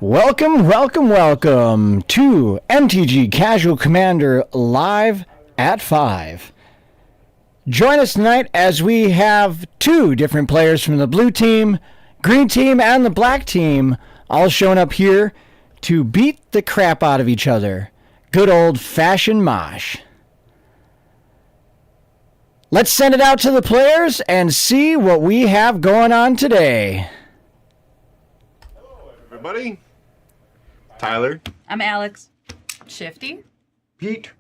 Welcome, welcome, welcome to MTG Casual Commander live at 5. Join us tonight as we have two different players from the blue team, green team, and the black team all showing up here to beat the crap out of each other. Good old-fashioned Mosh. Let's send it out to the players and see what we have going on today. Hello, everybody. Tyler. I'm Alex. Shifty. Pete.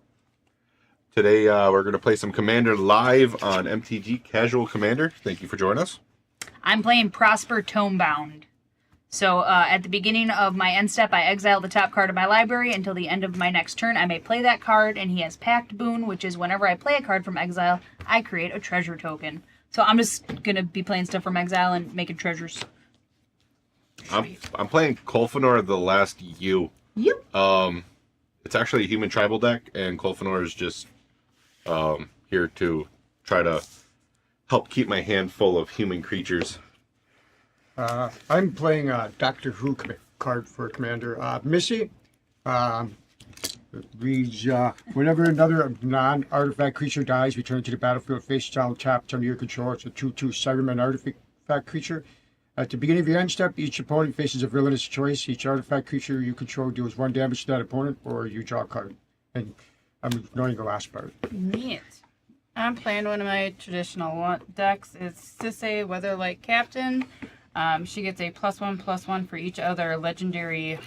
Today we're going to play some Commander live on MTG Casual Commander. Thank you for joining us. I'm playing Prosper Tomebound. So at the beginning of my end step, I exile the top card of my library until the end of my next turn. I may play that card, and he has Pact Boon, which is whenever I play a card from exile, I create a treasure token. So I'm just going to be playing stuff from exile and making treasures. I'm playing Kolfanor the Last U. Yep. It's actually a human tribal deck, and Kolfanor is just here to try to help keep my hand full of human creatures. I'm playing a Doctor Who card for Commander. Missy reads, whenever another non-artifact creature dies, return to the battlefield face down, tapped under your control. It's a 2/2 Cyberman artifact creature. At the beginning of your end step, each opponent faces a villainous choice. Each artifact creature you control deals 1 damage to that opponent, or you draw a card. And I'm ignoring the last part. Neat. I'm playing one of my traditional decks. It's Sisay Weatherlight Captain. She gets a +1/+1 for each other legendary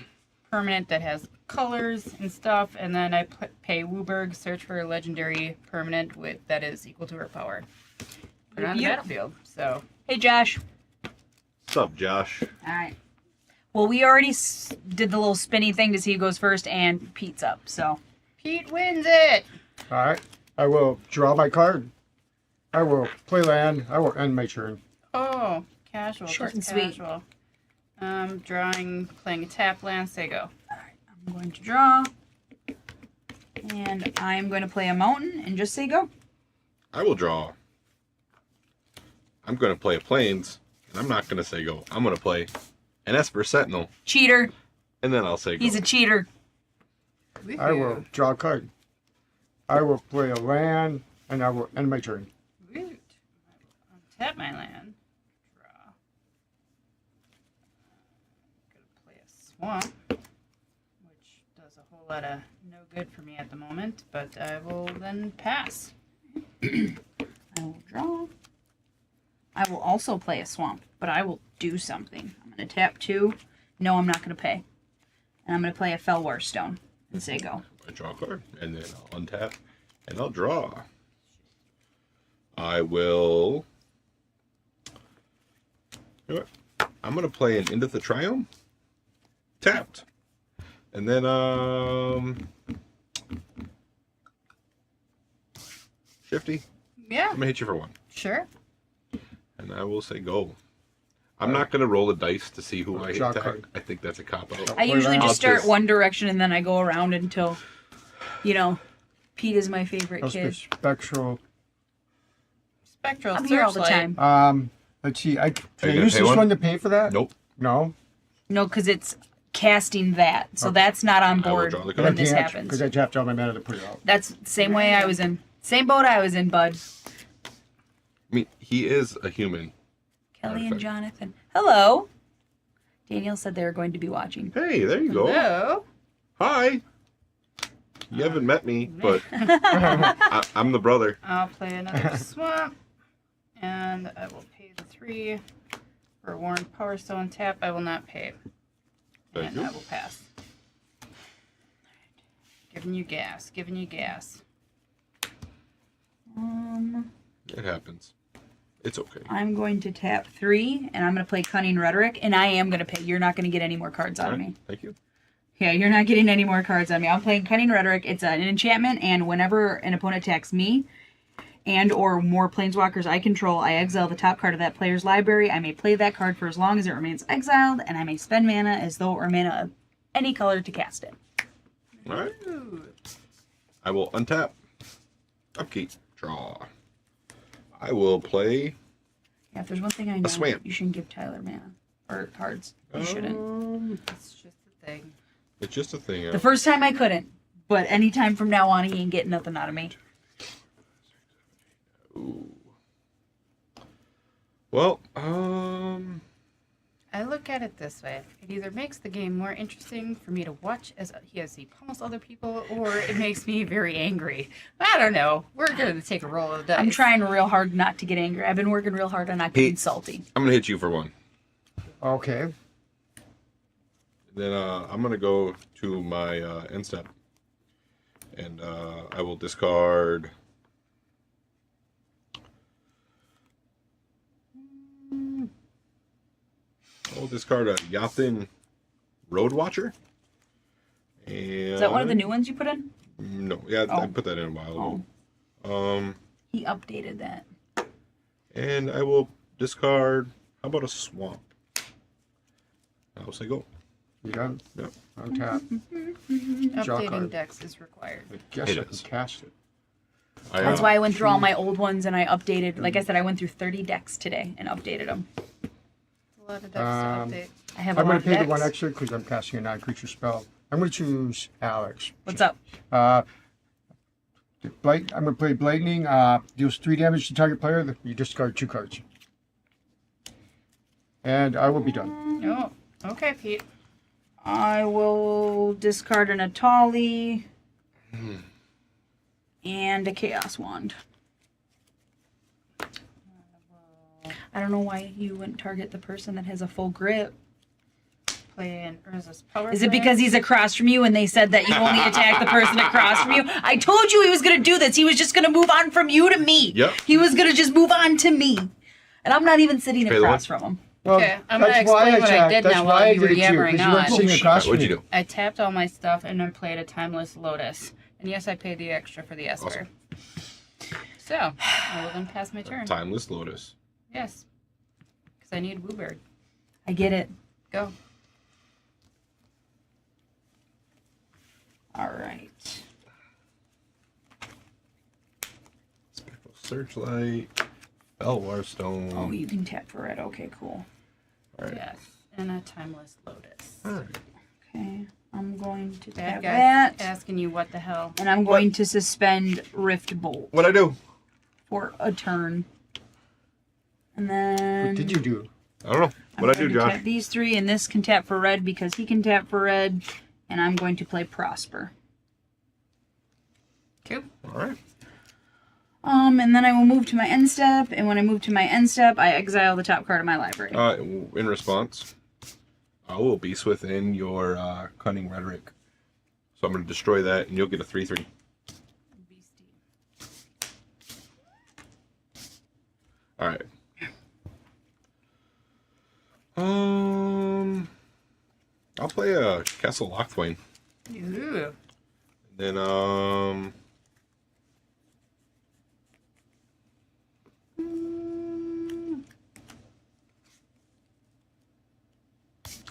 permanent that has colors and stuff. And then I pay Wooburg, search for a legendary permanent that is equal to her power. Put it on the battlefield. So, Hey, Josh. What's up, Josh? All right. Well, we already did the little spinny thing to see who goes first, and Pete's up, so. Pete wins it! Alright, I will draw my card. I will play land. I will end my turn. Oh, casual. Short just and sweet. casual. Playing a tap land, say go. I'm going to draw. And I'm going to play a mountain and just say go. I will draw. I'm going to play a Plains, and I'm not going to say go. I'm going to play an Esper Sentinel, Cheater. and then I'll say go. He's a cheater. I will draw a card. I will play a land, and I will end my turn. Root. Untap my land. Draw. Gonna play a swamp, which does a whole lot of no good for me at the moment, but I will then pass. I will draw. I will also play a swamp, but I will do something. I'm going to tap 2. No, I'm not going to pay. And I'm going to play a Fellwar Stone and say go. I draw a card, and then I'll untap, and I'll draw. I will... You know what? I'm going to play an Into the Triumph, tapped. And then, Shifty, Yeah, I'm going to hit you for 1. sure. And I will say go. I'm not going to roll the dice to see who I Draw a attack. card. I think that's a cop-out. I usually I'll just start just- one direction and then I go around until, Pete is my favorite I'll kid. spectral. Spectral I'm here all the Searchlight. time. Let's see. Can I you gonna use pay this one? one to pay for that? Nope. No. No, because it's casting that. So that's not on I will board draw the when card. this Because happens. I tapped all my mana to put it out. That's the same way I was in. Same boat I was in, bud. I mean, he is a human. Kelly and Perfect. Jonathan. Hello. Daniel said they were going to be watching. Hey, there you go. Hello. Hi. You haven't met me, but I'm the brother. I'll play another swamp, and I will pay the 3 for Warren Power Stone tap. I will not pay, Thank and you. I will pass. Giving you gas. Giving you gas. It happens. It's okay. I'm going to tap 3, and I'm going to play Cunning Rhetoric, and I am going to pay. You're not going to get any more cards out of me. Thank you. Yeah, you're not getting any more cards on me. I'm playing Cunning Rhetoric. It's an enchantment, and whenever an opponent attacks me and or more planeswalkers I control, I exile the top card of that player's library. I may play that card for as long as it remains exiled, and I may spend mana as though it were mana of any color to cast it. All right. I will untap, upkeep, draw. I will play Yeah, if there's one thing I know, swamp. you shouldn't give Tyler mana or cards. You shouldn't. It's just a thing. It's just a thing. Yeah. The first time I couldn't, but anytime from now on, he ain't getting nothing out of me. Ooh. Well, I look at it this way. It either makes the game more interesting for me to watch as he pummels other people, or it makes me very angry. I don't know. We're going to take a roll of the dice. I'm trying real hard not to get angry. I've been working real hard on not getting Pete. salty. I'm gonna hit you for one. Okay. Then I'm gonna go to my end step, and I will discard. I'll discard a Yathin Road Watcher. And Is that one of the new ones you put in? No, yeah, I put that in a while ago. He updated that. And I will discard. How about a Swamp? I'll say go. You done? Yep. On tap. Draw Updating card. decks is required. I guess It I can is. cast it. That's why I went through all my old ones and I updated. Like I said, I went through 30 decks today and updated them. It's a lot of decks to update. I have a I'm lot going of to pay the decks. one extra because I'm casting a non-creature spell. I'm going to choose Alex. What's up? I'm going to play Blading. Deals 3 damage to target player. You discard 2 cards. And I will be done. Oh, okay, Pete. I will discard an Atali and a Chaos Wand. I don't know why you wouldn't target the person that has a full grip. Play an Urza's Power Is it Blast. because he's across from you and they said that you only attack the person across from you? I told you he was going to do this. He was just going to move on from you to me. Yep. He was going to just move on to me. And I'm not even sitting Okay, the across one- from him. Well, Okay, I'm gonna that's why explain what I attacked. did That's now why while I you were did it too, yammering 'cause you weren't on. sitting across from What'd you me. do? I tapped all my stuff and then played a Timeless Lotus. And yes, I paid the extra for the Esper. So, I will then pass my turn. Timeless Lotus. Yes. Because I need Woobird. I get it. Go. All right. Spectral Searchlight. Belwar Stone. Oh, you can tap for red. Okay, cool. All right. Yes. And a Timeless Lotus. All right. Okay. I'm going to That tap guy's that. asking you what the hell. And I'm going to suspend Rift Bolt What'd I do? for a turn. And then... What did you do? I don't know. What'd I do, I'm going to Josh? tap these 3, and this can tap for red because he can tap for red. And I'm going to play Prosper. Cool. All right. And then I will move to my end step, and when I move to my end step, I exile the top card of my library. In response, I will Beast Within your Cunning Rhetoric. So I'm going to destroy that, and you'll get a 3/3. Beastie. All right. I'll play a Castle Lockthwain. Ooh. Then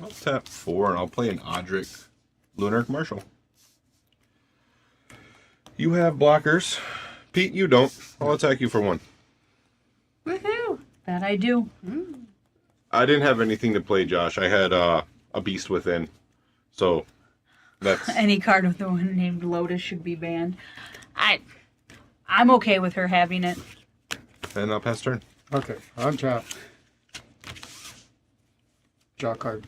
I'll tap 4 and I'll play an Odric Lunar Marshal. You have blockers. Pete, you don't. I'll attack you for 1. Woohoo. That I do. I didn't have anything to play, Josh. I had a Beast Within. So that's Any card with the one named Lotus should be banned. I'm okay with her having it. and I'll pass turn. Okay, on tap. Draw card.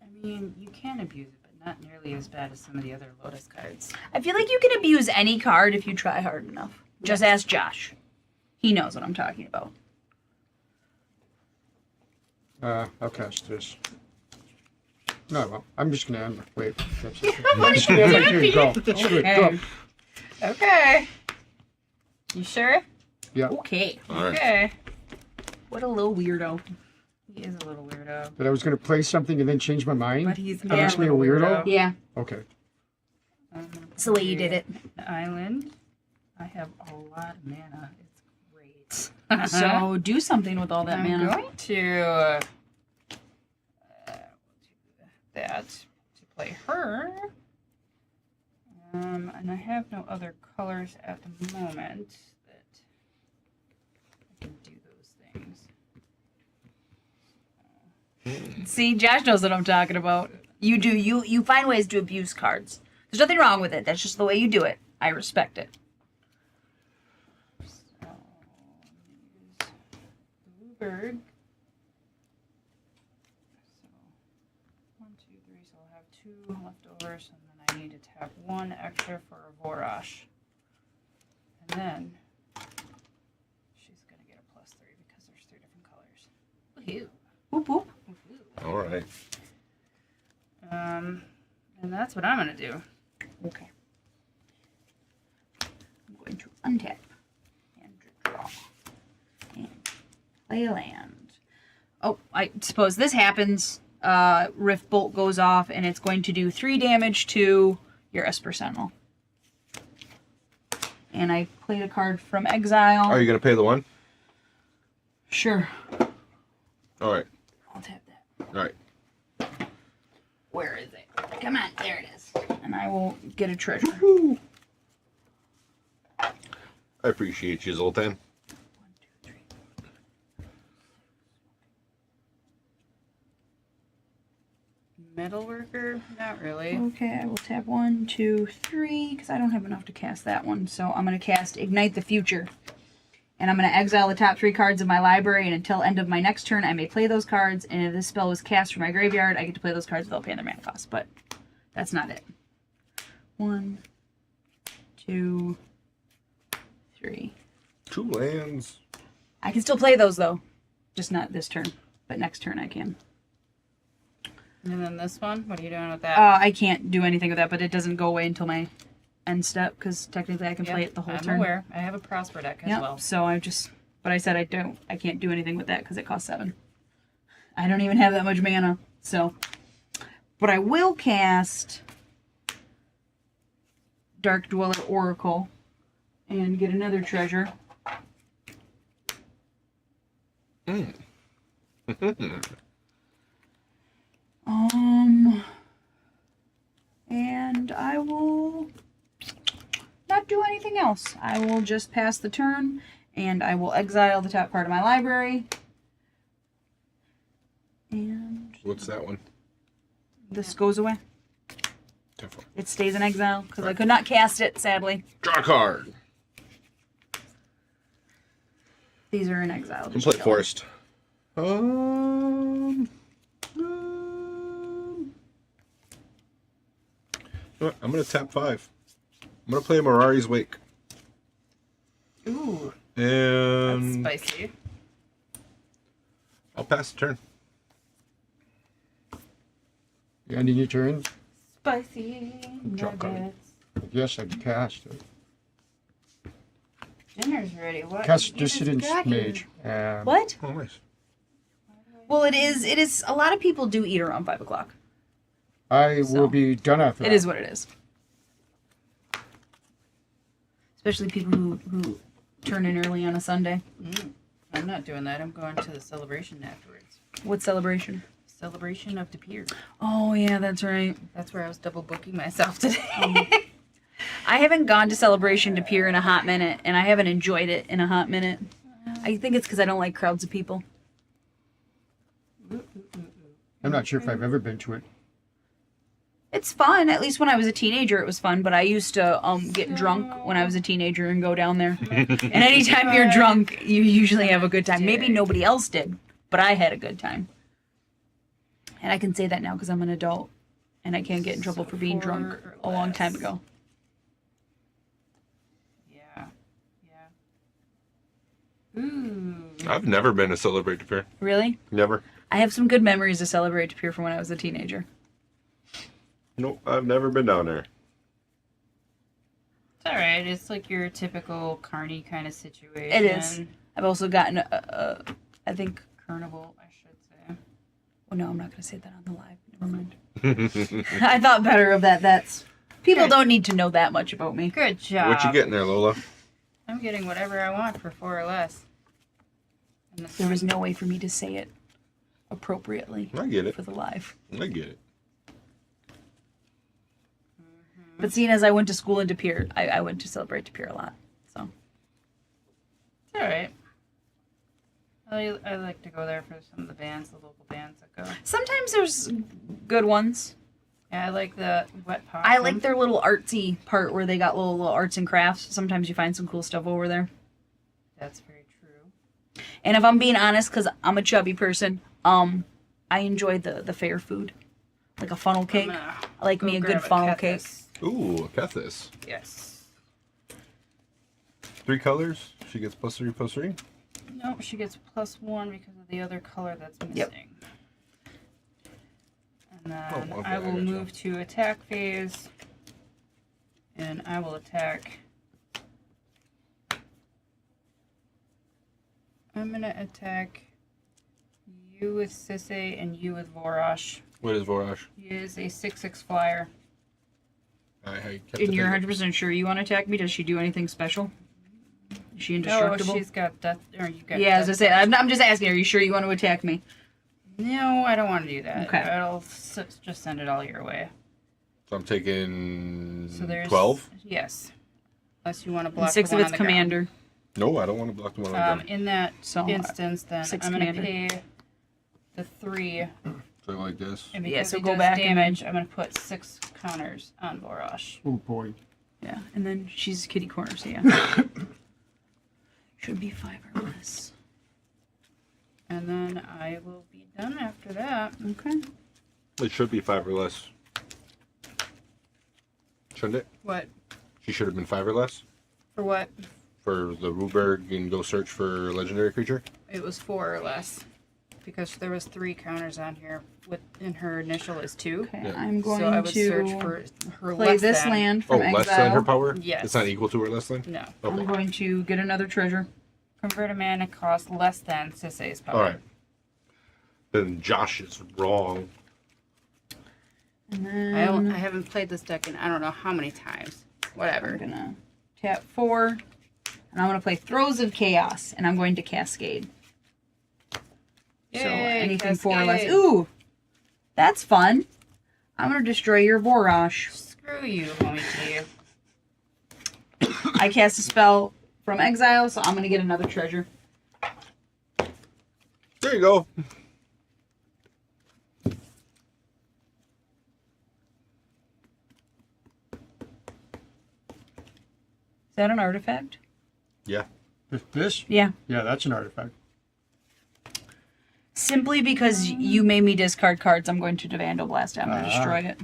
I mean, you can abuse it, but not nearly as bad as some of the other Lotus cards. I feel like you can abuse any card if you try hard enough. Just ask Josh. He knows what I'm talking about. I'll cast this. No, well, I'm just gonna end. Wait. I'm just gonna end my turn. Go. Screw it. Go. Okay. You sure? Yeah. Okay. All right. Okay. What a little weirdo. He is a little weirdo. But I was gonna play something and then change my mind. But he's That makes me a weirdo. Yeah, Okay. that's the way you did it. The island. I have a lot of mana. It's great. So do something with all that I'm mana. going to do that to play her. And I have no other colors at the moment that I can do those things. See, Josh knows what I'm talking about. You do. You find ways to abuse cards. There's nothing wrong with it. That's just the way you do it. I respect it. So, Bluebird. So, 1, 2, 3. So I'll have 2 leftovers, and then I need to tap 1 extra for a Vorosh. And then she's gonna get a +3 because there's 3 different colors. Woohoo! Whoop whoop. All right. And that's what I'm gonna do. Okay. I'm going to untap and draw and play a land. Oh, I suppose this happens. Rift Bolt goes off, and it's going to do 3 damage to your Esper Sentinel. And I played a card from exile. Are you gonna pay the 1? Sure. All right. I'll tap that. All right. Where is it? Come on, there it is. And I will get a treasure. I appreciate you, Zoltan. 1, 2, 3. Metalworker? Not really. Okay, I will tap 1, 2, 3, because I don't have enough to cast that one. So I'm going to cast Ignite the Future. And I'm going to exile the top 3 cards of my library, and until end of my next turn, I may play those cards. And if this spell was cast from my graveyard, I get to play those cards without paying their mana cost. But that's not it. 1, 2, 3. 2 lands. I can still play those, though. Just not this turn. But next turn I can. And then this one? What are you doing with that? I can't do anything with that, but it doesn't go away until my end step, because technically I can play it the whole I'm turn. aware. I have a Prosper deck as well. So but I said I can't do anything with that because it costs 7. I don't even have that much mana, so. But I will cast Dark Dweller Oracle and get another treasure. And I will not do anything else. I will just pass the turn, and I will exile the top card of my library. And What's that one? this goes away. Definitely. It stays in exile, because I could not cast it, sadly. Draw a card. These are in exile. just Complete go. forest. You know what? I'm gonna tap 5. I'm gonna play Mirari's Wake. Ooh, that's And spicy. I'll pass the turn. You ending your turn? Spicy Drop card. nuggets. Yes, I can cast it. Dinner's ready. What? Cast You just Dissidence got here. Mage. What? Oh, nice. Well, it is, a lot of people do eat around 5 o'clock. I So, will be done after It that. is what it is. Especially people who turn in early on a Sunday. I'm not doing that. I'm going to the celebration afterwards. What celebration? Celebration of Depeer. Oh, yeah, that's right. That's where I was double booking myself today. I haven't gone to Celebration to Pier in a hot minute, and I haven't enjoyed it in a hot minute. I think it's because I don't like crowds of people. I'm not sure if I've ever been to it. It's fun. At least when I was a teenager, it was fun. But I used to get drunk when I was a teenager and go down there. And anytime you're drunk, you usually have a good time. Maybe nobody else did, but I had a good time. And I can say that now because I'm an adult, and I can't get in trouble for being drunk a long time ago. Yeah. Yeah. Ooh. I've never been to Celebrate to Pier. Really? Never. I have some good memories of Celebrate to Pier from when I was a teenager. Nope, I've never been down there. It's alright. It's like your typical carny kind of situation. It is. I've also gotten I think, Carnival, I should say. oh no, I'm not going to say that on the live. Never mind. I thought better of that. That's people don't need to know that much about me. Good job. What you getting there, Lola? I'm getting whatever I want for 4 or less. And There was no way for me to say it appropriately I get it. for the live. I get it. But seeing as I went to school in De Pere, I went to Celebrate De Pere a lot. So It's alright. I like to go there for some of the bands, the local bands that go. Sometimes there's good ones. Yeah, I like the Wet Possum. I like their little artsy part where they got little arts and crafts. Sometimes you find some cool stuff over there. That's very true. And if I'm being honest, because I'm a chubby person, I enjoy the fair food. Like a funnel cake. I like me a good funnel cake. Ooh, Kethis. Yes. 3 colors. She gets +3/+3. No, she gets +1 because of the other color that's missing. Yep. And then okay, I will I gotcha. move to attack phase. And I will attack. I'm going to attack you with Sisay and you with Vorosh. What is Vorash? He is a 6/6 flyer. And you're 100% sure you want to attack me? Does she do anything special? Is she No, indestructible? she's got death. Or you got Yeah, as I death. say, I'm just asking, are you sure you want to attack me? No, I don't want to do that. Okay. I'll just send it all your way. So I'm taking So there's 12. Yes. Unless you want to And block 6 the of one its on the ground. commander. No, I don't want to block the one on the ground. In that So, instance, then 6 I'm going to commander. pay the 3. So like this. And Yeah, because so he go does back and damage, I'm going to put 6 counters on Vorosh. Oh boy. Yeah, and then she's kitty corner, so yeah. Should be 5 or less. And then I will be done after that. Okay. It should be 5 or less. Shouldn't it? What? She should have been 5 or less For what? for the Ruberg and go search for a legendary creature. It was 4 or less. Because there was 3 counters on here, and her initial is 2. Okay, Yeah. I'm going So I would to search for her play less this than. land Oh, from exile. less than her power? Yes. It's not equal to or less than? No. Okay. I'm going to get another treasure. Convert a mana cost less than Sisay's power. All right. Then Josh is wrong. And then I haven't played this deck in I don't know how many times. Whatever. I'm gonna tap 4, and I'm gonna play Throes of Chaos, and I'm going to Cascade. So Yay, anything 4 or less. Cascade. Ooh, that's fun. I'm gonna destroy your Vorosh. Screw you, homie G. I cast a spell from exile, so I'm gonna get another treasure. There you go. Is that an artifact? Yeah. This? Yeah. Yeah, that's an artifact. Simply because you made me discard cards, I'm going to Vandal Blast it. I'm going to destroy it.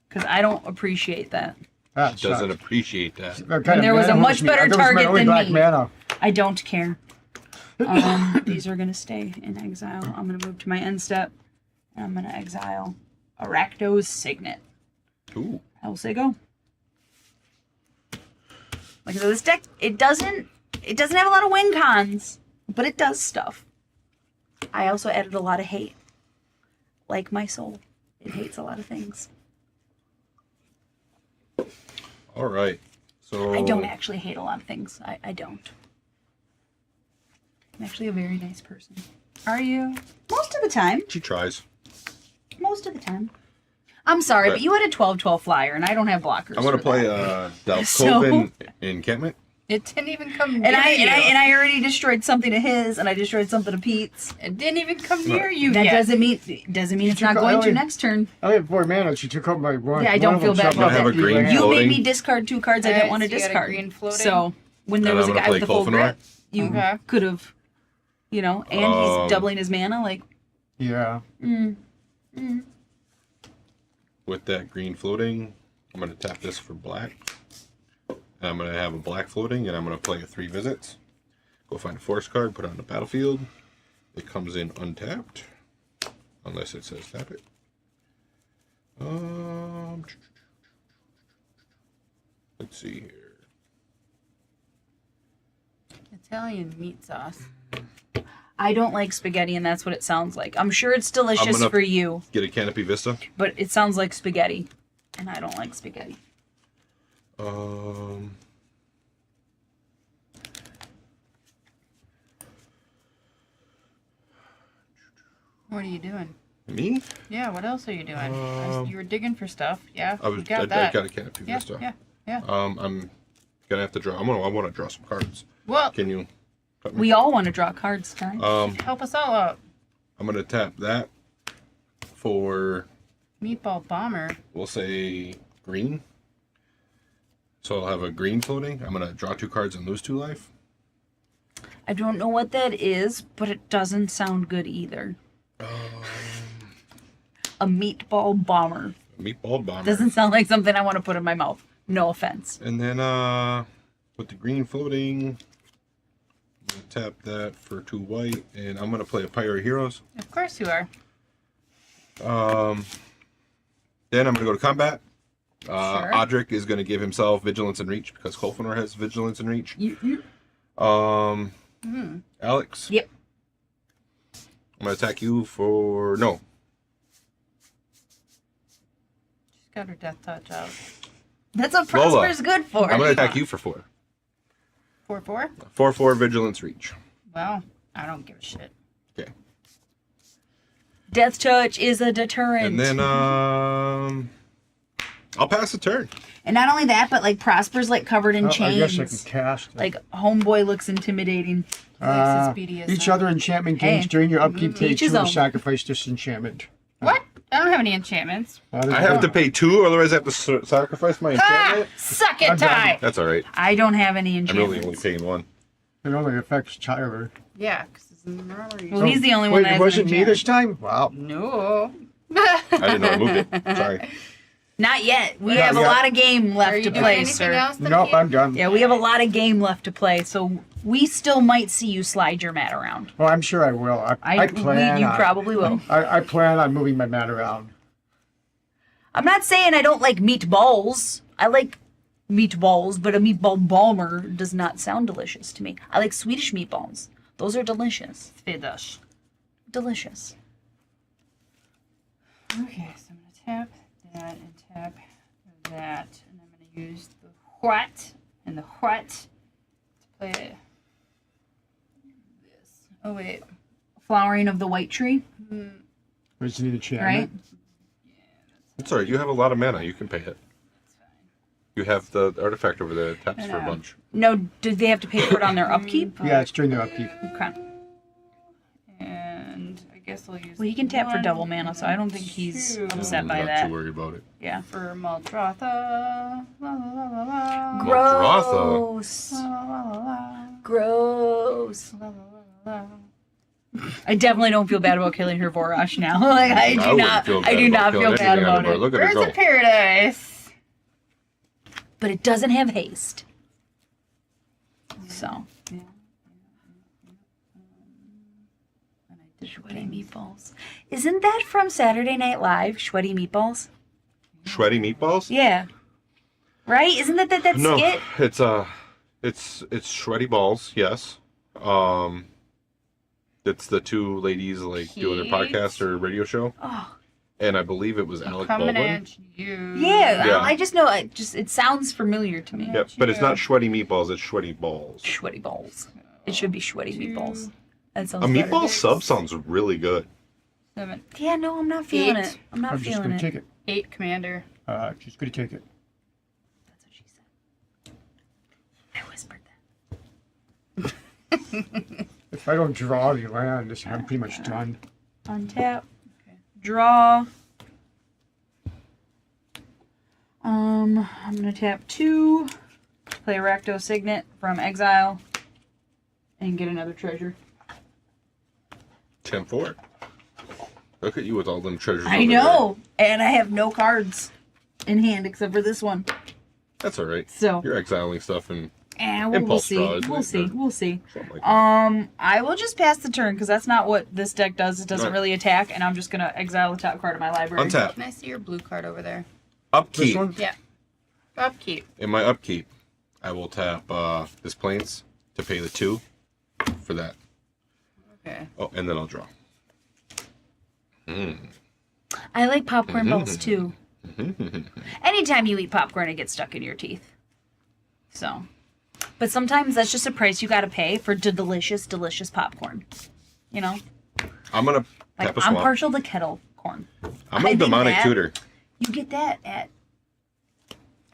Because I don't appreciate that. That Doesn't sucks. appreciate that. What kind of there was a mana much me? better I thought it was target only than black me. Mana. I don't care. These are going to stay in exile. I'm going to move to my end step. And I'm going to exile Arachno's Signet. Ooh. I will say go. Like, so this deck, it doesn't have a lot of win cons, but it does stuff. I also added a lot of hate. Like my soul. It hates a lot of things. All right. So I don't actually hate a lot of things. I don't. I'm actually a very nice person. Are you? Most of the time. She tries. Most of the time. I'm sorry, but you had a 12/12 flyer, and I don't have blockers. I'm gonna for play that. Dalcoven encampment. It didn't even come And near you. I already destroyed something to his, and I destroyed something to Pete's. It didn't even come near you That yet. doesn't mean it's not going to next turn. I have 4 mana. She took out my one. Yeah, I one don't of feel them bad shot about my that. You have a green hand. You floating. made me discard 2 cards I didn't want to so you got a discard. green floating? So when there And was I'm a gonna guy play with the full Kolfenor. grip, you Okay. could have, and he's doubling his mana. Like, Yeah. With that green floating, I'm gonna tap this for black. And I'm gonna have a black floating, and I'm gonna play a 3 visits. Go find a force card, put it on the battlefield. It comes in untapped, unless it says tap it. Let's see here. Italian meat sauce. I don't like spaghetti, and that's what it sounds like. I'm sure it's delicious gonna- for you, Get a Canopy Vista. but it sounds like spaghetti, and I don't like spaghetti. What are you doing? Me? Yeah, what else are you doing? You were digging for stuff. Yeah, I you was. got I that. got a Canopy yeah, Vista. yeah, yeah. I'm gonna have to draw. I want to draw some cards. Well, Can you? We all want to draw cards tonight. Help us all out. I'm gonna tap that for, Meatball Bomber. we'll say, green. So I'll have a green floating. I'm gonna draw 2 cards and lose 2 life. I don't know what that is, but it doesn't sound good either. A meatball bomber. Meatball bomber. Doesn't sound like something I want to put in my mouth. No offense. And then with the green floating, I'm gonna tap that for 2 white, and I'm gonna play a Pyre Heroes. Of course you are. Then I'm gonna go to combat. Sure. Audric is gonna give himself Vigilance and Reach because Kolfinor has Vigilance and Reach. Alex. Yep. I'm gonna attack you for no. She's got her death touch out. That's what Lola. Prosper's good for. I'm gonna attack you for 4. 4/4. 4/4 Vigilance Reach. Well, I don't give a shit. Okay. Death touch is a deterrent. And then I'll pass the turn. And not only that, but like Prosper's like covered in I chains. guess I can cast. Like homeboy looks intimidating. Likes his BDSM. Each other enchantment gains Hey. during your upkeep take Each his 2 own. to sacrifice this enchantment. What? I don't have any enchantments. I have to pay 2, otherwise I have to sacrifice my Ah! enchantment. Suck it, I'm done. Ty! That's all right. I don't have any I'm enchantments. really only paying 1. It only affects Tyler. Yeah, because it's in the memory. Well, he's the only one Wait, that has it wasn't an me enchantment. this time? Wow. No. I didn't know I moved it. Sorry. Not yet. We Not have a yet. lot of game Are left you to doing play, anything sir. else? then, Nope, Pete? I'm done. Yeah, we have a lot of game left to play, so we still might see you slide your mat around. Well, I'm sure I will. I plan you on, probably will. I plan on moving my mat around. I'm not saying I don't like meatballs. I like meatballs, but a meatball bomber does not sound delicious to me. I like Swedish meatballs. Those are delicious. Swedish. Delicious. Okay, so I'm going to tap that and tap that. And I'm going to use the what and the what to play this. Oh, wait. Flowering of the white tree, It's an right? enchantment. It's all right. You have a lot of mana. You can pay it. You have the artifact over there that taps for a bunch. No, did they have to pay for it on their upkeep? Yeah, it's during the upkeep. Okay. And I guess I'll use Well, he can tap for one double mana, so I don't think he's two upset I'm by not that. too worried about it. Yeah. for Maldrotha. La, la, la, la, la. Maldrotha? Gross. La, la, la, la. Gross. La, la, la, la. I definitely don't feel bad about killing her Vorash now. Like I do wouldn't not. feel I bad do about not killing feel bad anything about out of her. it. Look at her Birds go. of Paradise. But it doesn't have haste. So. Sweaty meatballs. Isn't that from Saturday Night Live? Sweaty meatballs. Sweaty meatballs? Yeah. Right? Isn't that No, skit? it's sweaty balls. Yes. It's the 2 ladies like doing their Pete? podcast or radio show, Oh. and I believe it was Alec Coming Baldwin. at you. Yeah, Yeah. I just know it sounds familiar to me. Yep, but it's not sweaty meatballs. It's sweaty balls. Sweaty balls. It should be sweaty meatballs. That sounds A better. meatball sub sounds really good. 7, Yeah, no, I'm not feeling 8. it. I'm not I'm just feeling going it. to take it. 8 Commander. Just going to take it. That's what she said. I whispered that. If I don't draw the land, I'm pretty much done. Untap. Okay. Draw. I'm gonna tap 2. Play a Rakdos Signet from exile. And get another treasure. 10-4. Look at you with all them treasures. I over know! And I have no cards in hand except for this one. there. That's all right. So. You're exiling stuff and And we'll Impulse see. draws, We'll see. We'll see. something like that. I will just pass the turn because that's not what this deck does. It doesn't Right. really attack, and I'm just gonna exile the top card of my library. Untap. Can I see your blue card over there? This Upkeep. one? Yeah. Upkeep. In my upkeep, I will tap this plains to pay the 2 for that. Okay. Oh, and then I'll draw. I like popcorn balls too. Anytime you eat popcorn, it gets stuck in your teeth. So, but sometimes that's just a price you gotta pay for delicious, delicious popcorn. You know, I'm gonna like tap a I'm swamp. partial to kettle corn. I'm I a think demonic that- tutor. You get that at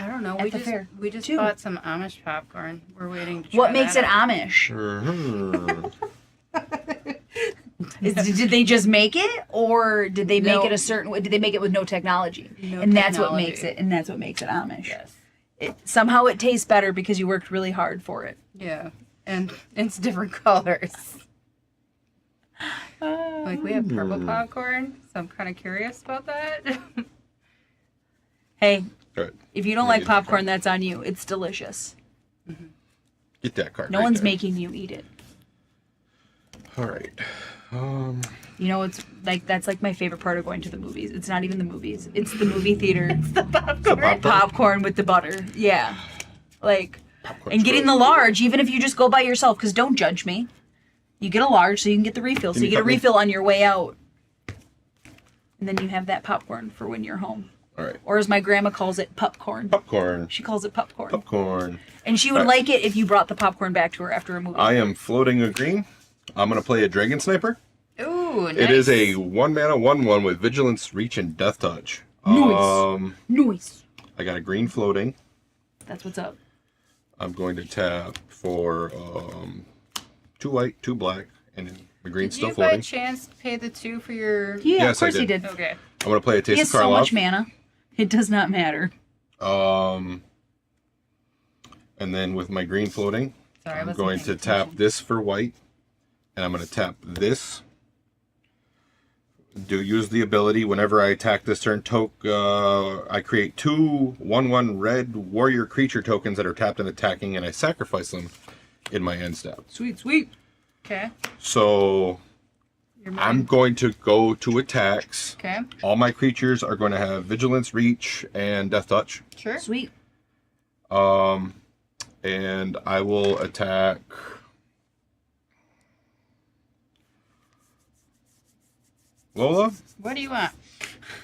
I don't know. At the fair. We just Two. bought some Amish popcorn. We're waiting to try What makes that it out. Amish? Mhm. Did they just make it, or did they make No. it a certain way? Did they make it with no technology? No and that's what technology. makes it. And that's what makes it Amish. Yes. Somehow it tastes better because you worked really hard for it. Yeah. And it's different colors. Like we have purple popcorn, so I'm kind of curious about that. Hey, All right. if you don't Yeah, like yeah, popcorn, that's on you. It's delicious. Get that card. No right one's there. making you eat it. All right. You know, it's like that's like my favorite part of going to the movies. It's not even the movies. It's the movie theater. It's the popcorn with the butter. Yeah. Like, Popcorn's and getting good. the large, even if you just go by yourself, because don't judge me. You get a large so you can get the refill. So Can you you get a cut me? refill on your way out. And then you have that popcorn for when you're home. All right. Or as my grandma calls it, popcorn. Popcorn. She calls it popcorn. Popcorn. And she would like it if you brought the popcorn back to her after a movie. I am floating a green. I'm gonna play a Dragon Sniper. Ooh, nice. It is a 1-mana 1/1 with Vigilance, Reach, and Death Touch. Nice. Noise. I got a green floating. That's what's up. I'm going to tap for 2 white, 2 black, and then the green's Did still you by floating. chance pay the 2 for your... Yeah, Yes, of I course he did. did. Okay. I'm gonna play a He Taste has of so Karlov. much mana. It does not matter. And then with my green floating, Sorry, I I'm wasn't going paying to tap attention. this for white, and I'm going to tap this. Use the ability whenever I attack this turn. I create 2 1/1 red warrior creature tokens that are tapped and attacking, and I sacrifice them in my end step. Sweet, sweet. Okay. So You're I'm mine. going to go to attacks. Okay. All my creatures are going to have Vigilance, Reach, and Death Touch. Sure. Sweet. And I will attack Lola. What do you want?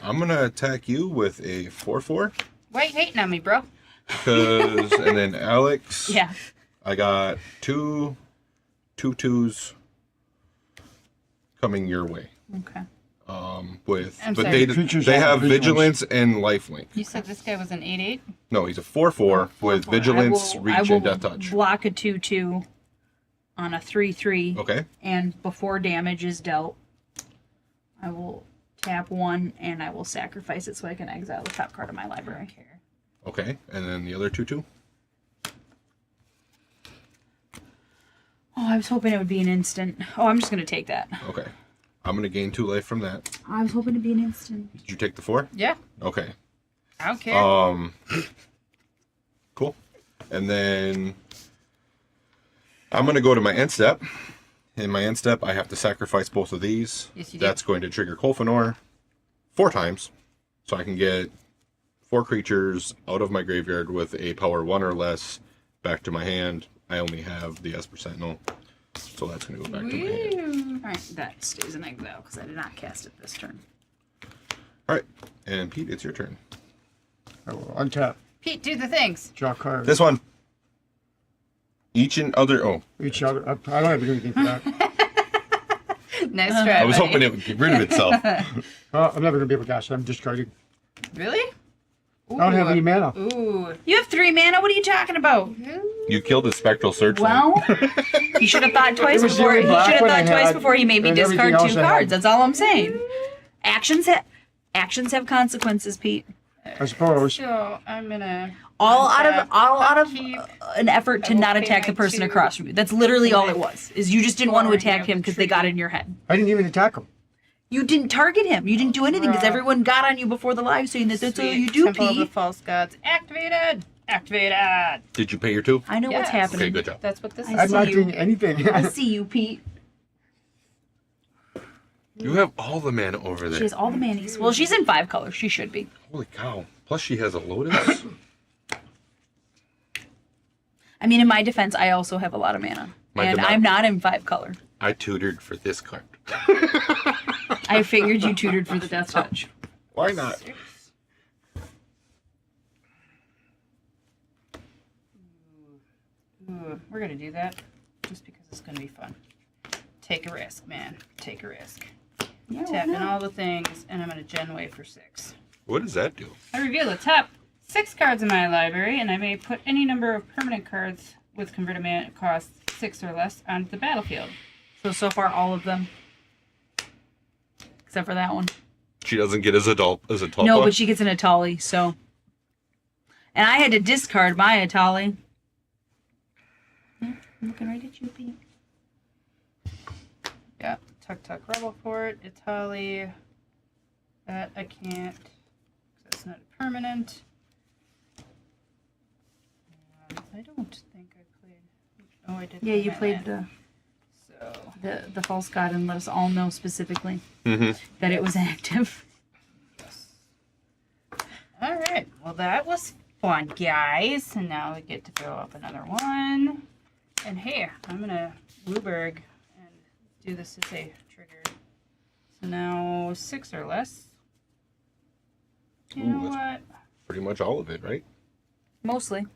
I'm gonna attack you with a 4/4 Why you hating on me, bro? because, and then Alex. Yeah. I got 2 2/2s coming your way. Okay. With I'm but sorry. Creatures they have have vigilance and lifelink. You said this guy was an 8/8? No, he's a 4/4 with vigilance, I reach, will and death touch. block a 2/2 on a 3/3. Okay. And before damage is dealt, I will tap 1 and I will sacrifice it so I can exile the top card of my library. Okay. And then the other 2/2. Oh, I was hoping it would be an instant. Oh, I'm just going to take that. Okay. I'm gonna gain 2 life from that. I was hoping to be an instant. Did you take the 4? Yeah. Okay. I don't care. Cool. And then I'm gonna go to my end step. In my end step, I have to sacrifice both of these. Yes, you do. That's going to trigger Kolfanor 4 times, so I can get 4 creatures out of my graveyard with a power 1 or less back to my hand. I only have the Esper Sentinel, so that's gonna go back to my hand. Alright, that stays in exile because I did not cast it this turn. All right, and Pete, it's your turn. I will untap, Pete, do the things. draw card. This one. Each and other. Oh, Each other. I don't have to do anything for that. Nice try, I was buddy. hoping it would get rid of itself. I'm never gonna be able to cast it. I'm discarding. Really? I don't have any mana. Ooh. You have 3 mana? What are you talking about? You killed a spectral searchlight. Well, he should have thought twice was the before. only He should black have one I thought twice had, before he made me and everything discard 2 else I had. cards. That's all I'm saying. Actions have consequences, Pete. I suppose. So I'm gonna. All out of Keep. an effort to I will not pay attack my the person 2 across from you. That's literally all it life was. Is you just didn't want to for attack you him because they got in your head. I didn't even attack him. You didn't target him. You didn't do anything because Bruh. everyone got on you before the live saying that that's all Sweet. you do, Temple of the Pete. False Gods activated. Activated. Did you pay your 2? I know what's Yes. happening. Okay, good job. That's what this I is. I'm see not you. doing anything. I see you, Pete. You have all the mana over She there. has all the manis. Well, she's in 5 colors. She should be. Holy cow. Plus she has a Lotus. I mean, in my defense, I also have a lot of mana. Mine And did not. I'm not in 5 color. I tutored for this card. I figured you tutored for the Death Touch. Why not? Ooh, we're gonna do that just because it's gonna be fun. Take a risk, man. Take a risk. Yeah, why Tap in not? all the things, and I'm gonna gen wave for 6. What does that do? I reveal the top 6 cards in my library, and I may put any number of permanent cards with converted mana cost 6 or less onto the battlefield. So far, all of them. Except for that one. She doesn't get as a Tulpa. No, but she gets an Atali, so. And I had to discard my Atali. Yeah, I'm looking right at you, Pete. Yeah, Tuk Rebel Fort, Italy. That I can't, because that's not permanent. I don't think I played. Oh, I did. Yeah, play you my played land. So. the false god and let us all know specifically Mm-hmm. that it was active. Yes. All right. Well, that was fun, guys. And now we get to throw up another one. And hey, I'm gonna Wooberg and do the Sisse trigger. So now 6 or less. You Ooh, know that's- what? Pretty much all of it, right? Mostly. I'm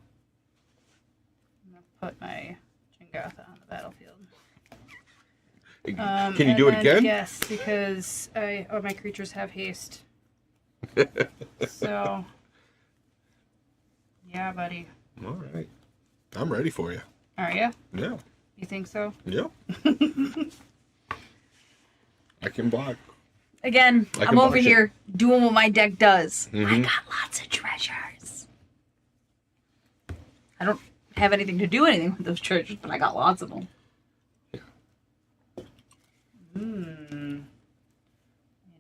gonna put my Jingatha on the battlefield. Can you do it again? Yes, because my creatures have haste. So, yeah, buddy. All right. I'm ready for you. Are you? Yeah. You think so? Yeah. I can block. Again, I can I'm over box it. here doing what my deck does. I Mhm. got lots of treasures. I don't have anything to do anything with those treasures, but I got lots of them. And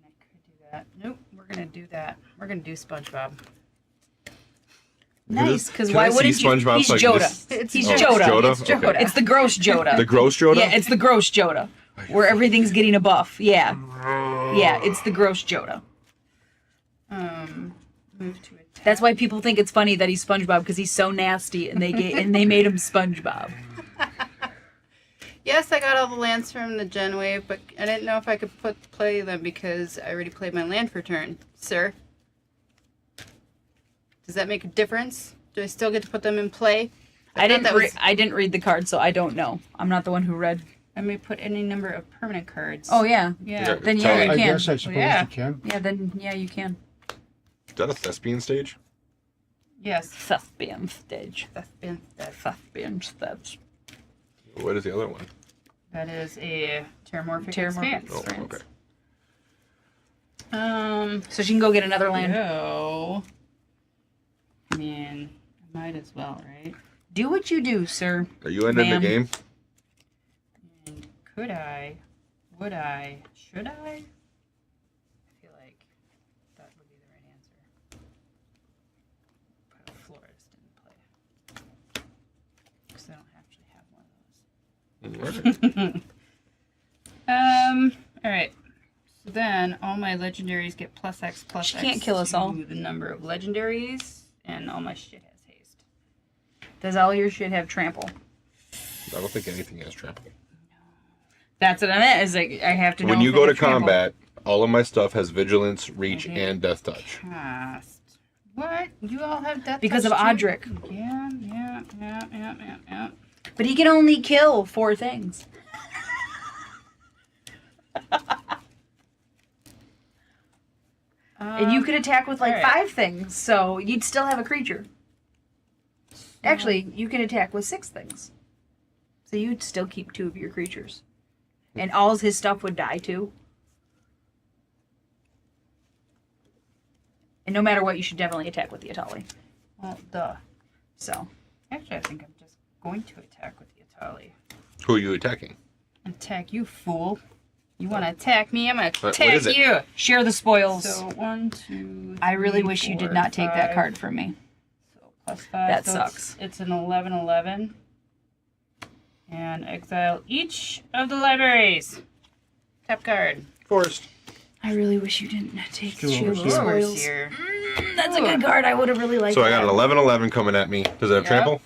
I could do that. Nope, we're gonna do that. We're gonna do SpongeBob. Nice, because Can why I see wouldn't you? SpongeBob He's so I can Joda. just- He's Oh, it's Joda. Joda? It's Joda. Okay. It's the gross Joda. The gross Joda? Yeah, it's the gross Joda, where everything's getting a buff. Yeah, yeah, it's the gross Joda. Move to attack. That's why people think it's funny that he's SpongeBob because he's so nasty, and they made him SpongeBob. Yes, I got all the lands from the Gen Wave, but I didn't know if I could play them because I already played my land for turn, sir. Does that make a difference? Do I still get to put them in play? I didn't that I didn't read the card, so I don't know. I'm not the one who read. I may put any number of permanent cards. Oh yeah, Yeah. then Tell yeah, me. you I can. guess I suppose yeah. you can. Yeah, then yeah, you can. Is that a thespian stage? Yes. Thespian stage. Thespian. Thespian stage. What is the other one? That is a Terramorphic Terramorphic Expanse. Oh, Expanse. okay. So she can go get another land. So, man, I might as well, right? Do what you do, sir. Are you ending Ma'am. the game? And could I? Would I? Should I? I feel like that would be the right answer. But a florist in play. Because I don't actually have one of those. Alright. So then all my legendaries get plus X plus She X. can't kill us to all. The number of legendaries, and all my shit has haste. Does all your shit have trample? I don't think anything has trample. That's what I meant. Is like I have to know. When if you they go to have trample. combat, all of my stuff has vigilance, reach, Mhm. and death touch. Cast. What? You all have death Because touch of too? Odric. Yeah. But he can only kill 4 things. And you could attack with like alright. 5 things, so you'd still have a creature. Actually, you can attack with 6 things. So you'd still keep 2 of your creatures. And all his stuff would die too. And no matter what, you should definitely attack with the Atali. Well, duh. So, Actually, I think I'm just going to attack with the Atali. Who are you attacking? Attack you, fool. You want to attack me? I'm going to What attack is it? you. share the spoils. So 1, 2, I really 3, wish you 4, did not take that 5. card from me. So +5. That so sucks. It's an 11/11. And exile each of the libraries. Tap card. Forest. I really wish you didn't take Still share the overseer. spoils. Overseer. That's a good card. I would have really liked So I got that. an 11/11 coming at me. Does it have Yep. trample?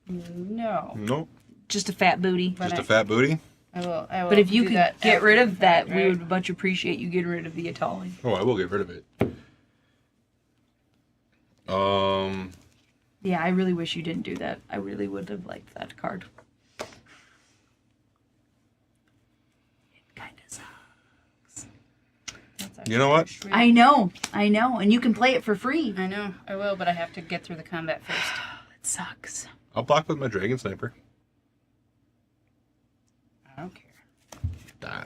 No. Nope. Just a fat booty. But Just a fat booty? I will But if you do could that get rid after of that, right? we would much appreciate you getting rid of the Atali. Oh, I will get rid of it. Yeah, I really wish you didn't do that. I really would have liked that card. It kind of sucks. That's You know what? I know, and you can play it for free. I know, I will, but I have to get through the combat first. It sucks. I'll block with my Dragon Sniper. I don't care. Dies.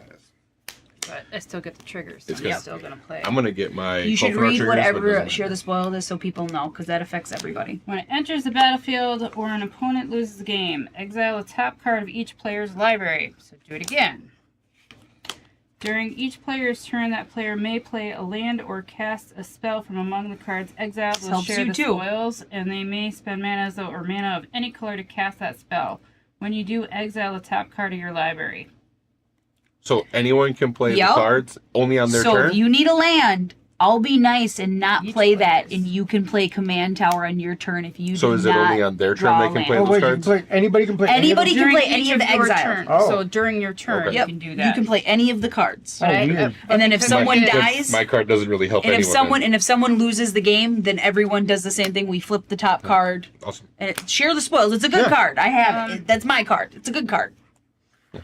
But I still get the triggers, so It's I'm good. still going to play. I'm gonna get my. You should Pulver read triggers, but it whatever doesn't Share matter. the Spoil is so people know, because that affects everybody. When it enters the battlefield or an opponent loses the game, exile a top card of each player's library. So do it again. During each player's turn, that player may play a land or cast a spell from among the cards exiled. This Will helps share you the too. spoils, and they may spend mana or mana of any color to cast that spell. When you do, exile the top card of your library. So anyone can play Yep. the cards only on their So turn. if you need a land, I'll be nice and not Each play that, player's. and you can play Command Tower on your turn if you So do is it not only on their turn draw they a can land. play Oh, those wait, you cards? can play, anybody can play Anybody any of can During play any each of the your exile. turn. Oh. So during your turn, Okay. you can do that. You can play any of the cards. But I- weird. but And then if because someone I did- dies- my card doesn't really help And if anyone. someone loses the game, then everyone does the same thing. We flip the top card. Awesome. And Share the Spoils. It's a good Yeah. card. I have it. That's my card. It's a good card.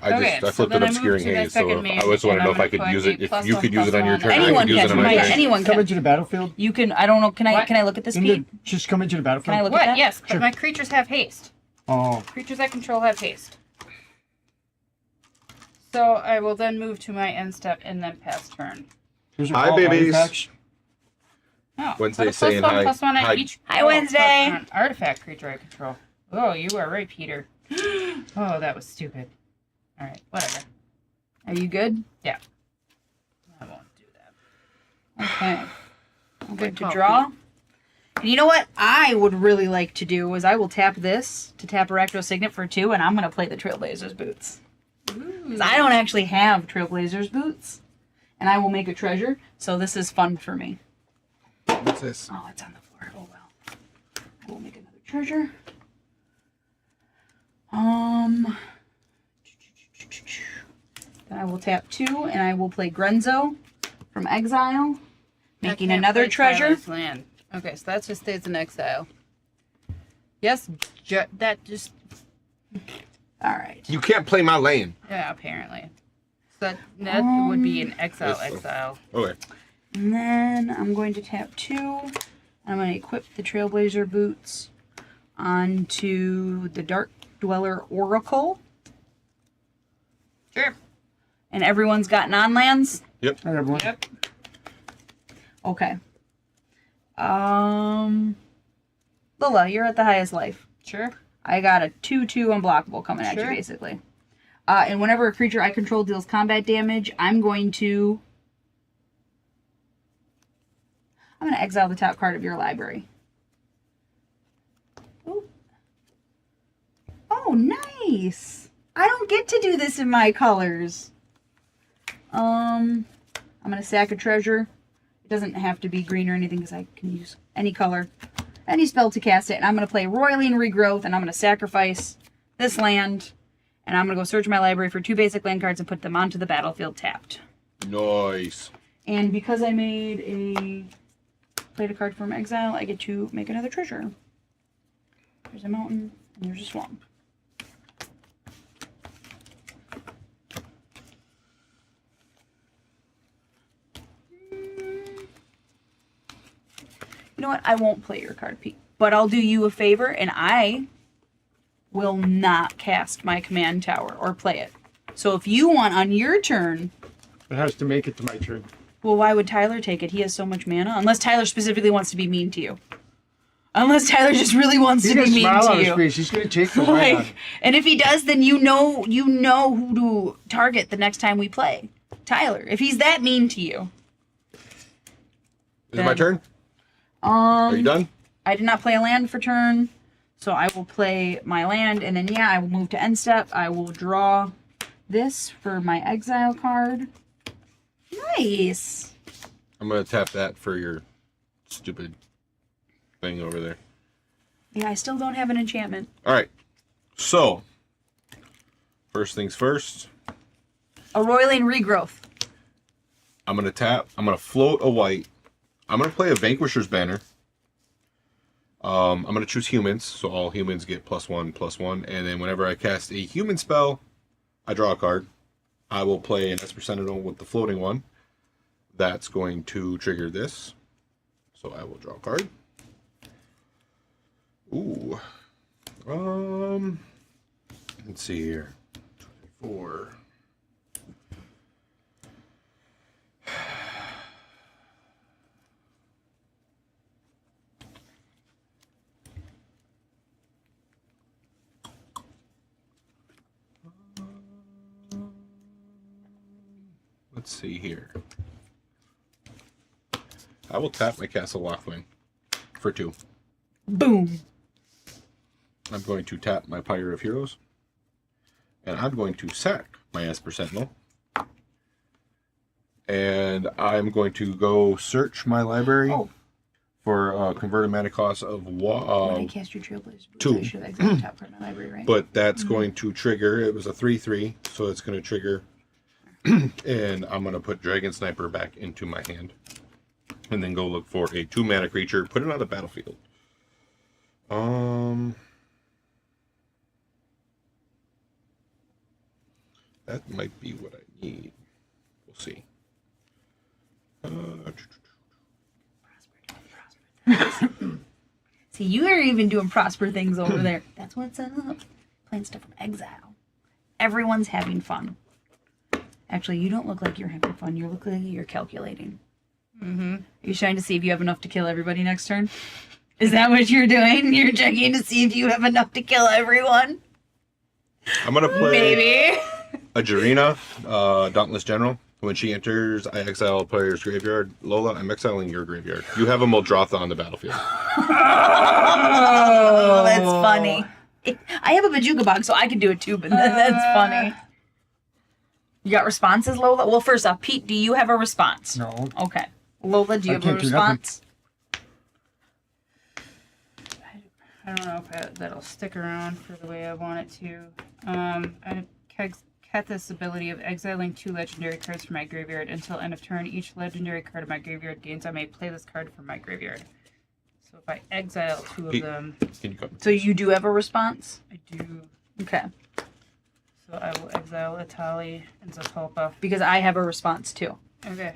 Okay, I so flipped then it I moved obscuring to my haze, so second if, main, I just want and to know I'm if I gonna could put use a it. If +1/+1 you could use it on your turn, I Anyone could use it can. on my Yeah, turn. anyone Come can. into the battlefield. You can. I don't know. Can I? What? Can I look at this, In Pete? just come into the battlefield. Can I look What? at that? Yes, but Sure. my creatures have haste. Oh, Creatures I control have haste. So I will then move to my end step and then pass turn. those are Hi, all babies. artifacts. Oh, Wednesday put a saying +1, hi. +1 on Hi. each. Hi, oh, Wednesday. on an artifact creature I control. Oh, you are right, Peter. Oh, that was stupid. All right, whatever. Are you good? Yeah. I won't do that. Okay. I'm going to call, draw. And you know what I would really like to do is I will tap this to tap Arachno Signet for 2, and I'm going to play the Trailblazers Boots. Because I don't actually have Trailblazers Boots. And I will make a treasure, so this is fun for me. What's this? Oh, it's on the floor. Oh, well. I will make another treasure. Then I will tap 2, and I will play Grenzo from Exile, making I can't another play treasure. Tyler's Land. Okay, so that just stays in exile. Yes, that just... All right. You can't play my lane. Yeah, apparently. So that would be an exile. Okay. And then I'm going to tap 2. I'm going to equip the Trailblazer Boots onto the Dark Dweller Oracle. Sure. And everyone's got non-lands? Yep. All right, everyone. Yep. Okay. Lola, you're at the highest life. Sure. I got a 2/2 unblockable coming at you, Sure. basically. And whenever a creature I control deals combat damage, I'm going to exile the top card of your library. Ooh. Oh, nice! I don't get to do this in my colors. I'm gonna sack a treasure. It doesn't have to be green or anything because I can use any color, any spell to cast it. And I'm gonna play Roiling Regrowth, and I'm gonna sacrifice this land, and I'm gonna go search my library for 2 basic land cards and put them onto the battlefield tapped. Nice. And because I played a card from exile, I get to make another treasure. There's a mountain and there's a swamp. You know what? I won't play your card, Pete. But I'll do you a favor, and I will not cast my command tower or play it. So if you want on your turn, It has to make it to my turn. well, why would Tyler take it? He has so much mana. Unless Tyler specifically wants to be mean to you. Unless Tyler just really wants He's to got be a mean smile on to his you. face. He's going to take the white on. Like, and if he does, then you know who to target the next time we play. Tyler, if he's that mean to you. Is it my turn? Are you done? I did not play a land for turn, so I will play my land, and then I will move to end step. I will draw this for my exile card. Nice. I'm gonna tap that for your stupid thing over there. Yeah, I still don't have an enchantment. All right. So, first things first. A Roiling Regrowth. I'm gonna tap. I'm gonna float a white. I'm gonna play a Vanquisher's Banner. I'm gonna choose humans, so all humans get +1/+1, and then whenever I cast a human spell, I draw a card. I will play an Esper Sentinel with the floating one. That's going to trigger this. So I will draw a card. Ooh. Let's see here. 4. Let's see here. I will tap my Castle Lockman for 2. Boom. I'm going to tap my Pyre of Heroes. And I'm going to sack my Esper Sentinel. And I'm going to go search my library for converted mana cost of When I cast your Trailblazers, 2. I should have exited the top part of my library, right? But that's going to trigger, it was a 3/3, so it's going to trigger. And I'm going to put Dragon Sniper back into my hand. And then go look for a 2-mana creature, put it on the battlefield. That might be what I need. We'll see. See, you are even doing prosper things over there. That's what's up. Playing stuff from Exile. Everyone's having fun. Actually, you don't look like you're having fun. You look like you're calculating. Mm-hmm. Are you trying to see if you have enough to kill everybody next turn? Is that what you're doing? You're checking to see if you have enough to kill everyone? I'm going to play Maybe. a Jarina, Dauntless General. When she enters, I exile a player's graveyard. Lola, I'm exiling your graveyard. You have a Muldrotha on the battlefield. Oh, that's funny. I have a Bajuga box, so I can do it too, but that's funny. You got responses, Lola? Well, first off, Pete, do you have a response? No. Okay. Lola, do you I have a can't do nothing. response? I don't know if that'll stick around for the way I want it to. I cat this ability of exiling 2 legendary cards from my graveyard until end of turn. Each legendary card of my graveyard gains. I may play this card from my graveyard. So if I exile 2 of Pete, them, Can you come? So you do have a response? I do. Okay. So I will exile Atali and Zatalpa. Because I have a response too. Okay.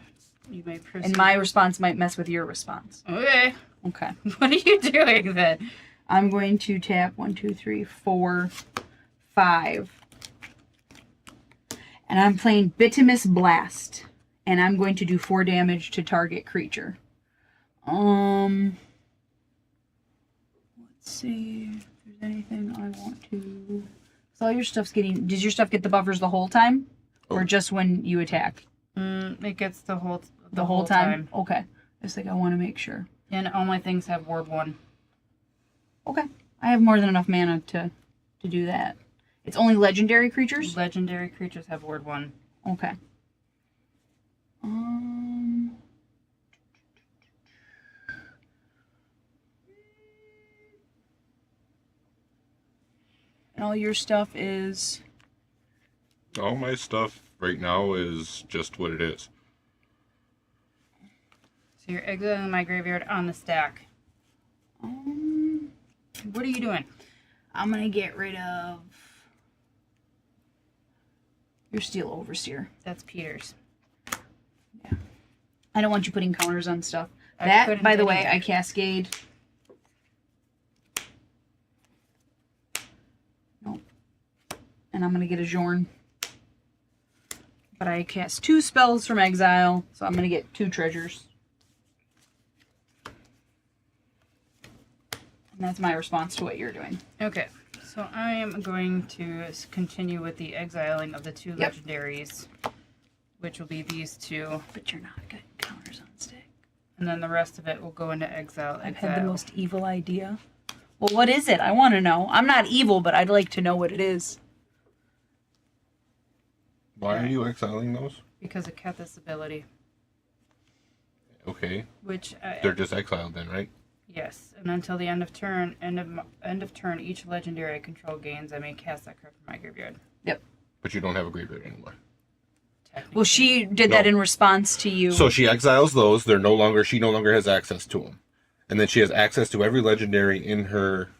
You may proceed. And my response might mess with your response. Okay. Okay. What are you doing then? I'm going to tap 1, 2, 3, 4, 5. And I'm playing Bituminous Blast. And I'm going to do 4 damage to target creature. Let's see if there's anything I want to... So all your stuff's getting... Does your stuff get the buffers the whole time? Or just when you attack? It gets the whole time? Okay. Just like I want to make sure. And all my things have ward 1. Okay. I have more than enough mana to do that. It's only legendary creatures? Legendary creatures have ward 1. Okay. And all your stuff is... All my stuff right now is just what it is. So you're exiling my graveyard on the stack. What are you doing? I'm going to get rid of your Steel Overseer. That's Peter's. Yeah. I don't want you putting counters on stuff. I That, couldn't by the way, anyway. I Cascade. Nope. And I'm going to get a Jorn. But I cast 2 spells from exile, so I'm going to get 2 treasures. And that's my response to what you're doing. Okay. So I am going to continue with the exiling of the 2 Yep. legendaries, which will be these 2. But you're not getting counters on stick. And then the rest of it will go into exile. I've had the most evil idea. Well, what is it? I want to know. I'm not evil, but I'd like to know what it is. Why are you exiling those? Because of Keth's ability. Okay. Which They're just exiled then, right? yes, and until the end of turn, end of turn, each legendary I control gains. I may cast that card from my graveyard. Yep. But you don't have a graveyard anymore. Well, she did that No. in response to you. So she exiles those. She no longer has access to them. And then she has access to every legendary in her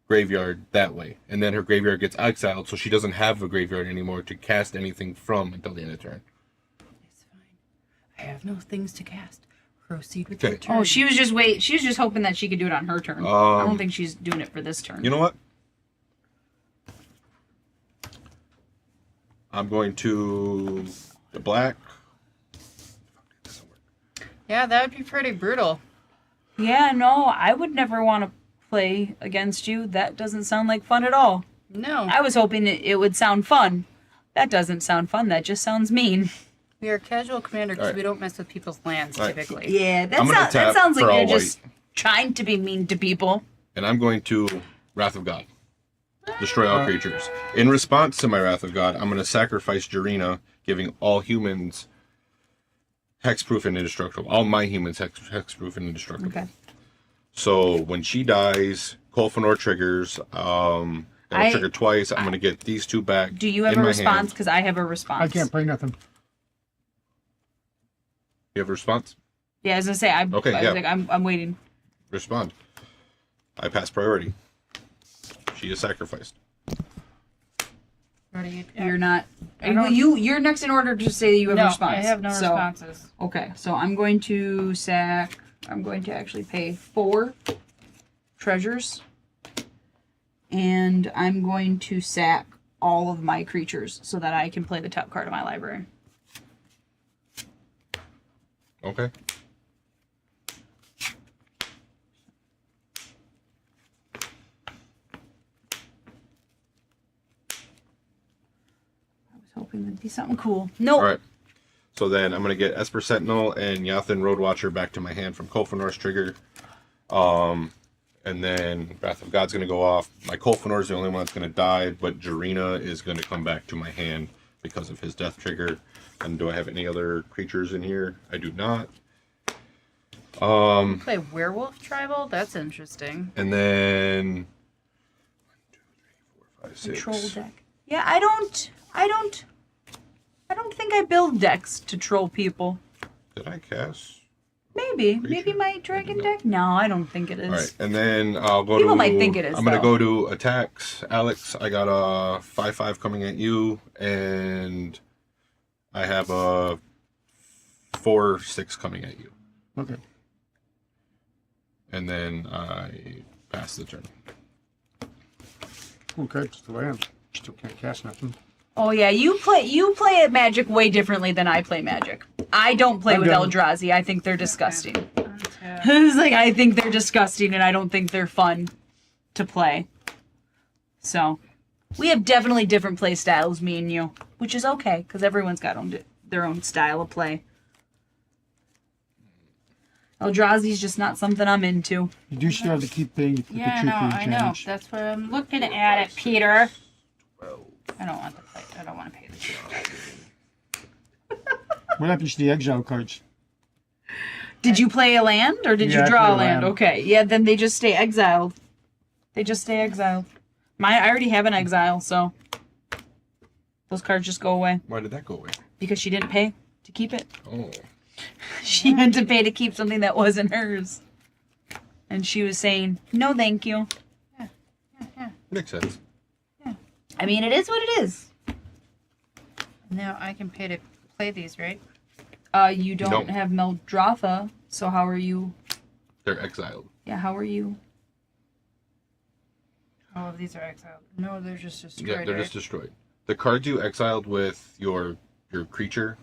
graveyard that way. And then her graveyard gets exiled, so she doesn't have a graveyard anymore to cast anything from until the end of turn. It's fine. I have no things to cast. Proceed with your Okay. turn. Oh, she was just hoping that she could do it on her turn. I don't think she's doing it for this turn. You know what? I'm going to the black. Yeah, that would be pretty brutal. Yeah, no, I would never want to play against you. That doesn't sound like fun at all. No. I was hoping it would sound fun. That doesn't sound fun. That just sounds mean. We are casual commander because Alright. we don't mess with people's lands Alright. typically. Yeah, I'm gonna that tap sounds like for you're all just trying to be mean to people. And I'm going to Wrath of God. Destroy all creatures. In response to my Wrath of God, I'm going to sacrifice Jarina, giving all humans hexproof and indestructible. All my humans hexproof and indestructible. Okay. So when she dies, Kolfanor triggers. That'll trigger twice. I'm going to get these two back. Do you have in a my response? hand. Because I have a response. I can't play nothing. You have a response? Yeah, I was gonna say I was like, I'm waiting. Respond. I pass priority. She is sacrificed. You're not. I don't- You're next in order to say you have No, a response. I have no So- responses. Okay, so I'm going to sack. I'm going to actually pay 4 treasures, and I'm going to sack all of my creatures so that I can play the top card of my library. Okay. I was hoping it'd be something cool. Nope. All right. So then I'm going to get Esper Sentinel and Yathan Roadwatcher back to my hand from Kolfanor's trigger. And then Wrath of God's going to go off. My Kolfanor's the only one that's going to die, but Jarina is going to come back to my hand because of his death trigger. And do I have any other creatures in here? I do not. Play werewolf tribal? That's interesting. And then 1, 2, 3, 4, 5, 6. Troll deck. Yeah, I don't think I build decks to troll people. Did I cast? Maybe my dragon deck. No, I don't think it is. All right, and then I'll go People to. might think it is, I'm gonna though. go to attacks. Alex, I got a 5/5 coming at you, and I have a 4/6 coming at you. Okay. And then I pass the turn. Okay, just the way I'm. Still can't cast nothing. Oh yeah, you play at Magic way differently than I play Magic. I don't play I'm with done. Eldrazi. I think they're disgusting. Untap. It's like I think they're disgusting, and I don't think they're fun to play. So we have definitely different play styles, me and you, which is okay because everyone's got their own style of play. Eldrazi's just not something I'm into. You do still have to keep paying for Yeah, the no, truth I know. change. That's what I'm looking at it, Peter. I don't want to play. I don't want to pay the truth. What happens to the exile cards? Did you play a land or did Yeah, you I draw played a a land? land. Okay, yeah, then they just stay exiled. They just stay exiled. I already have an exile, so those cards just go away Why did that go away? because she didn't pay to keep it. Oh, She had to pay to keep something that wasn't hers. And she was saying, no, thank you. makes sense. I mean, it is what it is. Now I can pay to play these, right? You don't Nope. have Meldrotha, so how are you? They're exiled. Yeah, how are you? All of these are exiled. No, they're just destroyed. Yeah, they're right? just destroyed. The cards you exiled with your creature,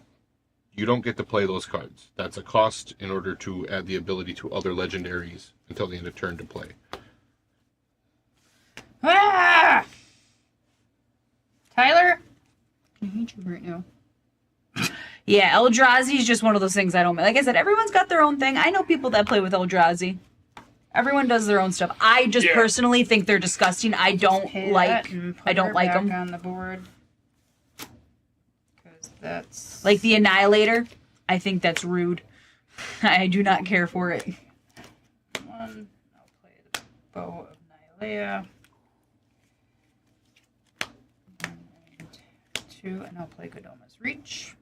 you don't get to play those cards. That's a cost in order to add the ability to other legendaries until the end of turn to play. Ah! Tyler? I hate you right now. Yeah, Eldrazi is just one of those things I don't like. I said, everyone's got their own thing. I know people that play with Eldrazi. Everyone does their own stuff. I just personally think they're disgusting. I don't Pay that like. and put I don't her like back them. on the board. Because that's Like the Annihilator. I think that's rude. I do not care for it. one. I'll play the Bow of Nylea. And 2, and I'll play Godoma's Reach.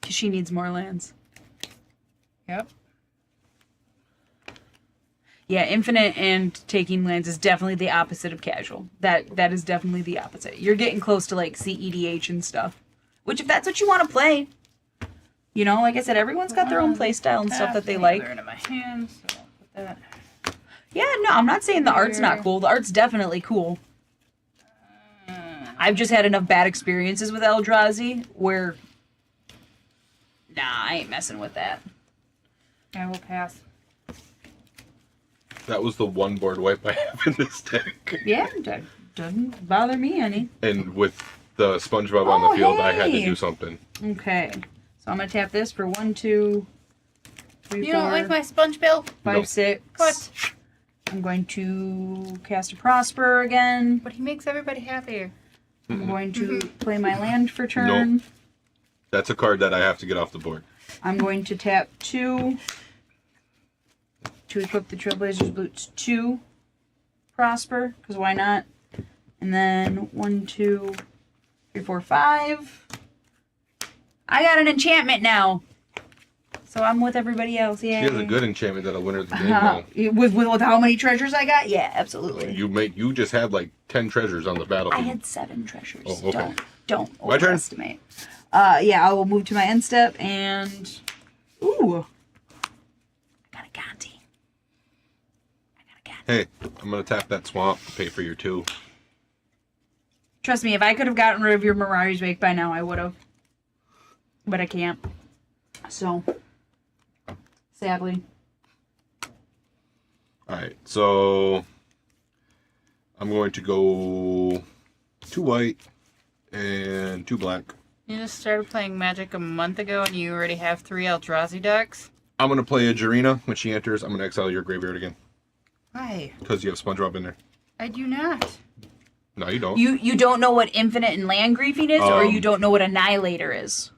'Cause she needs more lands. Yep. Yeah, infinite and taking lands is definitely the opposite of casual. That is definitely the opposite. You're getting close to like CEDH and stuff. Which if that's what you want to play, You know, like I said, everyone's got their own play style and stuff that they like. Into my hand, so I'll put that. Yeah, no, I'm not saying the art's not cool. The art's definitely cool. I've just had enough bad experiences with Eldrazi where, nah, I ain't messing with that. I will pass. That was the one board wipe I have in this deck. Yeah, that doesn't bother me any. And with the SpongeBob on the field, I had to hey. do something. Okay, so I'm gonna tap this for 1, 2, 3, You 4, don't like my sponge bill? 5, Nope. 6. What? I'm going to cast a Prosper again. But he makes everybody happy. I'm going to play my land for turn. Nope. That's a card that I have to get off the board. I'm going to tap 2 to equip the Trailblazers Boots 2 Prosper, because why not? And then 1, 2, 3, 4, 5. I got an enchantment now. So I'm with everybody else. Yeah. She has a good enchantment that'll win her the game now. With how many treasures I got? Yeah, absolutely. You just had like 10 treasures on the I battlefield. had 7 treasures. Oh, okay. Don't My turn? overestimate. Yeah, I will move to my end step and ooh. I got a Gonti. Hey, I'm gonna tap that swamp to pay for your 2. Trust me, if I could have gotten rid of your Mirari's Wake by now, I would have. But I can't. So, sadly. Alright, so I'm going to go 2 white and 2 black. You just started playing Magic a month ago and you already have 3 Eldrazi decks? I'm gonna play a Jarina. When she enters, I'm gonna exile your graveyard again. Why? Because you have SpongeBob in there. I do not. No, you don't. You don't know what Infinite and Land Griefing is, or you don't know what Annihilator is?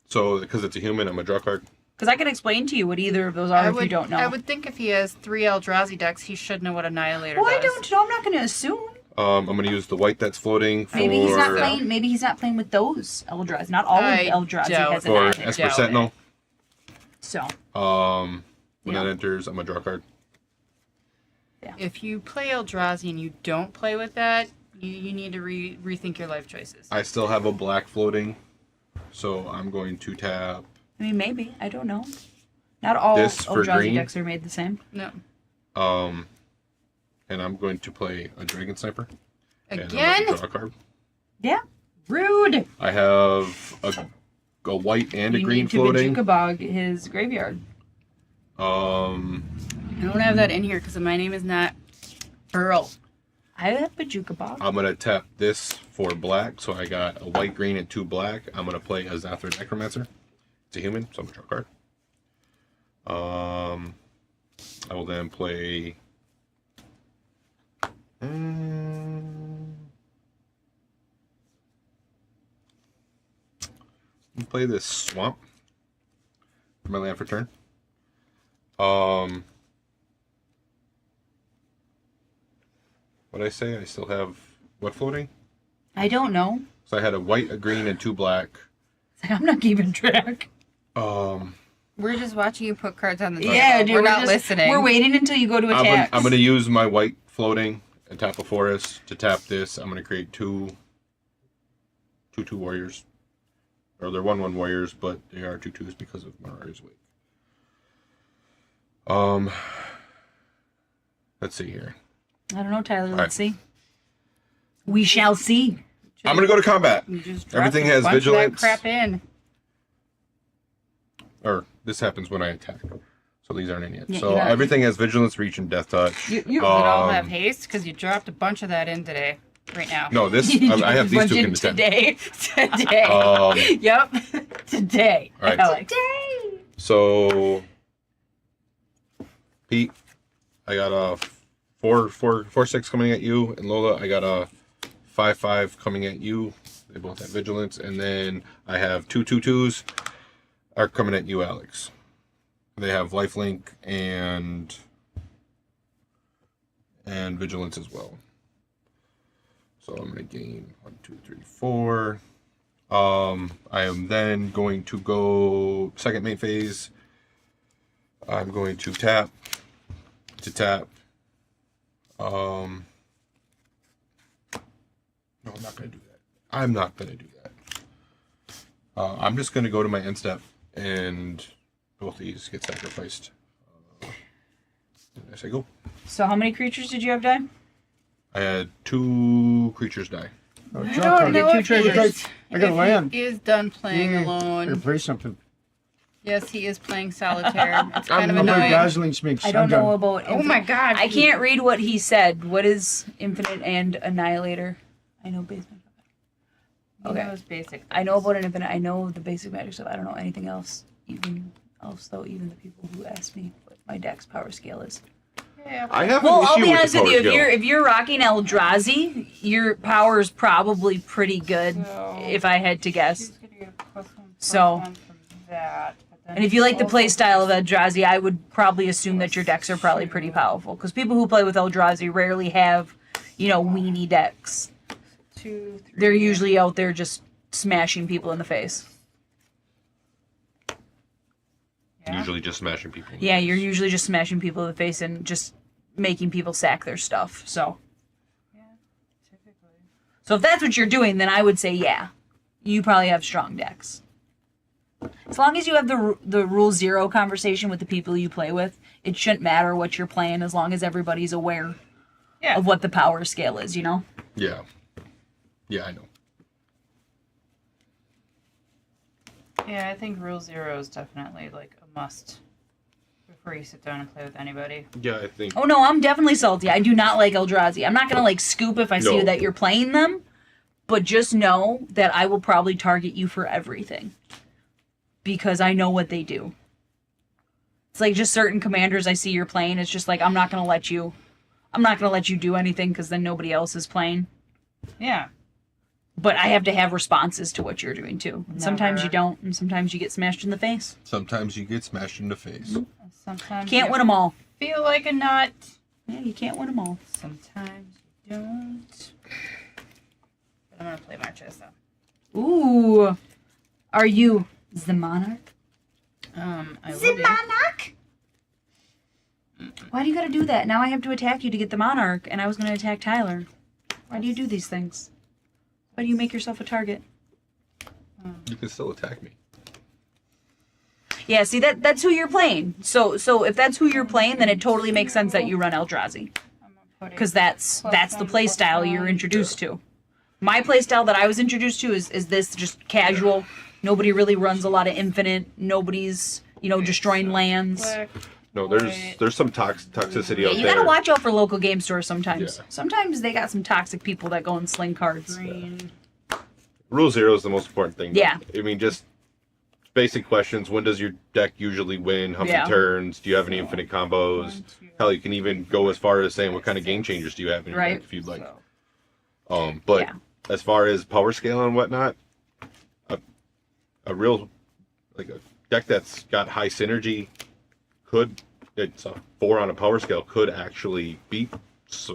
So, because it's a human, I'm a draw card. Because I can explain to you what either of those are if you don't know. I would think if he has 3 Eldrazi decks, he should know what Annihilator Well, does. I don't know. I'm not going to assume. I'm gonna use the white that's floating for Maybe he's not playing. Maybe he's not playing with those Eldrazi. Not all I of Eldrazi doubt has for Annihilator. Esper Sentinel. So When that enters, I'm a draw card. If you play Eldrazi and you don't play with that, you need to rethink your life choices. I still have a black floating, so I'm going to tap I mean, maybe. I don't know. Not all This for Eldrazi green? decks are made the same. No. and I'm going to play a Dragon Sniper. And I'm Again? gonna draw a card. Yeah. Rude. I have a white and a You green need to floating. Bog his graveyard. I don't have that in here because my name is not Earl. I have Bajuka Bog. I'm gonna tap this for black, so I got a white, green, and 2 black. I'm gonna play a Zathra Necromancer. It's a human, so I'm gonna draw a card. I will then play. Play this swamp for my land for turn. What I say? I still have what floating? I don't know. So I had a white, a green, and 2 black. I'm not keeping track. We're just watching you put cards on the table. Yeah, dude. We're not just- listening. We're waiting until you go to attack. I'm gonna use my white floating and tap a forest to tap this. I'm gonna create two warriors, or they're 1/1 warriors, but they are 2/2s because of Mirari's Wake. Let's see here. I don't know, Tyler. right. Let's see. We shall see. I'm gonna go to combat. You just Everything dropped a has bunch of that vigilance. crap in. Or this happens when I attack. So these aren't in yet. Yeah, So you got it. everything has vigilance, reach, and death touch. You does it all have haste? Because you dropped a bunch of that in today. Right now. No, this I have these 2 can attend. Today. Today. Yep. Today. All right. Alex. So, Pete, I got a 4/6 coming at you, and Lola, I got a 5/5 coming at you. They both have vigilance, and then I have 2/2/2s are coming at you, Alex. They have lifelink and vigilance as well. So I'm gonna gain 1, 2, 3, 4. I am then going to go second main phase. I'm going to tap. No, I'm not going to do that. I'm just going to go to my end step And both these get sacrificed. As I go. So how many creatures did you have die? I had 2 creatures die. Oh, I draw don't card. know Get two if treasures. I got a land. He is done playing I alone. can play something. Yes, he is playing solitaire. It's kind of I'm annoying. dazzling Sphinx. I don't I'm know done. about. Oh my god. I can't read what he said. What is Infinite and Annihilator? I know basement. He Okay. knows basic. I know about an Infinite. I know the basic magic stuff. I don't know anything else. Even the people who ask me what my deck's power scale is. Yeah. I have Well, an I'll issue be with honest the with power you. skill. If you're rocking Eldrazi, your power is probably pretty good. So, If I had to guess. she's gonna get a +1/+1 So- from that. But then And if you like the also play style of Eldrazi, I would probably assume that your decks are probably pretty powerful. Because people who play with Eldrazi rarely have, weenie decks. 2, 3. They're usually out there just smashing people in the face. Yeah. Usually just smashing people. Yeah, you're usually just smashing people in the face and just making people sack their stuff. So Typically. if that's what you're doing, then I would say yeah. You probably have strong decks. As long as you have the rule 0 conversation with the people you play with, it shouldn't matter what you're playing as long as everybody's aware Yeah. of what the power scale is, Yeah. Yeah, I know. Yeah, I think rule 0 is definitely like a must before you sit down and play with anybody. Yeah, I think. Oh no, I'm definitely salty. I do not like Eldrazi. I'm not gonna scoop if I see No. that you're playing them, but just know that I will probably target you for everything because I know what they do. It's like just certain commanders I see you're playing. It's just like I'm not gonna let you do anything because then nobody else is playing. Yeah. But I have to have responses to what you're doing too. And sometimes Never. you don't, and sometimes you get smashed in the face. Sometimes you get smashed in the face. Sometimes Can't you win them all. feel like a nut. Yeah, you can't win them all. Sometimes you don't. But I'm gonna play my chest though. Ooh, are you the monarch? I will The be. monarch? Why do you gotta do that? Now I have to attack you to get the monarch, and I was gonna attack Tyler. Why do you do these things? Why do you make yourself a target? You can still attack me. Yeah, see that's who you're playing. So if that's who you're playing, then it totally makes sense that you run Eldrazi. I'm gonna put Because it that's the play style you're +1. introduced to. My play style that I was introduced to is this just casual. Nobody really runs a lot of infinite. Nobody's destroying lands. black. No, White. there's some toxicity Yeah, out you there. gotta watch out for local game stores sometimes. Yeah. Sometimes they got some toxic people that go and sling cards. Green. Rule 0 is the most important thing. Yeah. I mean, just basic questions. When does your deck usually win? How many Yeah. turns? Do you have any infinite combos? 1, 2, Hell, you can even go as far as saying what kind of game changers do you have in your Right. deck if you'd like. so. But Yeah. as far as power scale and whatnot, a real a deck that's got high synergy it's a 4 on a power scale could actually beat,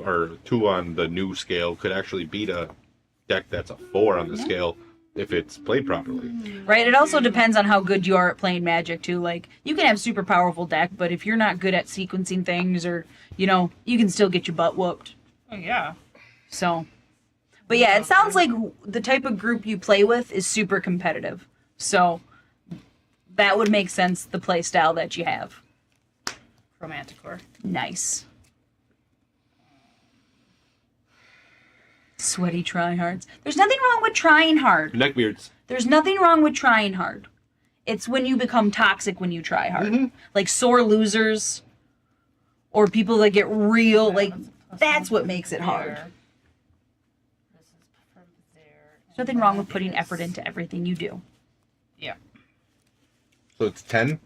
or 2 on the new scale could actually beat a deck that's a 4 on the scale if it's played properly. Right? It also depends on how good you are at playing Magic too. Like you can have super powerful deck, but if you're not good at sequencing things, or you can still get your butt whooped. Oh yeah. So, but yeah, it sounds like the type of group you play with is super competitive. So that would make sense. The play style that you have. Chromanticore. Nice. Sweaty tryhards. There's nothing wrong with trying hard. Neckbeards. There's nothing wrong with trying hard. It's when you become toxic when you try hard. Like sore losers or people that get real, that's what makes it hard. This is from there. There's nothing wrong with putting effort into everything you do. Yeah. So it's 10.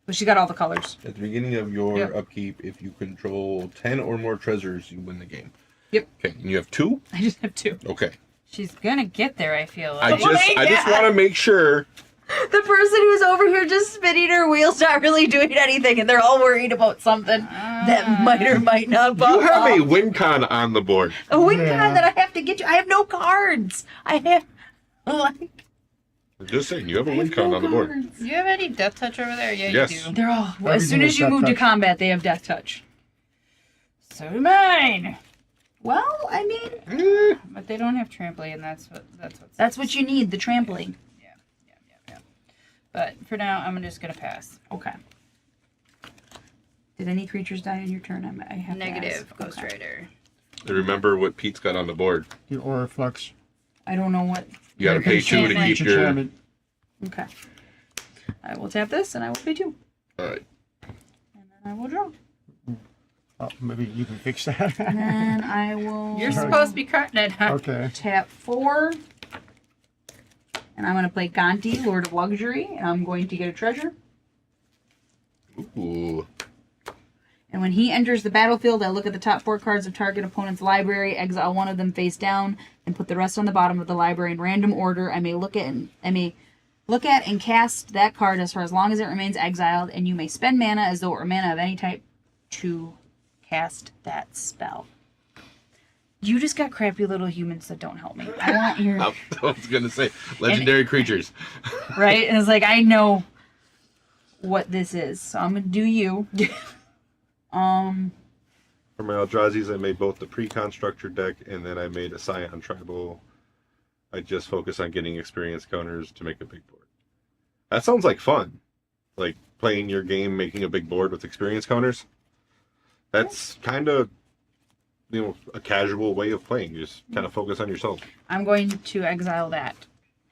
But she got all the colors. At the beginning of your Yep. upkeep, if you control 10 or more treasures, you win the game. Yep. Okay, and you have 2? I just have 2. Okay. She's gonna get there, I feel like. I just want to make sure. The person who's over here just spinning her wheels, not really doing anything, and they're all worried about something that might or might not pop You have a off. win con on the board. A win Yeah. con that I have to get you. I have no cards. I have I'm just saying, you have a win con on the board. Do you have any death touch over there? Yeah, Yes. you do. They're all. Well, as Everything soon is as you death move to touch. combat, they have death touch. So do mine. Well, I mean, But they don't have trampoline. That's what. that's what you need. The trampling. But for now, I'm just gonna pass. Okay. Did any creatures die on your turn? I have to Negative, ask. Ghost Okay. Rider. Remember what Pete's got on the board. The Aura Flux. I don't know what. You gotta pay 2 to keep your... Enchantment. Okay. I will tap this and I will pay 2. Alright. And then I will draw. Oh, maybe you can fix that. And then I will You're supposed to be cutting it, huh? Okay. tap 4. And I'm going to play Gonti, Lord of Luxury. And I'm going to get a treasure. Ooh. And when he enters the battlefield, I look at the top 4 cards of target opponent's library, exile one of them face down, and put the rest on the bottom of the library in random order. I may look at and cast that card as far as long as it remains exiled, and you may spend mana as though it were mana of any type to cast that spell. You just got crappy little humans that don't help me. I want your... I was gonna say, legendary creatures. Right? And it's like, I know what this is, so I'm going to do you. For my Eldrazi's, I made both the pre-constructor deck, and then I made a Scion Tribal. I just focus on getting experience counters to make a big board. That sounds like fun. Like, playing your game, making a big board with experience counters. That's kind of, a casual way of playing. You just kind of focus on yourself. I'm going to exile that.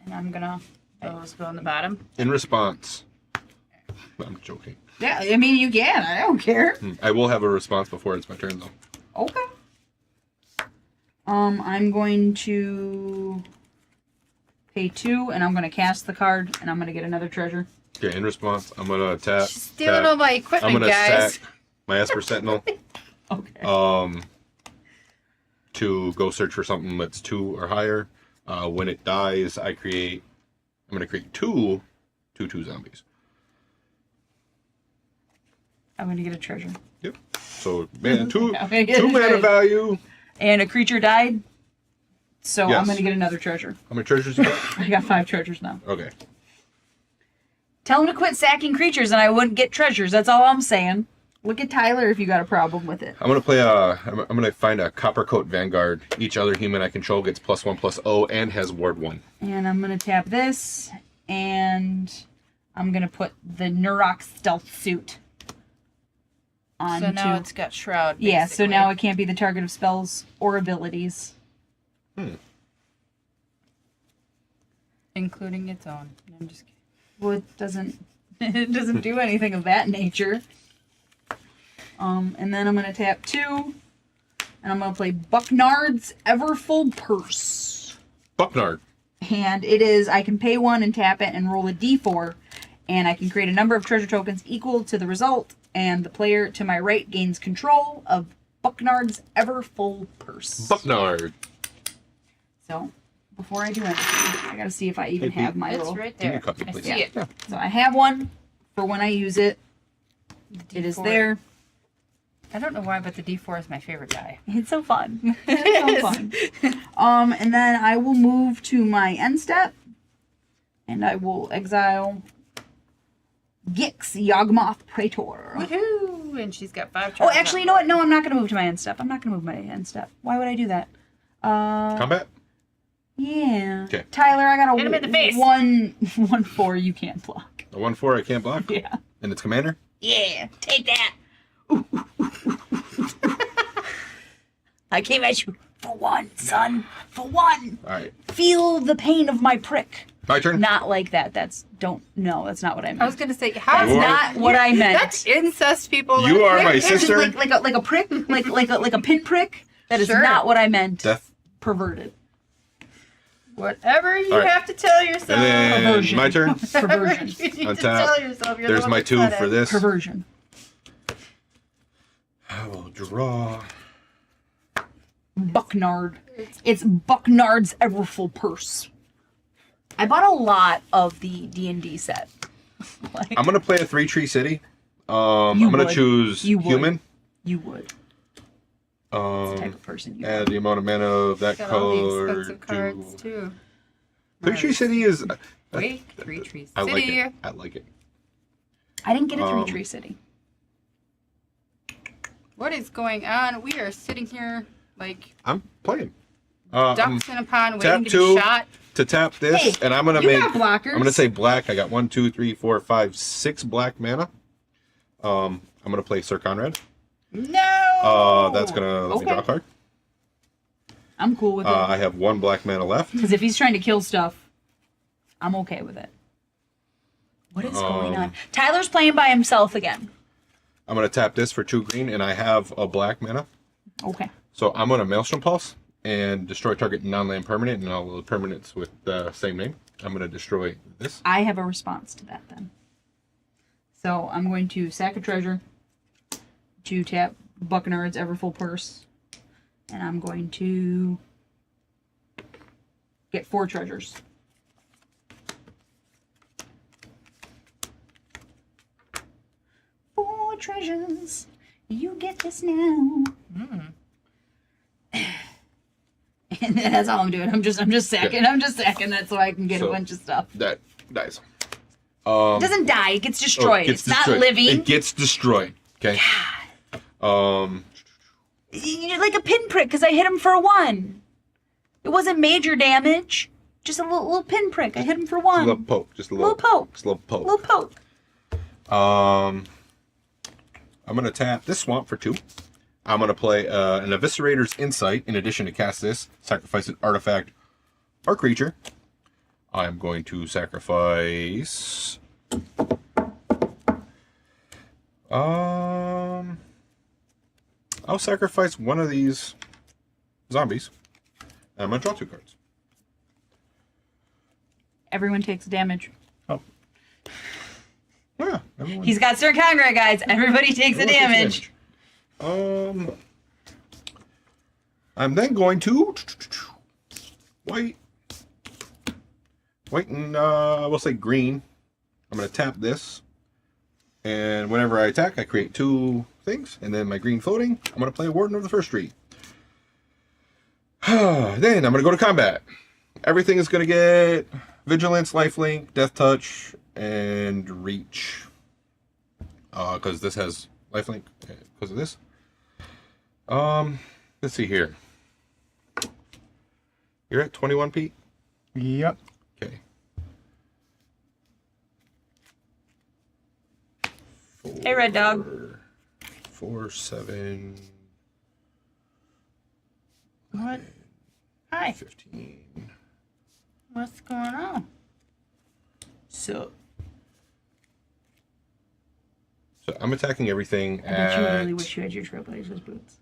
And I'm going to... Those go on the bottom. In response... I'm joking. Yeah, I mean, you can. I don't care. I will have a response before it's my turn, though. Okay. I'm going to pay 2, and I'm going to cast the card, and I'm going to get another treasure. Okay, in response, I'm going to tap... She's stealing all my I'm equipment, going to guys. sack my Esper Sentinel. Okay. To go search for something that's 2 or higher. When it dies, I'm going to create 2 zombies. I'm going to get a treasure. Yep. So, man, 2 I'm gonna get 2 a mana treasure. value. And a creature died, so Yes. I'm going to get another treasure. How many treasures you got? I got 5 treasures now. Okay. Tell him to quit sacking creatures, and I wouldn't get treasures. That's all I'm saying. Look at Tyler if you got a problem with it. I'm going to play I'm going to find a Coppercoat Vanguard. Each other human I control gets +1/+0 and has Ward 1. And I'm going to tap this, and I'm going to put the Nurok Stealth Suit on. So now it's got Shroud, Yeah, so now basically. it can't be the target of spells or abilities. Including its own. I'm just kidding. Well, it doesn't do anything of that nature. And then I'm gonna tap 2, and I'm gonna play Bucknard's Everfull Purse. Bucknard. And it is, I can pay 1 and tap it and roll a d4, and I can create a number of treasure tokens equal to the result, and the player to my right gains control of Bucknard's Everfull Purse. Bucknard. So, before I do anything, I gotta see if I even Hey, have my It's little... right Give me there. a copy, I please. see it. So I have one for when I use it. It is D4. there. I don't know why, but the D4 is my favorite die. It's so fun. It's so fun. And then I will move to my end step, and I will exile Gix Yawgmoth Praetor. Woohoo! And she's got 5 Oh, charges. actually, you know what? No, I'm not going to move to my end step. I'm not going to move my end step. Why would I do that? Combat? Yeah. 'Kay. Tyler, I got a Hit him in the face. 1/4 you can't block. A 1/4 I can't block? Yeah. And it's commander? Yeah, take that. I came at you for 1, son. For 1. Alright. Feel the pain of my prick. My turn? Not like that. That's that's not what I meant. I was gonna say, how That's You are- not what I meant. That's incest, people. You are my It's just sister? like a prick, like a pinprick. That is Sure. not what I meant. Death. Perverted. Whatever you All right. have to tell yourself. And then Perversion. my turn? Perversion. You need On to top. tell yourself you're the There's one my that 2 said for it. this. Perversion. I will draw. Bucknard. It's Bucknard's Everfull Purse. I bought a lot of the D&D set. Like, I'm gonna play a 3-tree city. I'm You gonna would. choose You would. human. you would. That's the type Um, of person you add the amount of mana of that Got all the color expensive cards to... too. 3-tree city is... Wait, 3 trees. I like City. it. I like it. I didn't get a Um, 3-tree city. What is going on? We are sitting here like I'm playing. I'm ducks in a pond tap waiting to 2. be shot. to tap this, Hey, and I'm gonna you got blockers. I'm gonna say black. I got 1, 2, 3, 4, 5, 6 black mana. I'm gonna play Sir Conrad. No. That's gonna let me draw a card. I'm cool with it. I have 1 black mana left. Because if he's trying to kill stuff, I'm okay with it. What is going on? Tyler's playing by himself again. I'm gonna tap this for 2 green, and I have a black mana. Okay. So I'm gonna Maelstrom Pulse and destroy target non-land permanent and all the permanents with the same name. I'm gonna destroy this. I have a response to that then. So I'm going to sack a treasure to tap Buckenard's Everfull Purse. And I'm going to get 4 treasures. Four treasures. You get this now. And that's all I'm doing. I'm just sacking. I'm just sacking that so I can get a bunch of stuff. That dies. It doesn't die. It gets destroyed. Gets it's destroyed. not living. It gets destroyed. Okay. You're like a pinprick because I hit him for 1. It wasn't major damage. Just a little pinprick. I hit him for 1. A little poke. Just a little poke. Just a little poke. Little poke. I'm gonna tap this swamp for 2. I'm gonna play an Eviscerator's Insight. In addition to cast this, sacrifice an artifact or creature. I'm going to sacrifice. I'll sacrifice one of these zombies. And I'm gonna draw 2 cards. Everyone takes damage. Oh. Yeah. Everyone. He's got Sir Conrad, guys. Everybody takes a Everyone damage. I'm then going to white and we'll say green. I'm going to tap this, and whenever I attack, I create 2 things, and then my green floating. I'm going to play a Warden of the First Tree. Then I'm going to go to combat. Everything is going to get Vigilance, Lifelink, Death Touch, and Reach. Because this has Lifelink because of this. Let's see here. You're at 21, Pete? Yep. Okay. 4, Hey, Red Dog. 4, 7, What? Hi. 15. What's going on? So So I'm attacking everything I bet you at... really wish you had your Trailblazers boots.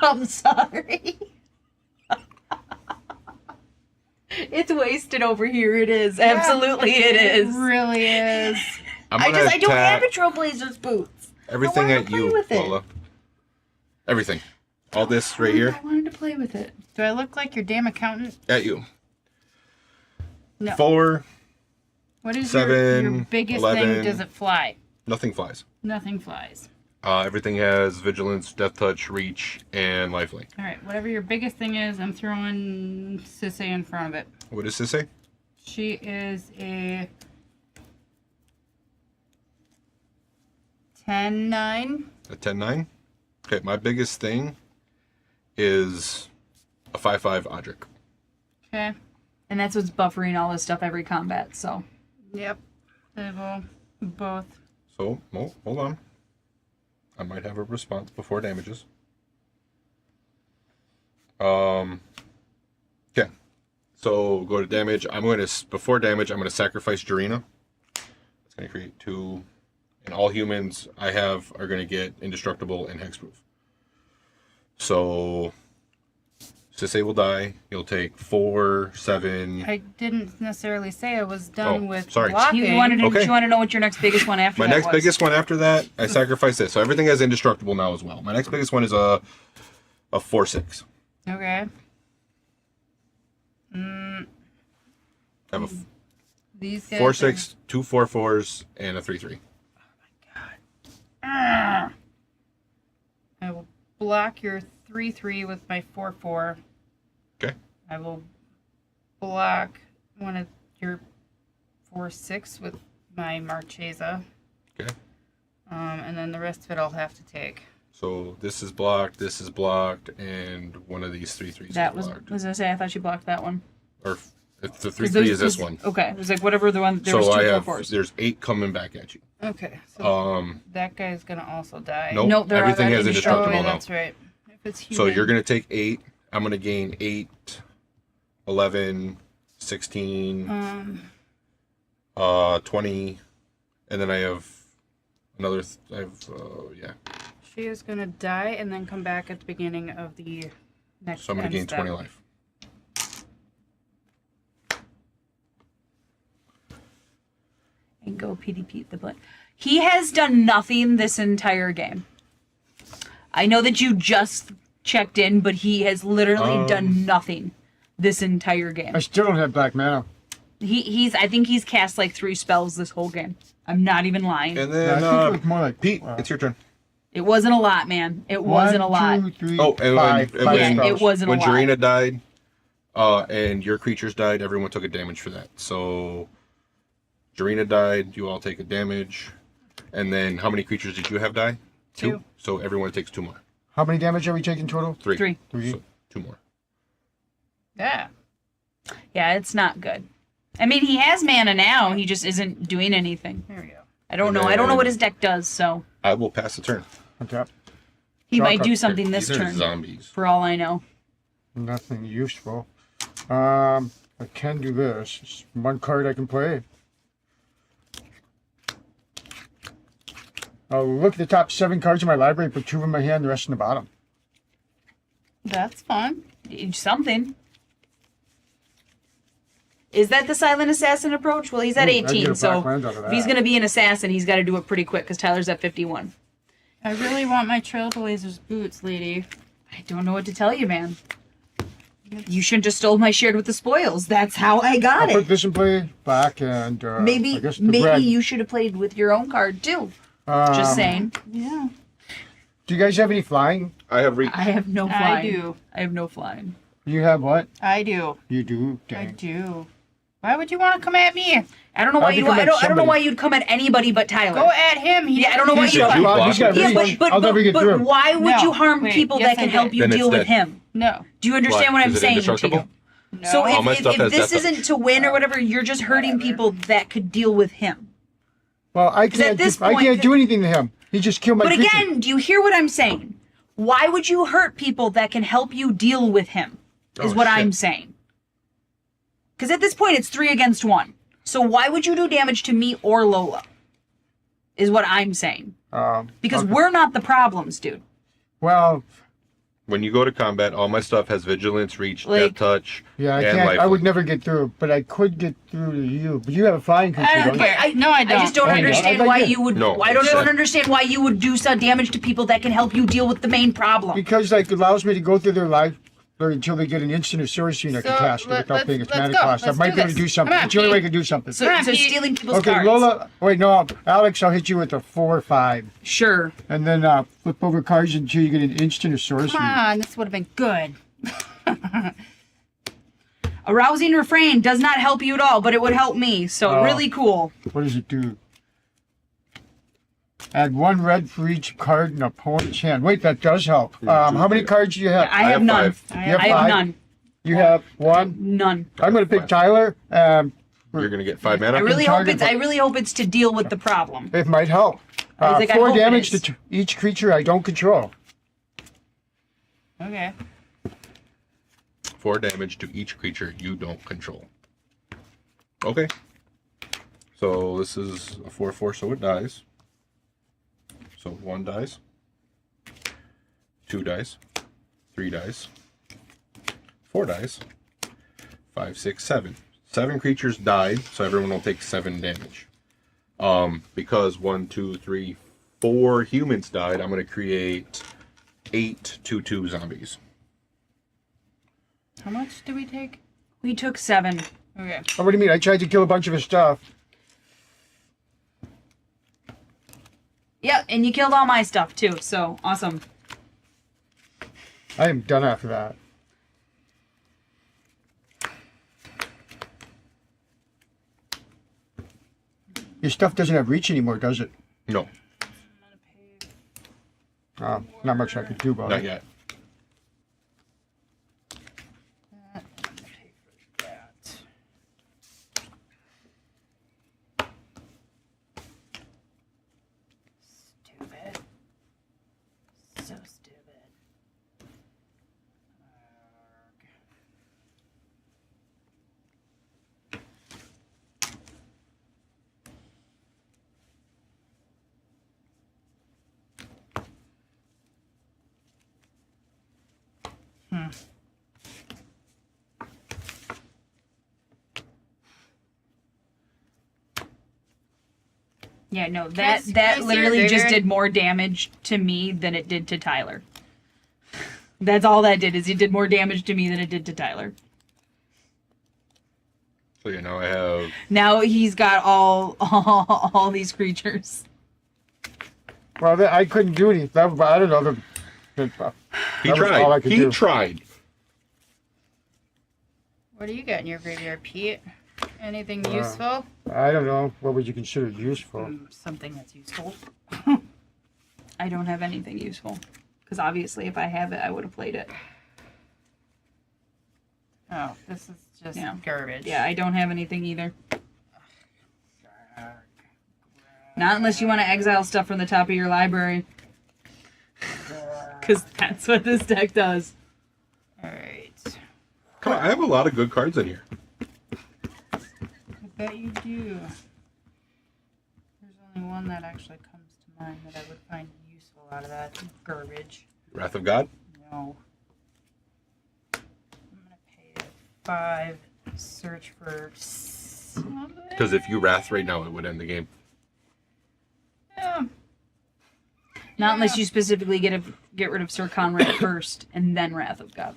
I'm sorry. It's wasted over here. It is. Absolutely it is. It really is. I'm gonna I don't have attack a Trailblazers boots. everything I wanted at to play you, with it. Lola. Everything. All this right here, I wanted to play with it. Do I look like your damn accountant? at you. No. 4, What is 7, your biggest 11. thing? Does it fly? Nothing flies. Nothing flies. Everything has Vigilance, Death Touch, Reach, and Lifelink. All right, whatever your biggest thing is, I'm throwing Sissy in front of it. What does this say? She is a 10-9. A 10-9? Okay, my biggest thing is a 5-5 Odric. Okay. And that's what's buffering all this stuff every combat, so. Yep. They will both. So, well, hold on. I might have a response before damages. Okay. So, go to damage. Before damage, I'm going to sacrifice Jarina. It's going to create 2. And all humans I have are going to get indestructible and hexproof. So, Sisei will die. You'll take 4, 7. I didn't necessarily say I was done with sorry. blocking. You want Okay. to know what your next biggest one after My that next was? biggest one after that, I sacrifice this. So everything has indestructible now as well. My next biggest one is a 4-6. Okay. I have a These guys 4-6, 2 4-4s, and a 3-3. I will block your 3-3 with my 4-4. Okay. I will block one of your 4-6 with my Marchesa. Okay. And then the rest of it I'll have to take. So this is blocked, and one of these 3/3s That is was blocked. was I say I thought you blocked that one. Or if the 'Cause 3/3 is there's- this one. Okay, it was like whatever the one. There So was I two have 4/4s. there's 8 coming back at you. Okay. So Um, that guy's gonna also die. nope, Nope, they're everything already has destroyed. Oh, indestructible yeah, now. that's right. If it's human. So you're gonna take 8. I'm gonna gain 8, 11, 16, 20, and then I have another. Yeah. She is gonna die and then come back at the beginning of the next. So I'm gonna end gain step. 20 life. And go PDP the butt. He has done nothing this entire game. I know that you just checked in, but he has literally done nothing this entire game. I still don't have black mana. I think he's cast like 3 spells this whole game. I'm not even lying. And Yeah, then I think it was more like Pete, it's your turn. It wasn't a lot, man. It wasn't a lot. 1, 2, 3, Oh, and five, when- five Yeah, spells. it wasn't a When lot. Jarena died, and your creatures died, everyone took a damage for that. So Jarena died, you all take a damage. And then how many creatures did you have die? 2. So everyone takes 2 more. How many damage are we taking total? 3. 3. 3. So 2 more. Yeah. Yeah, it's not good. I mean, he has mana now. He just isn't doing anything. There we go. I don't know. And I don't know what then- his deck does, so I will pass the turn. Okay. he Draw might card. do something this These are turn, zombies. for all I know. Nothing useful. I can do this. It's one card I can play. I'll look at the top 7 cards in my library, put 2 in my hand, the rest in the bottom. That's fun. Something. Is that the silent assassin approach? Well, he's at Ooh, I'd get 18, a so black land out of if he's that. going to be an assassin, he's got to do it pretty quick because Tyler's at 51. I really want my Trailblazers boots, lady. I don't know what to tell you, man. You shouldn't just stole my shared with the spoils. That's how I got I'll it. put this in play, black, and I Maybe guess the maybe red. you should have played with your own card too. Just saying. Yeah. Do you guys have any flying? I have reach. I have no I flying. do. I have no flying. You have what? I do. You do? I Dang. do. Why would you want to come at me? I don't know why I'd you. become I like don't know somebody. why you'd come at anybody but Tyler. Go at him. He Yeah, I don't know why He you. said you Well, he's got blocked it. Yeah, reach. but I'll never get through him. why would No, you harm wait, people yes, that can I help did. you Then it's deal with dead. him? No. Do you understand Why? what I'm Is it saying to indestructible? you? No. So All my if stuff has this death touch. isn't to win or whatever, you're just hurting people that could deal with him. Well, I at can't. this I point- can't do anything to him. He just killed my But creature. again, do you hear what I'm saying? Why would you hurt people that can help you deal with him? Is Oh, what shit. I'm saying. Because at this point, it's 3 against 1. So why would you do damage to me or Lola? Is what I'm saying. Because Okay. we're not the problems, dude. Well, When you go to combat, all my stuff has vigilance, reach, Like- death touch, yeah, I and can't. life. I would never get through, but I could get through to you. But you have a flying creature, I don't don't you? care. No, I don't. I just don't I know. understand I'd like why it. you would. No, I don't it's even sad. understand why you would do some damage to people that can help you deal with the main problem. Because like it allows me to go through their life until they get an instant of sorcery and I can So, cast it let's- without paying its let's mana go. cost. I Let's might do be able to this. do something. Come on, It's the only way I Pete. can do something. So, Come on, so Pete. stealing people's Okay, cards. Lola. Wait, no, Alex. I'll hit you with a 4 or 5, Sure. and then flip over cards until you get an instant of sorcery. Come on, this would have been good. A rousing refrain does not help you at all, but it would help me. So Oh. really cool. What does it do? Add 1 red for each card in opponent's hand. Wait, that does help. How many cards do you have? I have none. 5. You have I have 5? none. You have 1. None. I'm going to pick Tyler. You're gonna get 5 mana. I really target hope it's to deal with the problem. It might help. I was like, I 4 hope it damage is. to each creature I don't control. Okay. 4 damage to each creature you don't control. Okay. So this is a 4/4, so it dies. So 1 dies. 2 dies. 3 dies. 4 dies. 5, 6, 7. 7 creatures died, so everyone will take 7 damage. Because 1, 2, 3, 4 humans died, I'm going to create 8 2/2 zombies. How much do we take? We took 7. Okay. Oh, what do you mean? I tried to kill a bunch of his stuff. Yeah, and you killed all my stuff too. So awesome. I am done after that. Your stuff doesn't have reach anymore, does it? No. Not much I could do about Not it. yet. Stupid. So stupid. Yeah, no, Can I that see literally it just bigger? did more damage to me than it did to Tyler. That's all that did, is it did more damage to me than it did to Tyler. So you know I have. Now he's got all these creatures. Well, I couldn't do anything. But I don't know. He That was all I tried. could He do. tried. What do you got in your graveyard, Pete? Anything useful? I don't know. What would you consider useful? Something that's useful. I don't have anything useful. Because obviously if I have it, I would have played it. Oh, this is just Yeah. garbage. Yeah, I don't have anything either. Not unless you want to exile stuff from the top of your library. Because that's what this deck does. Alright. Come on, I have a lot of good cards in here. I bet you do. There's only one that actually comes to mind that I would find useful out of that garbage. Wrath of God. No. I'm gonna pay it 5. Search for. Because if you Wrath right now, it would end the game. Yeah. Not unless you specifically get rid of Sir Conrad first and then Wrath of God.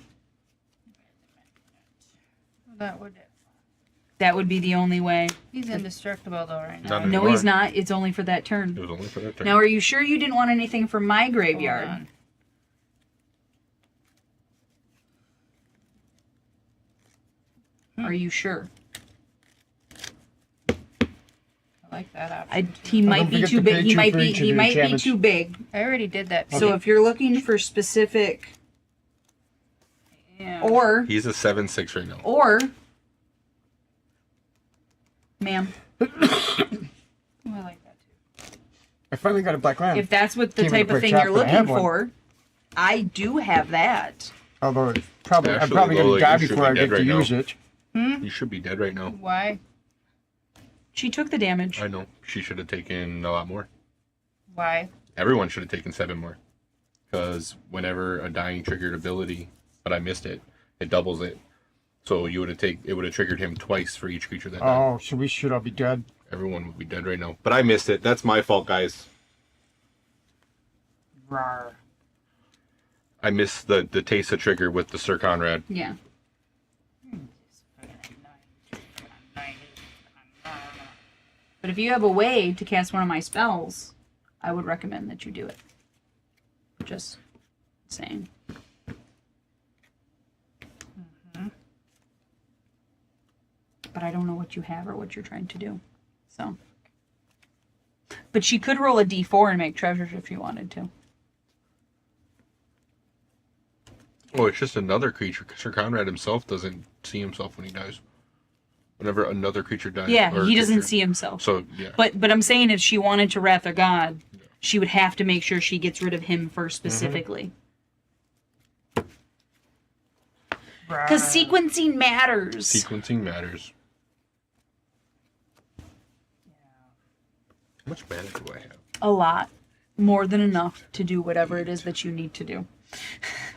That would. Be the only way. He's indestructible though right now. Not No, anymore. he's not. It's only for that turn. It was only for that turn. Now, are you sure you didn't want anything from my Hold graveyard? on. Are you sure? I like that option. He might be forget too to big. pay He two might for be. each of He the might be enchantments. too big. I already did that. So if you're looking for specific, yeah. or He's a 7/6 right now. ma'am, Oh, I like that too. I finally got a black lamp. if that's what the Came in a type of quick thing chop, you're but I have looking one. for, I do have that. Although I'm Actually, probably going Lola, to die you should before I be get dead to right now. use it. You should be dead right now. Why? She took the damage. I know. She should have taken a lot more. Why? Everyone should have taken 7 more. Because whenever a dying triggered ability, but I missed it, it doubles it. So it would have triggered him twice for each creature that died. Oh, so we should all be dead. Everyone would be dead right now. But I missed it. That's my fault, guys. Rawr. I missed the Tesa trigger with the Sir Conrad. Yeah. But if you have a way to cast one of my spells, I would recommend that you do it. Just saying. But I don't know what you have or what you're trying to do. So. But she could roll a d4 and make treasures if she wanted to. Oh, it's just another creature. Sir Conrad himself doesn't see himself when he dies. Whenever another creature dies. Yeah, or he doesn't creature- see himself. So, yeah. But I'm saying if she wanted to Wrath of God, she would have to make sure she gets rid of him first specifically. Because sequencing matters. Sequencing matters. How much mana do I have? A lot. More than enough to do whatever it is that you need to do.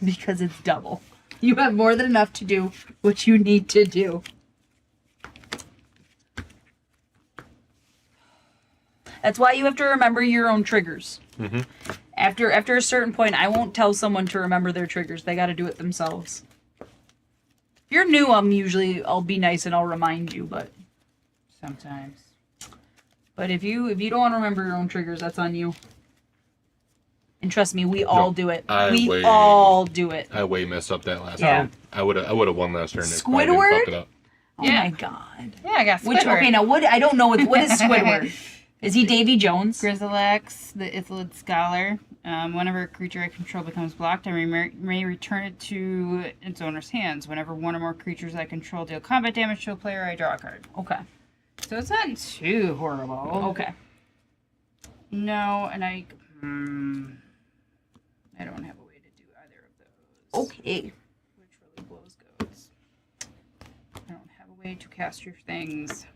Because it's double. You have more than enough to do what you need to do. That's why you have to remember your own triggers. Mm-hmm. After a certain point, I won't tell someone to remember their triggers. They got to do it themselves. If you're new, I'll be nice and I'll remind you, but Sometimes. But if you don't want to remember your own triggers, that's on you. And trust me, we all do it. We all do it. I way messed up that last Yeah. turn. I would have won last turn if I didn't Squidward? fuck it up. Oh Yeah. my god. Yeah, I got Squidward. Which okay now what I don't know what is Squidward? Is he Davy Jones? Grizzlex, the Ithilid Scholar. Whenever a creature I control becomes blocked, I may return it to its owner's hands. Whenever one or more creatures I control deal combat damage to a player, I draw a card. Okay. So it's not too horrible. Okay. No, and I don't have a way to do either of those. Okay. Which really blows goats. I don't have a way to cast your things.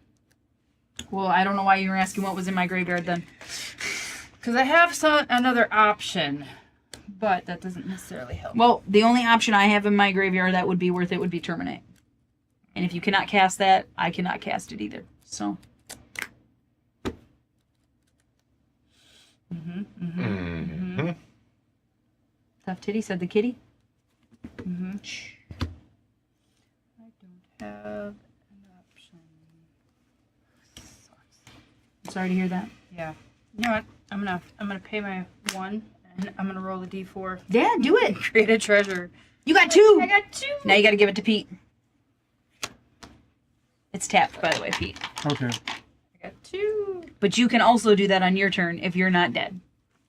Well, I don't know why you were asking what was in my graveyard then. Because I have another option, but that doesn't necessarily help. Well, the only option I have in my graveyard that would be worth it would be Terminate. And if you cannot cast that, I cannot cast it either. So. Tough titty, said the kitty. Shh. I don't have an option. Sucks. I'm sorry to hear that. Yeah. You know what? I'm gonna pay my 1 and I'm gonna roll the D4. Yeah, do it. Create a treasure. You got 2. I got 2. Now you got to give it to Pete. It's tapped, by the way, Pete. Okay. I got 2. But you can also do that on your turn if you're not dead.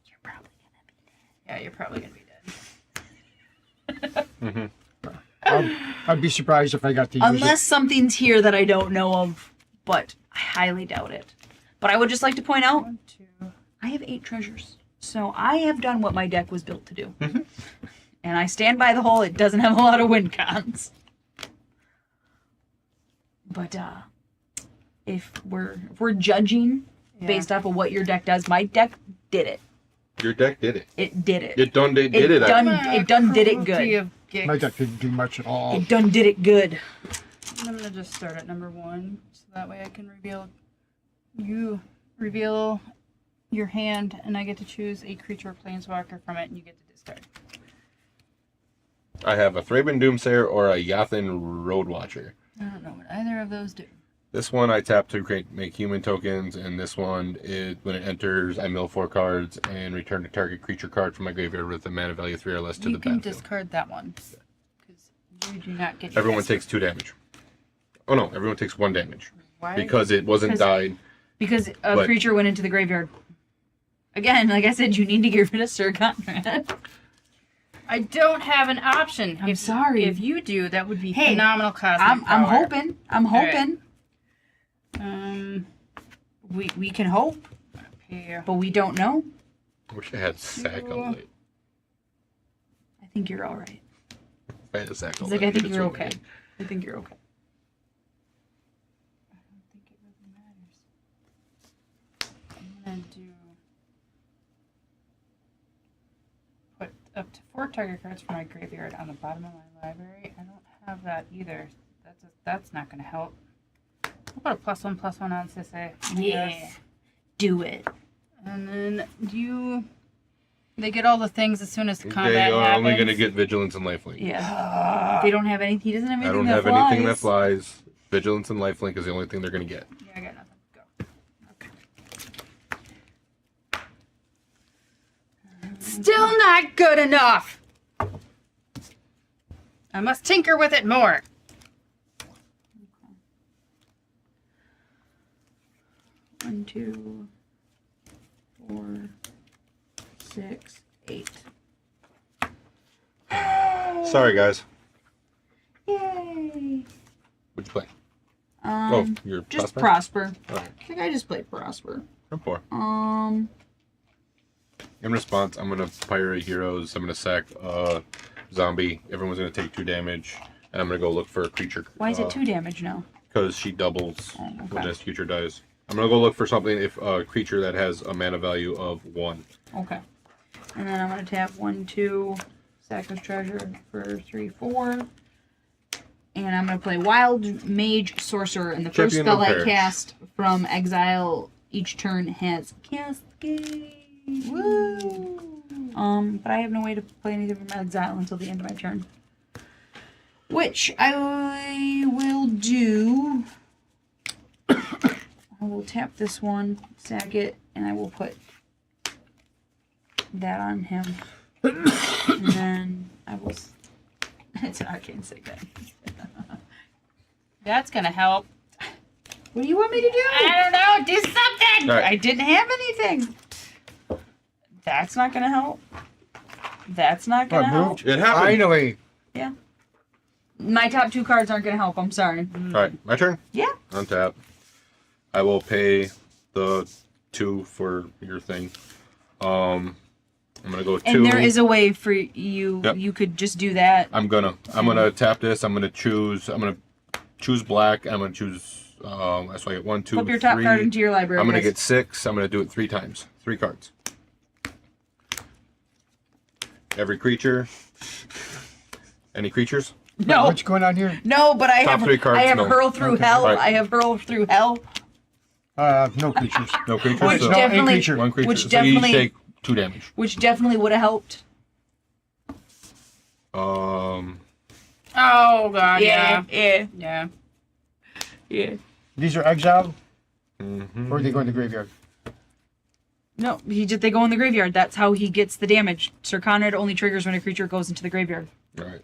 You're probably gonna be dead. Yeah, you're probably gonna be dead. I'd be surprised if I got to use Unless something's here that I don't know of, but I highly doubt it. But I would just like to point out, 1, 2. I have 8 treasures. So I have done what my deck was built to do. And I stand by the whole, it doesn't have a lot of win cons. But if we're judging based off of what your deck does, my deck did it. Your deck did it. It did it. It done did it. It done did it good. it. My deck didn't do much at all. It done did it good. I'm gonna just start at number 1, so that way I can reveal. You reveal your hand, and I get to choose a creature or planeswalker from it, and you get to discard. I have a Thraben Doomsayer or a Yathan Roadwatcher. I don't know what either of those do. This one I tap to make human tokens, and this one is when it enters, I mill 4 cards and return a target creature card from my graveyard with a mana value 3 or less to You the can battlefield. discard that one, because you do not get. Everyone takes 2 damage. Oh no, everyone takes 1 damage Why? because it wasn't died. Because a But- creature went into the graveyard. Again, like I said, you need to get rid of Sir Conrad. I don't have an option. I'm sorry. If you do, that would be Hey, phenomenal cosmic I'm power. hoping. I'm hoping. We can hope, Here. but we don't know. I wish I had sack on late. I think you're all right. If I had a sack on It's like, late, I think it's you're what okay. we need. I think you're okay. I don't think it really matters. I'm gonna do put up to 4 target cards from my graveyard on the bottom of my library. I don't have that either. That's not gonna help. I'll put a +1/+1 on Sisse. Yeah. Do it. And then they get all the things as soon as the combat They are happens. only going to get Vigilance and Lifelink. Yeah. They don't have anything. He doesn't have I anything don't that have flies. anything that flies. Vigilance and Lifelink is the only thing they're going to get. Yeah, I got nothing. Go. Still not good enough. I must tinker with it more. 1, 2, 4, 6, 8. Sorry, guys. Yay! What'd you play? Oh, you're Just Prosper? Prosper. Okay. I think I just played Prosper. I'm 4. In In response, I'm going to Pirate Heroes. I'm going to sack Zombie. Everyone's going to take 2 damage. And I'm going to go look for a creature. Why is it 2 damage now? Because she doubles okay. when this creature dies. I'm going to go look for something, if a creature that has a mana value of 1. Okay. And then I'm going to tap 1, 2, sack this treasure for 3, 4. And I'm going to play Wild Mage Sorcerer. And the first Champion spell of I Perish. cast from exile each turn has Cascade. Woo! But I have no way to play anything from exile until the end of my turn. Which I will do. I will tap this one, sack it, and I will put that on him. And then I will. It's an arcane signet. That's gonna help. What do you want me to do? I don't know. Do something. All right. I didn't have anything. That's not gonna help. That's not What, gonna help. moved? It happened. Finally. Yeah. My top 2 cards aren't gonna help. I'm sorry. All right, my turn. Yeah. Untap. I will pay the 2 for your thing. I'm gonna go 2. And there is a way for you. Yep. You could just do that. I'm gonna tap this. I'm gonna choose black. I'm gonna choose. So I get 1, 2, Flip your top 3. card into your library. I'm gonna guys. get 6. I'm gonna do it 3 times. 3 cards. Every creature. Any creatures? No. What's going on here? No, but I Top have 3 cards, I have no. hurl through Okay. hell. Alright. I have hurl through hell. No creatures. No creatures. Which so No, any definitely, creature. 1 creature. which So you definitely, each take 2 damage. which definitely would have helped. Oh god, yeah. yeah, Yeah. yeah. These are exiled, Mm-hmm. or they go in the graveyard. No, they go in the graveyard. That's how he gets the damage. Sir Conrad only triggers when a creature goes into the graveyard. All right.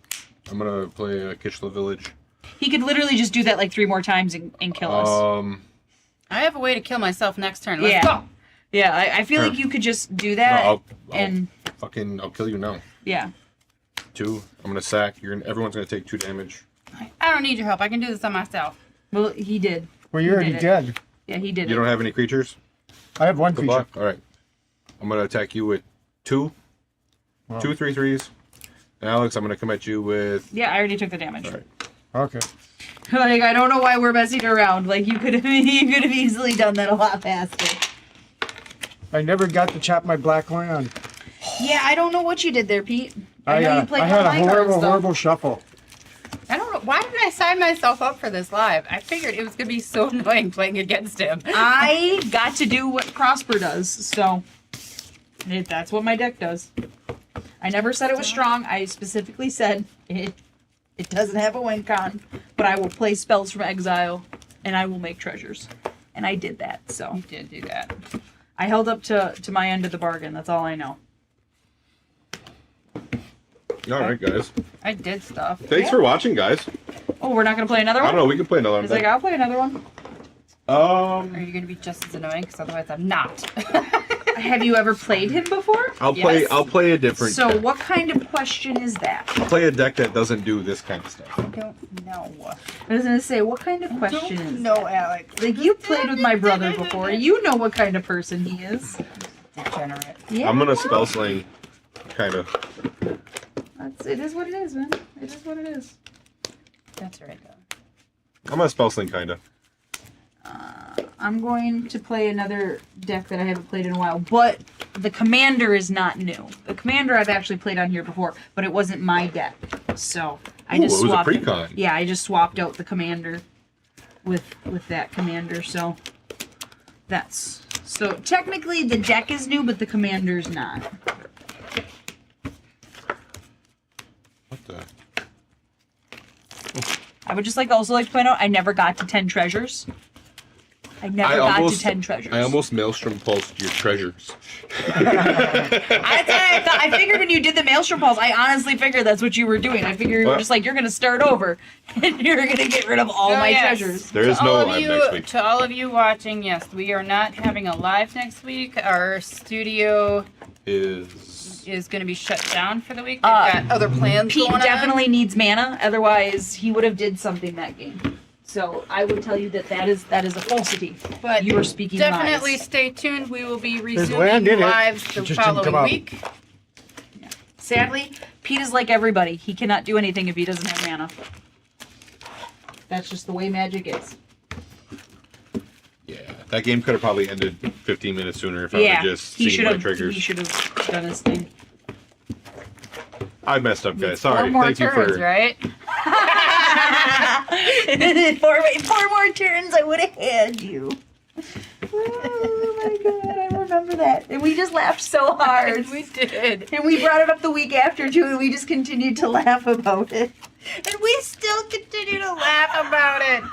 I'm gonna play Kishla Village. He could literally just do that like 3 more times and kill us. I have a way to kill myself next turn. Let's Yeah. go. Yeah, I feel Sure. like you could just do No, that. I'll and kill you now. yeah. 2. I'm gonna sack. Everyone's gonna take 2 damage. I don't need your help. I can do this on myself. Well, he did. Well, you're He already did it. dead. Yeah, he did You it. don't have any creatures I have 1 to creature. block. All right. I'm gonna attack you with 2. Wow. 2 3/3s. And Alex, I'm gonna come at you with. Yeah, I already took the damage. All right. Okay. Like, I don't know why we're messing around. Like, you could have easily done that a lot faster. I never got to chop my black land. Yeah, I don't know what you did there, Pete. I know you played I had one a of my cards, though. horrible shuffle. I don't know. Why did I sign myself up for this live? I figured it was going to be so annoying playing against him. I got to do what Prosper does, so that's what my deck does. I never said it was strong. I specifically said it doesn't have a win con, but I will play spells from exile, and I will make treasures. And I did that, so. You did do that. I held up to my end of the bargain, that's all I know. All right, guys. I did stuff. Thanks for watching, guys. Oh, we're not gonna play another I one? don't know. We can play another He's one. like, I'll play another one. Are you going to be just as annoying? Because otherwise I'm not. Have you ever played him before? I'll play. Yes. I'll play a different. So deck. what kind of question is that? I'll play a deck that doesn't do this kind of stuff. I don't know. I was gonna say, what kind of question is No, that? Alex. Like, you played with my brother before. You know what kind of person he is. Degenerate. Yeah. I'm gonna spell sling, kind of. It is what it is, man. It is what it is. That's right, though. I'm gonna spell sling, kind of. I'm going to play another deck that I haven't played in a while, but the Commander is not new. The Commander I've actually played on here before, but it wasn't my deck. So I Ooh, just it was a swapped. pre-con. Yeah, I just swapped out the Commander with that Commander. So technically the deck is new, but the Commander's not. What the? I would just also to point out I never got to 10 treasures. I never got to 10 treasures. I almost Maelstrom pulsed your treasures. I figured when you did the Maelstrom Pulse, I honestly figured that's what you were doing. I figured you were What? just you're going to start over and you're going to get rid of all my treasures. There is To no all of live you- next week. To all of you watching, yes, we are not having a live next week. Our studio is going to be shut down for the week. They've got other plans Pete going definitely needs mana, otherwise he would have did something that game. So I would tell you that is a falsity. on. But you are speaking definitely lies. stay tuned. We will be land resuming in it. lives It the just didn't come following out. week. Sadly, Pete is like everybody. He cannot do anything if he doesn't have mana. That's just the way Magic is. Yeah, that game could have probably ended 15 minutes sooner if I Yeah, would just he seen should my have. triggers. He should have done his thing. I messed up, guys. Four Sorry. more Thank you turns, for. right? four more turns, I would have had you. Oh my god, I remember that. And we just laughed so hard. We did. And we brought it up the week after too, and we just continued to laugh about it. And we still continue to laugh about it.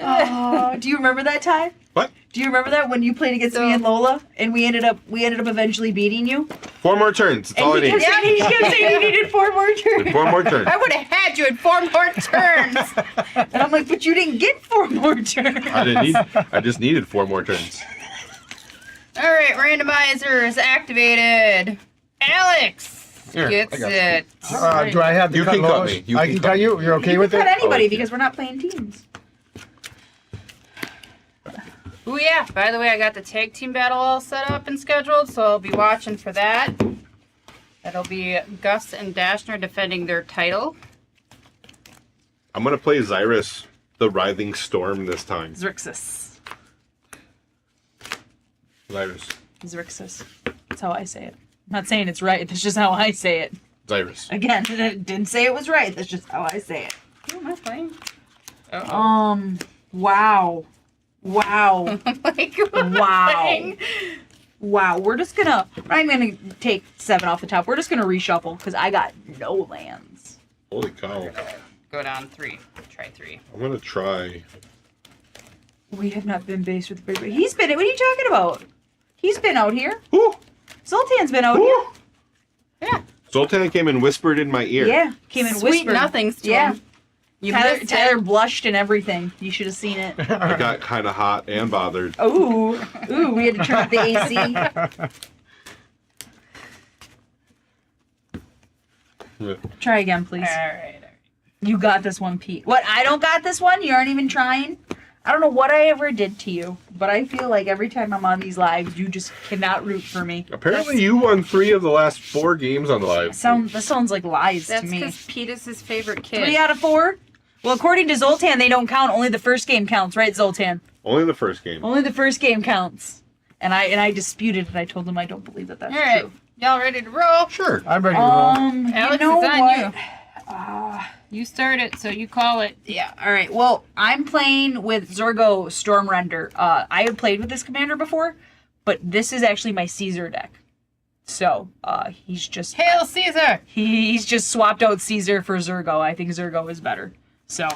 Oh, do you remember that time? What? Do you remember that when you played against me and Lola, and we ended up eventually beating you? 4 more turns. That's all I And he need. kept saying you needed 4 more turns. 4 more turns. I would have had you in 4 more turns. And I'm like, but you didn't get 4 more turns. I just needed 4 more turns. All right. right, randomizer is activated. Alex Here, gets I got you. it. Do I have to You cut can cut Lois? me. You I can can cut cut me. you? You're okay with Cut it? anybody Oh, because we're not playing teams. Oh yeah, by the way, I got the tag team battle all set up and scheduled, so I'll be watching for that. That'll be Gus and Dashner defending their title. I'm gonna play Xyrus, the Writhing Storm this time. Zrixus. Xyrus. Zrixus. That's how I say it. I'm not saying it's right. That's just how I say it. Xyrus. Again, I didn't say it was right. That's just how I say it. Who am I playing? Oh. Wow. Wow. Like, who am I Wow. playing? Wow. We're not gonna take 7 off the top. We're just gonna reshuffle because I got no lands. Holy cow. Go down 3. Try 3. I'm gonna try. We have not been based with Big. He's been. What are you talking about? He's been out here. Ooh! Zoltan's been out Ooh! here. Yeah. Zoltan came and whispered in my ear. Yeah. Came and Sweet whispered. nothings to Yeah. him. You Tyler, missed Tyler it. blushed and everything. You should have seen it. I got kind of hot and bothered. Ooh. Ooh, we had to turn up the AC. Yeah. Try again, please. All right. You got this one, Pete. What? I don't got this one? You aren't even trying? I don't know what I ever did to you, but I feel like every time I'm on these lives, you just cannot root for me. Apparently, you won 3 of the last 4 games on the live. That sounds like lies That's to me. because Pete is his favorite kid. 3 out of 4? Well, according to Zoltan, they don't count. Only the first game counts, right, Zoltan? Only the first game. Only the first game counts. And I disputed it. I told him I don't believe that that's All right. true. Y'all ready to roll? Sure. I'm ready to roll. Alex, you know it's on what? you. You start it, so you call it. Yeah, alright. Well, I'm playing with Zurgo Stormrender. I had played with this commander before, but this is actually my Caesar deck. So, he's just Hail Caesar! he's just swapped out Caesar for Zurgo. I think Zurgo is better. So,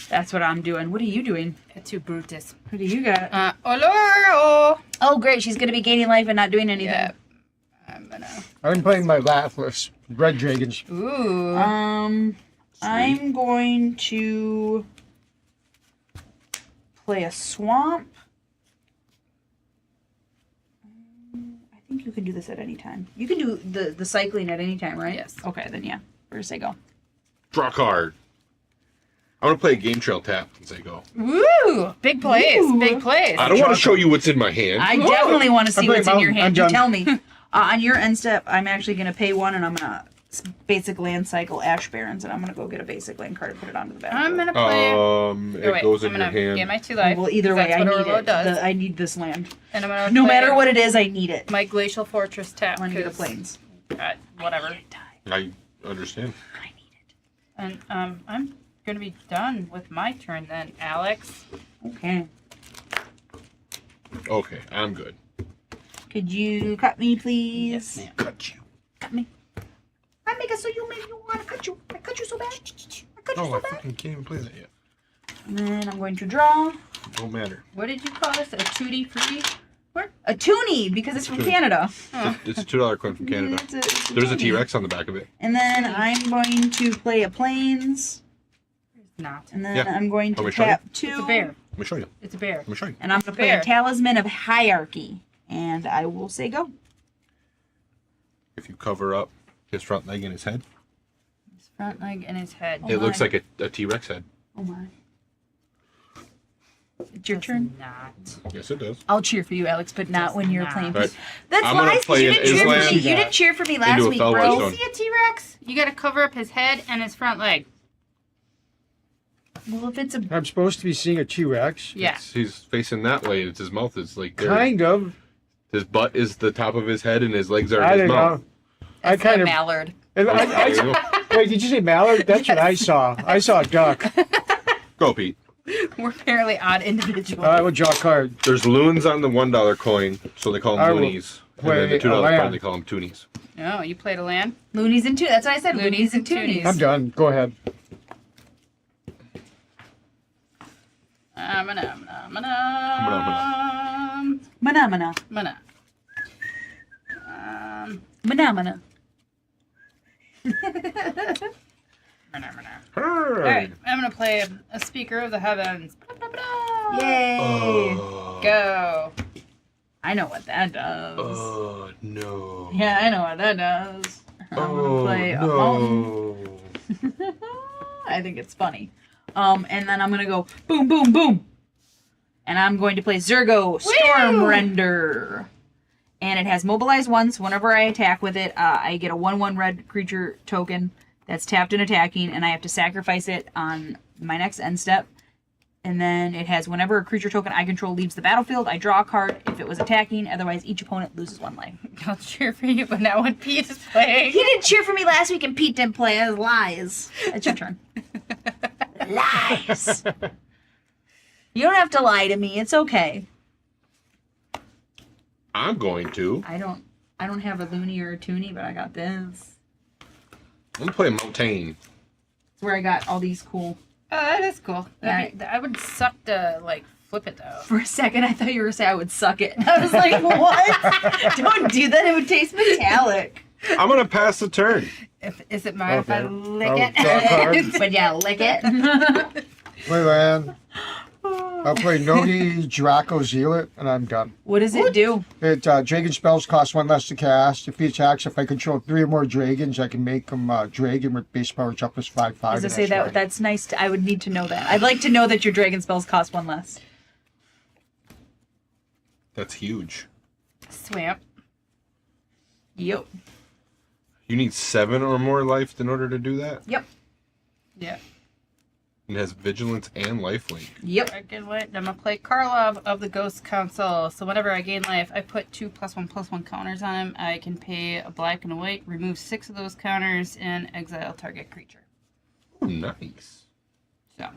that's what I'm doing. What are you doing? To Brutus. What do you got? Oloro! Oh, great. She's going to be gaining life and not doing anything. Yeah. I'm gonna. I've been playing my Lathlis, Red Dragons. Ooh. I'm going to play a swamp. I think you can do this at any time. You can do the cycling at any time, right? Yes. Okay, then yeah. Where does it go? Draw card. I'm gonna play a game trail tap and say go. Woo! Big plays. Ooh. Big plays. I don't want to show you what's in my hand. I definitely want to see I'm what's in playing your Mountain. hand. You I'm tell me. On your end step, I'm actually going to pay 1 and I'm going to basic land cycle Ash Barrens and I'm going to go get a basic land card and put it onto the I'm battlefield. gonna play. It goes in I'm your gonna hand. get my 2 life. Well, either 'cause way, I that's need what Orlo it. does. I need this land. And I'm gonna No play matter what it is, I need it. my Glacial Fortress tap. I'm going to get a 'cause, plains. Whatever. I understand. I need it. And I'm gonna be done with my turn then, Alex. Okay. Okay, I'm good. Could you cut me, please? Yes, ma'am. Cut you. Cut me. I make it so you make me want to cut you. I cut you so bad. I cut you Oh, so I bad. fucking can't even play that yet. And then I'm going to draw Don't matter. What did you call this? A 2D free? a toonie because it's from Toonie. Canada. It's a $2 coin from Canada. It's There's a toonie. T-Rex on the back of it. And then I'm going to play a plains. Not. And then Yeah. I'm going Want me to to show you? tap 2. It's a bear. Let me show you. It's a bear. Let me show you. And I'm going to play a Bear. Talisman of Hierarchy. And I will say go. If you cover up his front leg and his head, His front leg and his head. Oh it looks my. like a T-Rex head. Oh my. It's your turn. Not. Yes, it does. I'll cheer for you, Alex, but not when you're not. playing. Right. That's I'm gonna lies. play You an didn't cheer for Island me. You didn't cheer for me last into a week, Fellwise bro. Stone. See a T-Rex? You gotta cover up his head and his front leg. Well, if it's a I'm supposed to be seeing a T-Rex. Yeah. He's facing that way. It's his mouth is like there. Kind of. His butt is the top of his head and his legs are I his don't mouth. know. I It's kind a of. mallard. And There you go. wait, did you say mallard? That's what I saw. I saw a duck. Go, Pete. We're fairly odd individuals. I will draw a card. There's loons on the $1 coin, so they call I them will loonies. And then the play $2 a coin, land. they call them toonies. No, you played a land. loonies and toonies. That's what I said. Loonies and toonies. I'm done. Go ahead. Manamana. Mana. Manamana. Alright, I'm gonna play a Speaker of the Heavens. Yay. Oh. Go. I know what that does. Oh, no. Yeah, I know what that does. I'm gonna play a mountain. I think it's funny. And then I'm gonna go boom, boom, boom. And I'm going to play Zergo Storm Render. And it has mobilize once. Whenever I attack with it, I get a 1/1 red creature token that's tapped and attacking, and I have to sacrifice it on my next end step. And then it has whenever a creature token I control leaves the battlefield, I draw a card if it was attacking. Otherwise, each opponent loses 1 life. I'll cheer for you, but not when Pete is playing. He didn't cheer for me last week, and Pete didn't play. That was lies. It's your turn. Lies. You don't have to lie to me. It's okay. I'm going to. I don't have a loony or a toonie, but I got this. I'm going to play Montaigne. It's where I got all these cool. Oh, that is cool. Yeah. I would suck to, like, flip it, though. For a second, I thought you were going to say I would suck it. I was like, what? Don't do that. It would taste metallic. I'm going to pass the turn. Is it mine if I Okay. lick I'll it? draw a card. But yeah, lick it. Play land. I'll play Nodi Draco Zealot, and I'm done. What does it do? It dragon spells cost 1 less to cast. If he attacks, if I control 3 or more dragons, I can make him dragon with base power toughness 5/5. As I say, that's nice. I would need to know that. I'd like to know that your dragon spells cost 1 less. That's huge. Swamp. Yep. You need 7 or more life in order to do that? Yep. Yeah. It has vigilance and lifelink. Yep. I can wait. I'm gonna play Karlov of the Ghost Council. So whenever I gain life, I put 2 +1/+1 counters on him. I can pay a black and a white, remove 6 of those counters, and exile target creature. Oh, nice. So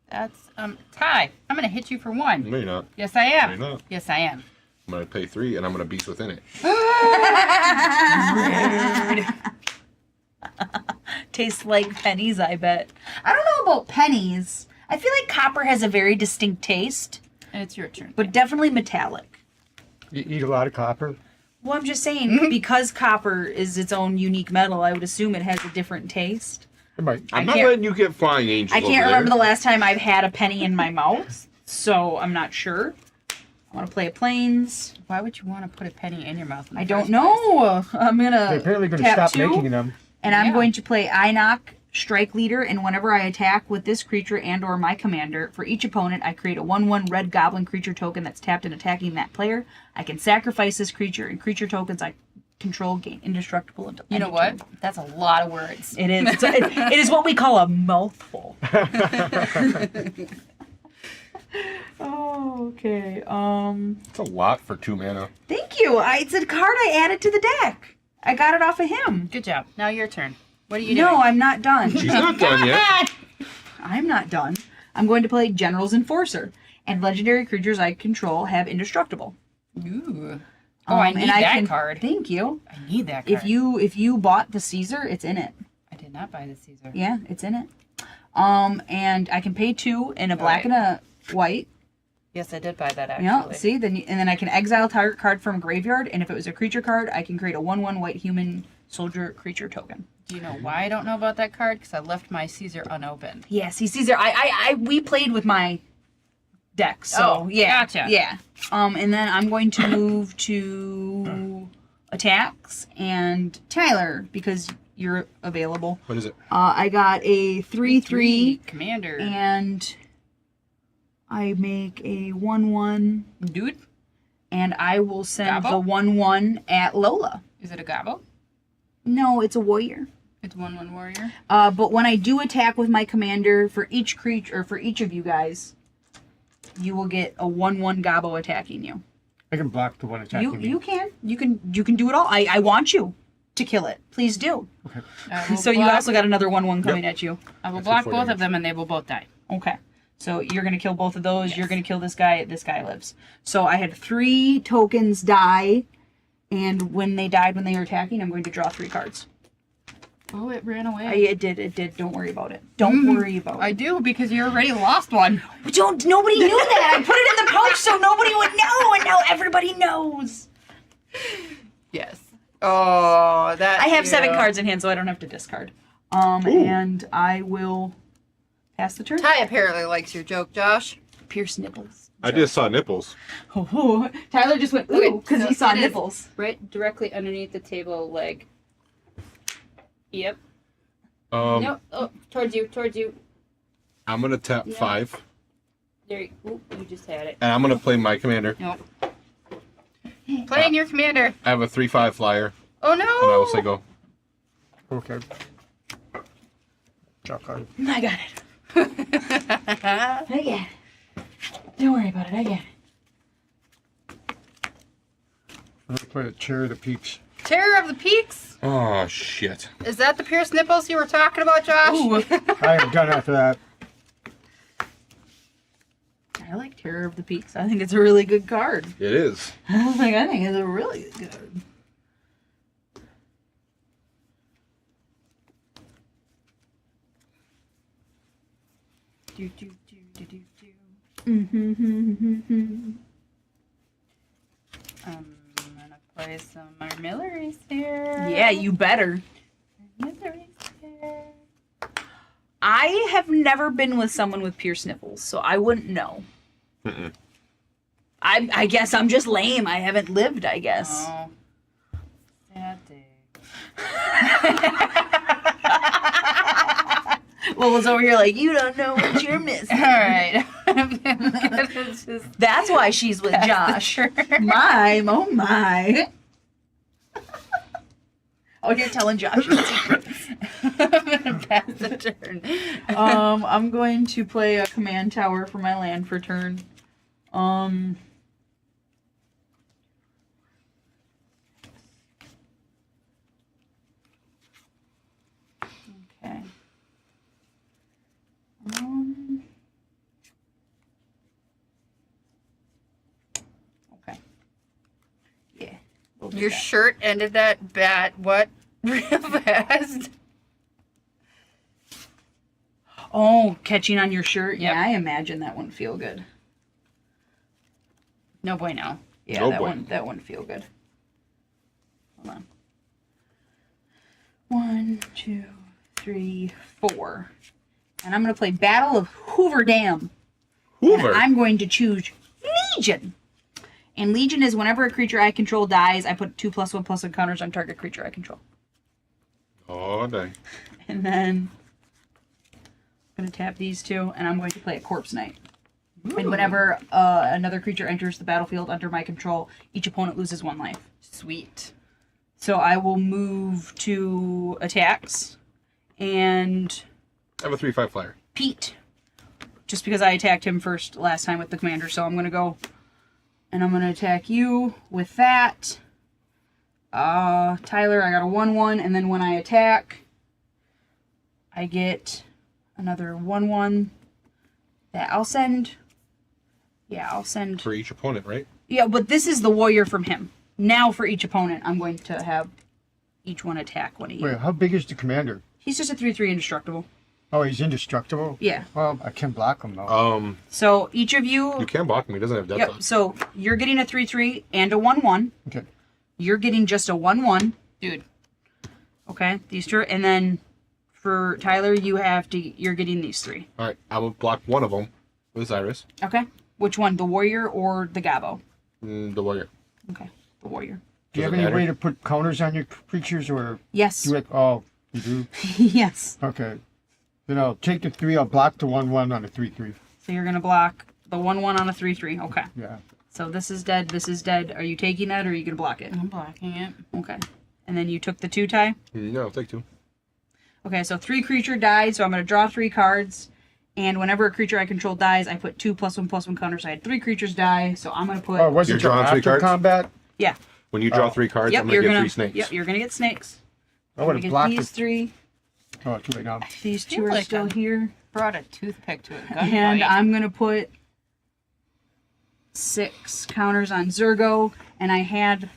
that's Ty. I'm gonna hit you for 1. No, you're not. Yes, I am. No, you're not. Yes, I am. I'm going to pay 3, and I'm going to beast within it. Tastes like pennies, I bet. I don't know about pennies. I feel like copper has a very distinct taste, It's your turn. but definitely metallic. You eat a lot of copper. Well, I'm just saying, because copper is its own unique metal, I would assume it has a different taste. It might. I'm I not can't- letting you get flying angels I can't over remember there. the last time I've had a penny in my mouth, so I'm not sure. I want to play a plains. Why would you want to put a penny in your mouth? In the I don't first know. I'm They're gonna apparently going to tap stop 2, making them. and I'm Yeah. going to play Inoc Strike Leader, and whenever I attack with this creature and or my commander, for each opponent, I create a 1/1 red goblin creature token that's tapped and attacking that player. I can sacrifice this creature, and creature tokens I control gain indestructible until You know what? That's a lot of words. It is. It is what we call a mouthful. Oh, okay. It's a lot for 2 mana. Thank you. It's a card I added to the deck. I got it off of him. Good job. Now your turn. What are you doing? No, I'm not done. She's not done yet. I'm not done. I'm going to play General's Enforcer, and legendary creatures I control have indestructible. Ooh. Oh, I need and that card. Thank you. I need that card. If you bought the Caesar, it's in it. I did not buy the Caesar. Yeah, it's in it. And I can pay 2 in a black and a white. Yes, I did buy that actually. Yeah, see, then I can exile target card from graveyard, and if it was a creature card, I can create a 1/1 white human soldier creature token. Do you know why I don't know about that card? Because I left my Caesar unopened. Yeah, see, Caesar, we played with my deck, so Oh, yeah, gotcha. yeah. And then I'm going to move to attacks and Tyler because you're available. What is it? I got a 3/3 Commander. and I make a 1/1, Dude, and I will send Gobble? the 1/1 at Lola. is it a gobble? No, it's a warrior. It's 1/1 warrior. But when I do attack with my commander, for each creature, or for each of you guys, you will get a 1/1 Gobbo attacking you. I can block the one attacking me. You can do it all. I want you to kill it. Please do. I will So you block- also got another 1/1 coming at you. I will That's block for both damage. of them and they will both die. Okay. So you're gonna kill both of those. Yes. You're gonna kill this guy. This guy lives. So I had 3 tokens die, and when they died when they were attacking, I'm going to draw 3 cards. Oh, it ran away. It did. Don't worry about it. Don't worry about it. I do because you already lost one. Nobody knew that. I put it in the pouch so nobody would know, and now everybody knows. Yes. Oh, that. I have 7 cards in hand, so I don't have to discard. And I will pass the turn. Ty apparently likes your joke, Josh. Pierce nipples. I just saw nipples. Oh, Tyler just went ooh because so he saw it is nipples. right directly underneath the table leg. Yep. Um, Oh, towards you. I'm gonna tap No. 5, There, you just had it. and I'm gonna play my commander. Nope. Playing your commander. I have a 3/5 flyer, Oh no! and I will say go. Okay. Draw card. I got it. I get it. Don't worry about it. I get it. I'm gonna play the Chair of the Peaks. Terror of the Peaks. Oh shit! Is that the pierced nipples you were talking about, Josh? Ooh. I am done after that. I like Terror of the Peaks. I think it's a really good card. It is. I think it's a really good card. Do, do, do, do, do, do. I'm gonna play some armilleries here. Yeah, you better. Armilleries here. I have never been with someone with pierced nipples, so I wouldn't know. Mm-mm. I guess I'm just lame. I haven't lived, I guess. Oh. Sad day. Well, it's over here like, you don't know what you're missing. All right. That's why she's with Josh. My, oh my. Oh, you're telling Josh your secrets. I'm gonna pass the turn. I'm going to play a command tower for my land for turn. Okay. Okay. Yeah. We'll do Your that. shirt ended that bat. What? Real fast. Oh, catching on your shirt? Yep. Yeah, I imagine that wouldn't feel good. No bueno. Yeah, No that bueno. that wouldn't feel good. Hold on. 1, 2, 3, 4. And I'm going to play Battle of Hoover Dam. Hoover. And I'm going to choose Legion. And Legion is whenever a creature I control dies, I put 2+1/+1 counters on target creature I control. Oh dang. And then I'm going to tap these two, and I'm going to play a Corpse Knight. And whenever another creature enters the battlefield under my control, each opponent loses 1 life. Sweet. So I will move to attacks, and I have a 3/5 flyer. Pete, just because I attacked him first last time with the commander, so I'm going to go, and I'm going to attack you with that. Tyler, I got a 1/1, and then when I attack, I get another 1/1 that I'll send. Yeah, I'll send. For each opponent, right? Yeah, but this is the warrior from him. Now for each opponent, I'm going to have each one attack one of you. Wait, how big is the commander? He's just a 3/3 indestructible. Oh, he's indestructible? Yeah. Well, I can block him, though. So each of you. You can block him. He doesn't have death Yep. touch. So you're getting a 3/3 and a 1/1. Okay. You're getting just a 1/1. Dude. Okay, these two, and then for Tyler, you're getting these 3. All right, I will block one of them with Cyrus. Okay. Which one, the warrior or the Gabo? The warrior. Okay, the warrior. Do you Does have it any matter? way to put counters on your creatures, or Yes. do it? Oh, you do? Yes. Okay. Then I'll take the 3, I'll block the 1/1 on the 3/3. So you're gonna block the 1/1 on a 3/3. Okay. Yeah. So this is dead. This is dead. Are you taking that, or are you gonna block it? I'm blocking it. Okay. And then you took the 2 tie. No, take 2. Okay, so 3 creature died, so I'm going to draw 3 cards. And whenever a creature I control dies, I put 2+1/+1 counters. I had 3 creatures die, so I'm going to put... Oh, was You're it till drawing 3 after cards? combat? Yeah. When you draw 3 cards, Yep, I'm you're gonna get going 3 snakes. Yep, you're going to get snakes. I would Get have blocked these it. 3. Oh, too late now. These 2 Seems are like still a- here. Brought a toothpick to a And gunfight. I'm going to put 6 counters on Zergo. And I had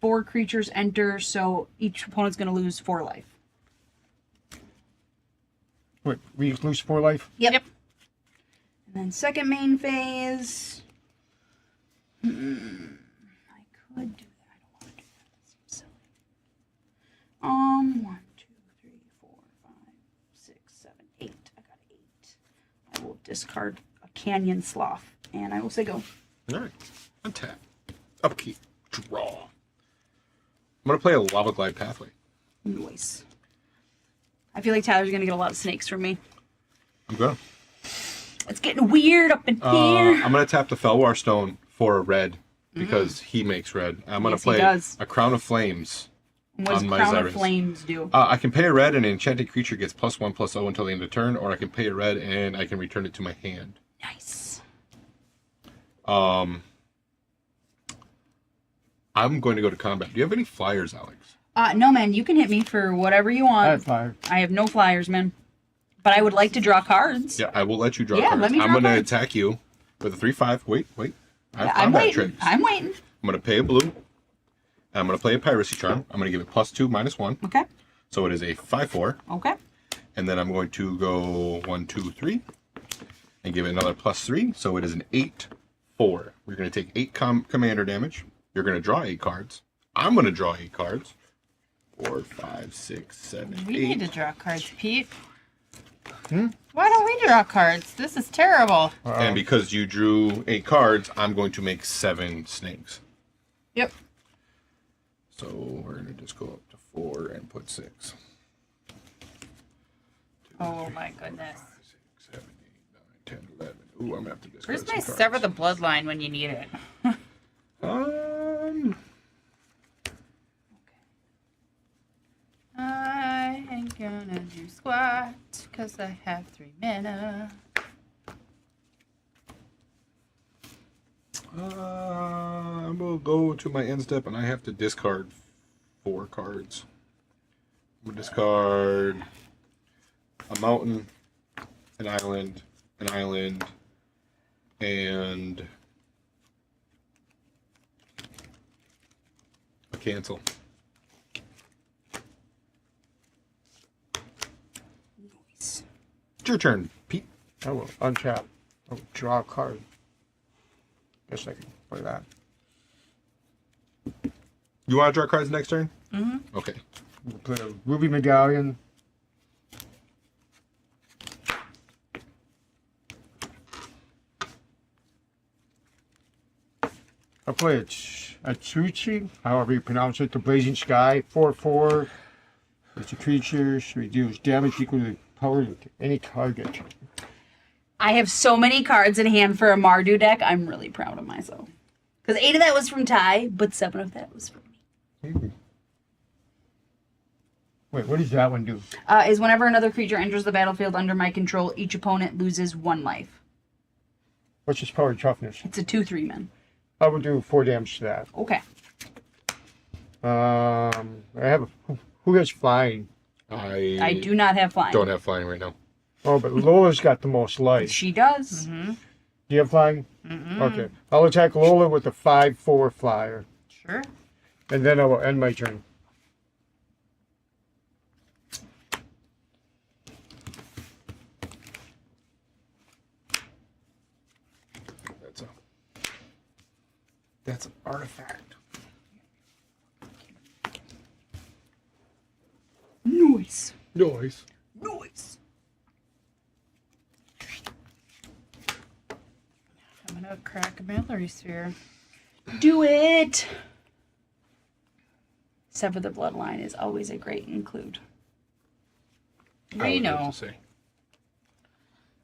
4 creatures enter, so each opponent's going to lose 4 life. Wait, we lose 4 life? Yep. And then second main phase. I could do that. I don't want to do that. That seems silly. 1, 2, 3, 4, 5, 6, 7, 8. I got 8. I will discard a Canyon Sloth. And I will say go. Alright. Untap. Upkeep. Draw. I'm going to play a Lava Glide Pathway. Nice. I feel like Tyler's gonna get a lot of snakes from me. I'm going to. It's getting weird up in here. I'm going to tap the Felwar Stone for a red because he makes red. I'm going to Yes, he play does. a Crown of Flames. What does on my Crown of Xyris. Flames do? I can pay a red and an enchanted creature gets +1/+0 until the end of turn, or I can pay a red and I can return it to my hand. Nice. I'm going to go to combat. Do you have any flyers, Alex? No, man, you can hit me for whatever you want. I have 5. I have no flyers, man. But I would like to draw cards. Yeah, I will let you draw Yeah, cards. let me draw I'm going to cards. attack you with a 3/5. Wait. I have Yeah, I'm combat waiting. tricks. I'm waiting. I'm going to pay a blue. And I'm going to play a Piracy Charm. I'm going to give it +2/-1. Okay. So it is a 5/4. Okay. And then I'm going to go 1, 2, 3. And give it another +3. So it is an 8/4. We're going to take 8 commander damage. You're going to draw 8 cards. I'm going to draw 8 cards. 4, 5, 6, 7, We 8. need to draw cards, Pete. Why don't we draw cards? This is terrible. And because you drew 8 cards, I'm going to make 7 snakes. Yep. So we're going to just go up to 4 and put 6. Oh my goodness. 6, 7, 8, 9, 10, 11. Ooh, I'm going to have to discard Where's my some cards. sever the bloodline when you need it? I ain't gonna do squat, cause I have 3 mana. I will go to my end step and I have to discard 4 cards. I'm going to discard a mountain, an island, and a cancel. Nice. It's your turn, Pete. I will untap. I will draw a card. Guess I can play that. You want to draw cards next turn? Mm-hmm. Okay. We'll play a Ruby Medallion. I'll play a Tsuchi, however you pronounce it, the Blazing Sky, 4/4. It's a creature, so it deals damage equal to the power of any target. I have so many cards in hand for a Mardu deck. I'm really proud of myself. Because 8 of that was from Ty, but 7 of that was from me. Wait, what does that one do? Is whenever another creature enters the battlefield under my control, each opponent loses 1 life. What's its power toughness? It's a 2/3 man. I will do 4 damage to that. Okay. I have who has flying? I do not have flying. Don't have flying right now. Oh, but Lola's got the most life. She does. Mm-hmm. Do you have flying? Mm-hmm. Okay. I'll attack Lola with a 5/4 flyer, Sure. and then I will end my turn. That's an artifact. Nice. Noise. Nice. I'm gonna crack a Mallory Sphere. Do it. Sever the Bloodline is always a great include. We know.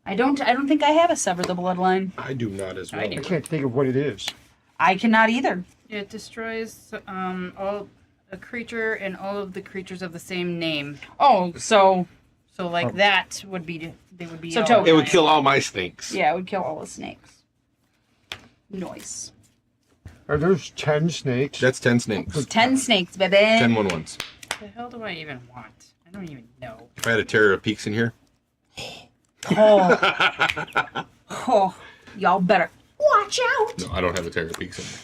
I don't think I have a Sever the Bloodline. I do not as well. I do. I can't think of what it is. I cannot either. It destroys all a creature and all of the creatures of the same name. Oh, so So like that would be they would be. So all token. It would mine. kill all my snakes. yeah, it would kill all the snakes. Nice. Are those 10 snakes? That's 10 snakes. 10 snakes, baby. 10 1/1s. What the hell do I even want? I don't even know. If I had a Terror of Peaks in here, Oh. Oh, y'all better watch out. no, I don't have a Terror of Peaks in here.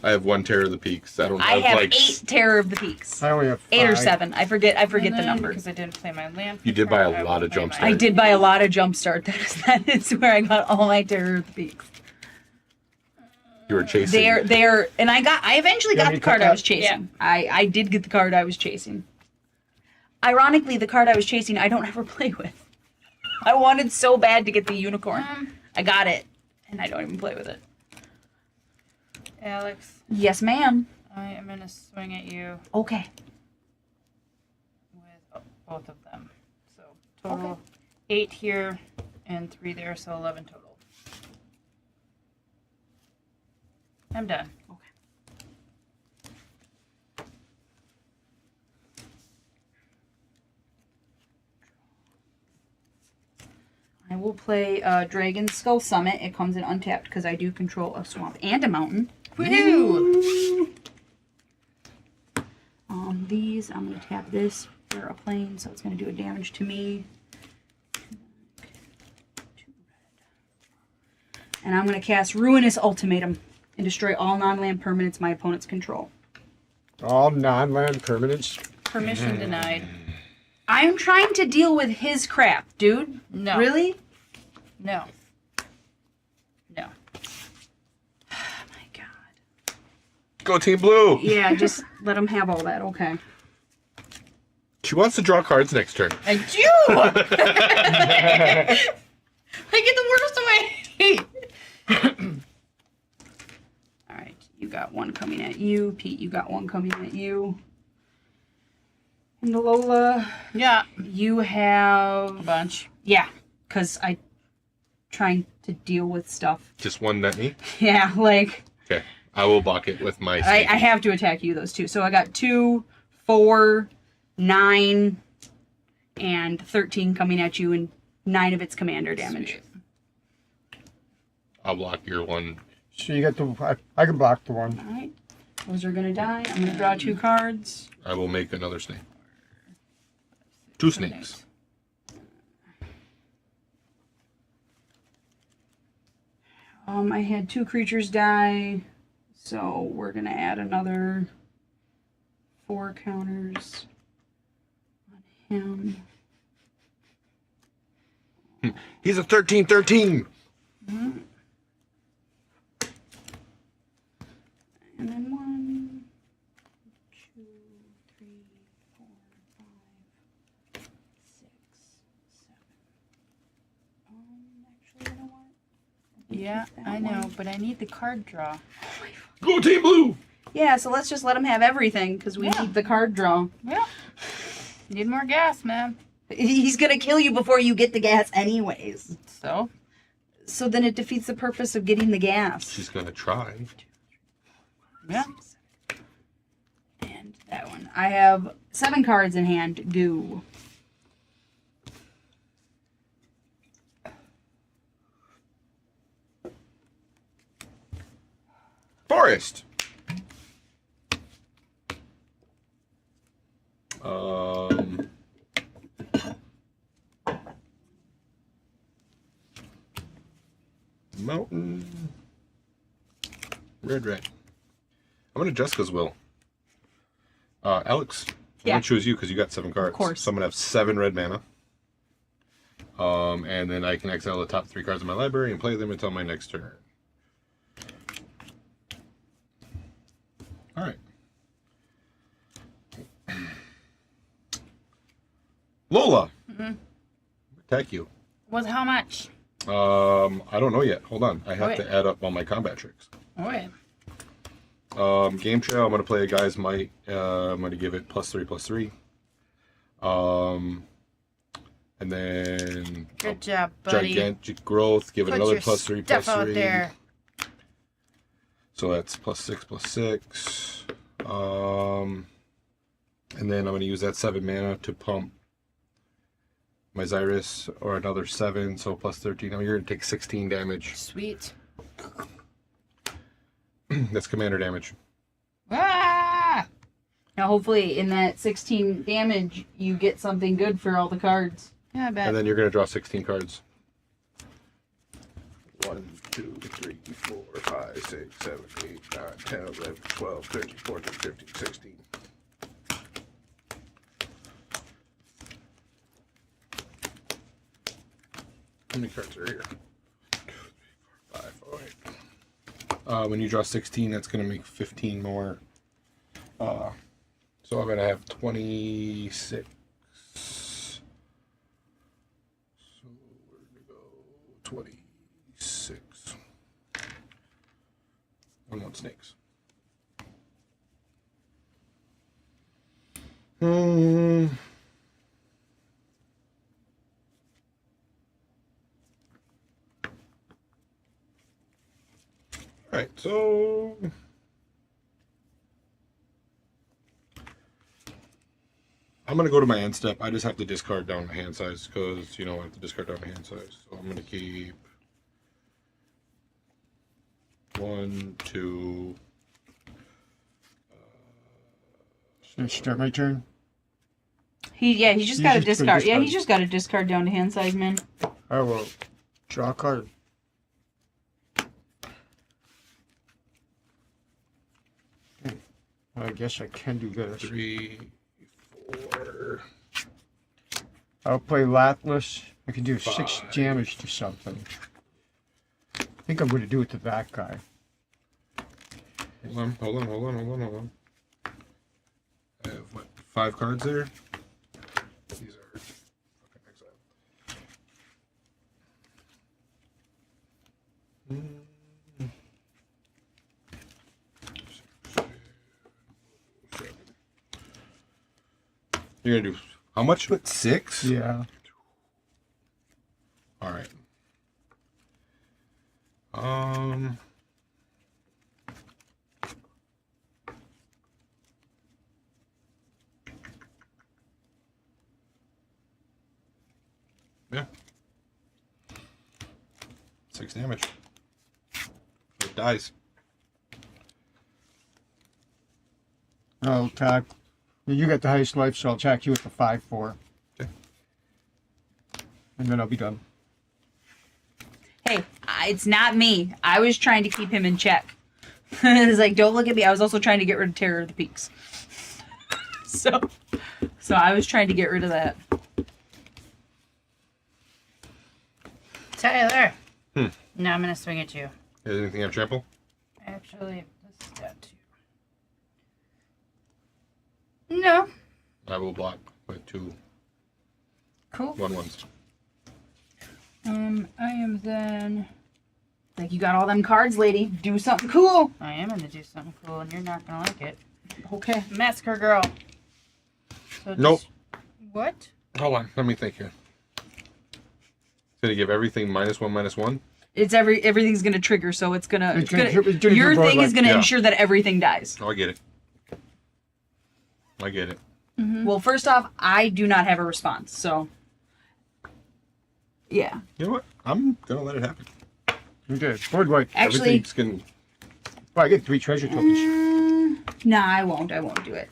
I have 1 Terror of the Peaks. I don't I have, have like 8 Terror of the Peaks. I only have 5. 8 or 7. I forget the number. Because I didn't play my land. You did buy a I will lot of play jump my- starts. I did buy a lot of Jumpstart. That is where I got all my Terror of the Peaks. You were chasing. They're and I eventually Yeah, got you the card cut I was that? chasing. I did get the card I was chasing. Ironically, the card I was chasing I don't ever play with. I wanted so bad to get the unicorn. I got it. And I don't even play with it. Alex, Yes, ma'am. I am gonna swing at you Okay. with both of them. So total 8 here and 3 there, so 11 total. I'm done. I will play Dragon Skull Summit. It comes in untapped because I do control a swamp and a mountain. Woohoo! These, I'm going to tap this for a plane, so it's going to do a damage to me. And I'm going to cast Ruinous Ultimatum and destroy all non-land permanents my opponents control. All non-land permanents. Permission denied. I'm trying to deal with his crap, dude. No. Really? No. No. Oh my god. Go Team Blue! Yeah, just let him have all that, okay. She wants to draw cards next turn. I do! I get the worst of my hate. Alright, you got one coming at you. Pete, you got one coming at you. And Lola, Yeah. you A have... bunch. Yeah, because I... trying to deal with stuff. Just one net me? Yeah, like... Okay. I will block it with my I snake. have to attack you, those two. So I got 2, 4, 9, and 13 coming at you, and 9 of its commander damage. Sweet. I'll block your one. So you get the. I can block the one. Alright. Those are gonna die. I'm gonna draw 2 cards. I will make another snake. 2 snakes. I had 2 creatures die, so we're gonna add another 4 counters on him. He's a 13-13! And then 1, 2, 3, 4, 5, 6, 7. Actually, you know what? Yeah, I know, but I need the card draw. Go Team Blue! Yeah, so let's just let him have everything, because we Yeah. need the card draw. Yeah. Need more gas, man. He's gonna kill you before you get the gas anyways. So? So then it defeats the purpose of getting the gas. She's gonna try. Yeah. And that one. I have 7 cards in hand. Go. Forest! Mountain. Red. I'm gonna Jessica's will. Alex, I'm Yeah. gonna choose you because you got 7 cards. Of course. So I'm gonna have 7 red mana. And then I can exile the top 3 cards of my library and play them until my next turn. Alright. Lola! Attack you. Was how much? I don't know yet. Hold on. I have Okay. to add up all my combat tricks. Okay. Game trail, I'm going to play a guy's might. I'm going to give it +3/+3. And then Good job, buddy. gigantic growth, give it Put another your +3/+3. stuff out there. So that's +6/+6. And then I'm going to use that 7 mana to pump my Xyrus, or another 7, so +13. You're going to take 16 damage. Sweet. That's commander damage. Ah! Now, hopefully, in that 16 damage, you get something good for all the cards. Yeah, I bet. And then you're going to draw 16 cards. 1, 2, 3, 4, 5, 6, 7, 8, 9, 10, 11, 12, 13, 14, 15, 16. How many cards are here? 2, 3, 4, 5, all right. When you draw 16, that's going to make 15 more. So I'm going to have 26. So we're going to go 26. 1/1 snakes. Alright, so I'm going to go to my end step. I just have to discard down my hand size because, you know, I have to discard down my hand size. So I'm going to keep 1, 2. Should I start my turn? He's just You got to just put discard. Yeah, discard. he's just got to discard down to hand size, man. I will draw a card. Okay. I guess I can do this. 3, 4. I'll play Latless. I can do 6 5. damage to something. I think I'm going to do it to that guy. Hold on. I have, what, 5 cards there? These are fucking exile. You're gonna do how much with 6? Yeah. All right. Yeah. 6 damage. It dies. I'll attack. You got the highest life, so I'll attack you with the 5/4. Okay. And then I'll be done. Hey, it's not me. I was trying to keep him in check. It's like, don't look at me. I was also trying to get rid of Terror of the Peaks. So I was trying to get rid of that. Tyler. Now I'm gonna swing at you. Is anything have trample? Actually, this is that too. No. I will block with 2 Cool. 1/1s. I am then. Like, you got all them cards, lady. Do something cool. I am gonna do something cool, and you're not gonna like it. Okay. Massacre Girl. So Nope. What? Hold on, let me think here. Gonna give everything -1/-1. It's everything's gonna trigger, so it's gonna. It's gonna do Your board thing is like- gonna Yeah. ensure that everything dies. Oh, I get it. Well, first off, I do not have a response, so. Yeah. You know what? I'm gonna let it happen. Okay. Board wipe. Actually, Everything's gonna. Well, I get 3 treasure tokens. nah, I won't. I won't do it.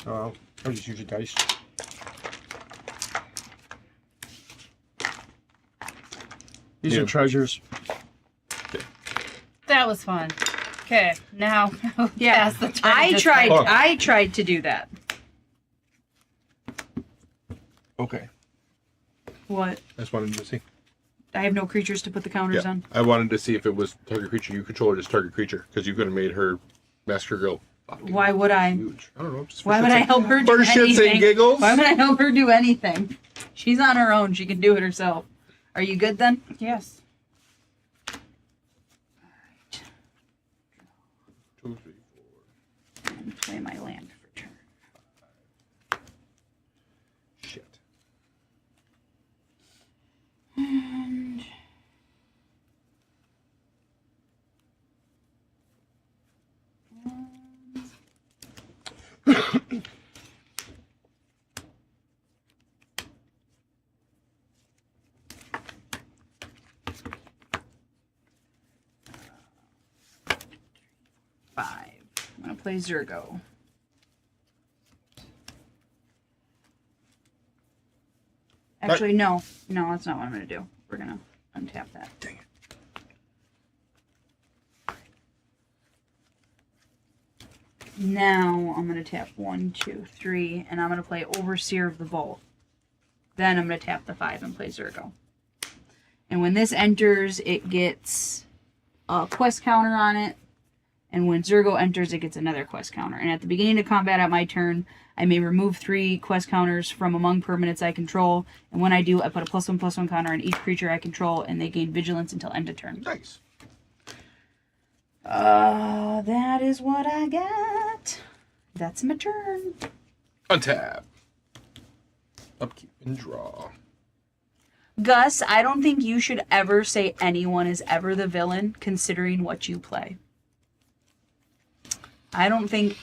Oh, I'll just use your dice. These Yeah. are treasures. That was fun. Okay, now Yeah. pass the turn. I tried. Oh. I tried to do that. Okay. What? I just wanted to see. I have no creatures to put the counters Yeah. on. I wanted to see if it was target creature you control or just target creature because you could have made her Master Girl. fucking Why would I? Huge. I don't know. Just for Why would shits I and- help her do For shits anything? and giggles. Why would I help her do anything? She's on her own. She can do it herself. Are you good then? Yes. 2, 3, 4. And play my land for turn. Shit. And 5. I'm gonna play Zurgo. Actually, no, that's not what I'm gonna do. We're gonna untap that. Dang it. Now I'm gonna tap 1, 2, 3, and I'm gonna play Overseer of the Vault. Then I'm gonna tap the 5 and play Zurgo. And when this enters, it gets a quest counter on it. And when Zurgo enters, it gets another quest counter. And at the beginning of combat at my turn, I may remove 3 quest counters from among permanents I control. And when I do, I put a +1/+1 counter on each creature I control, and they gain vigilance until end of turn. Nice. That is what I got. That's my turn. Untap. Upkeep and draw. Gus, I don't think you should ever say anyone is ever the villain, considering what you play. I don't think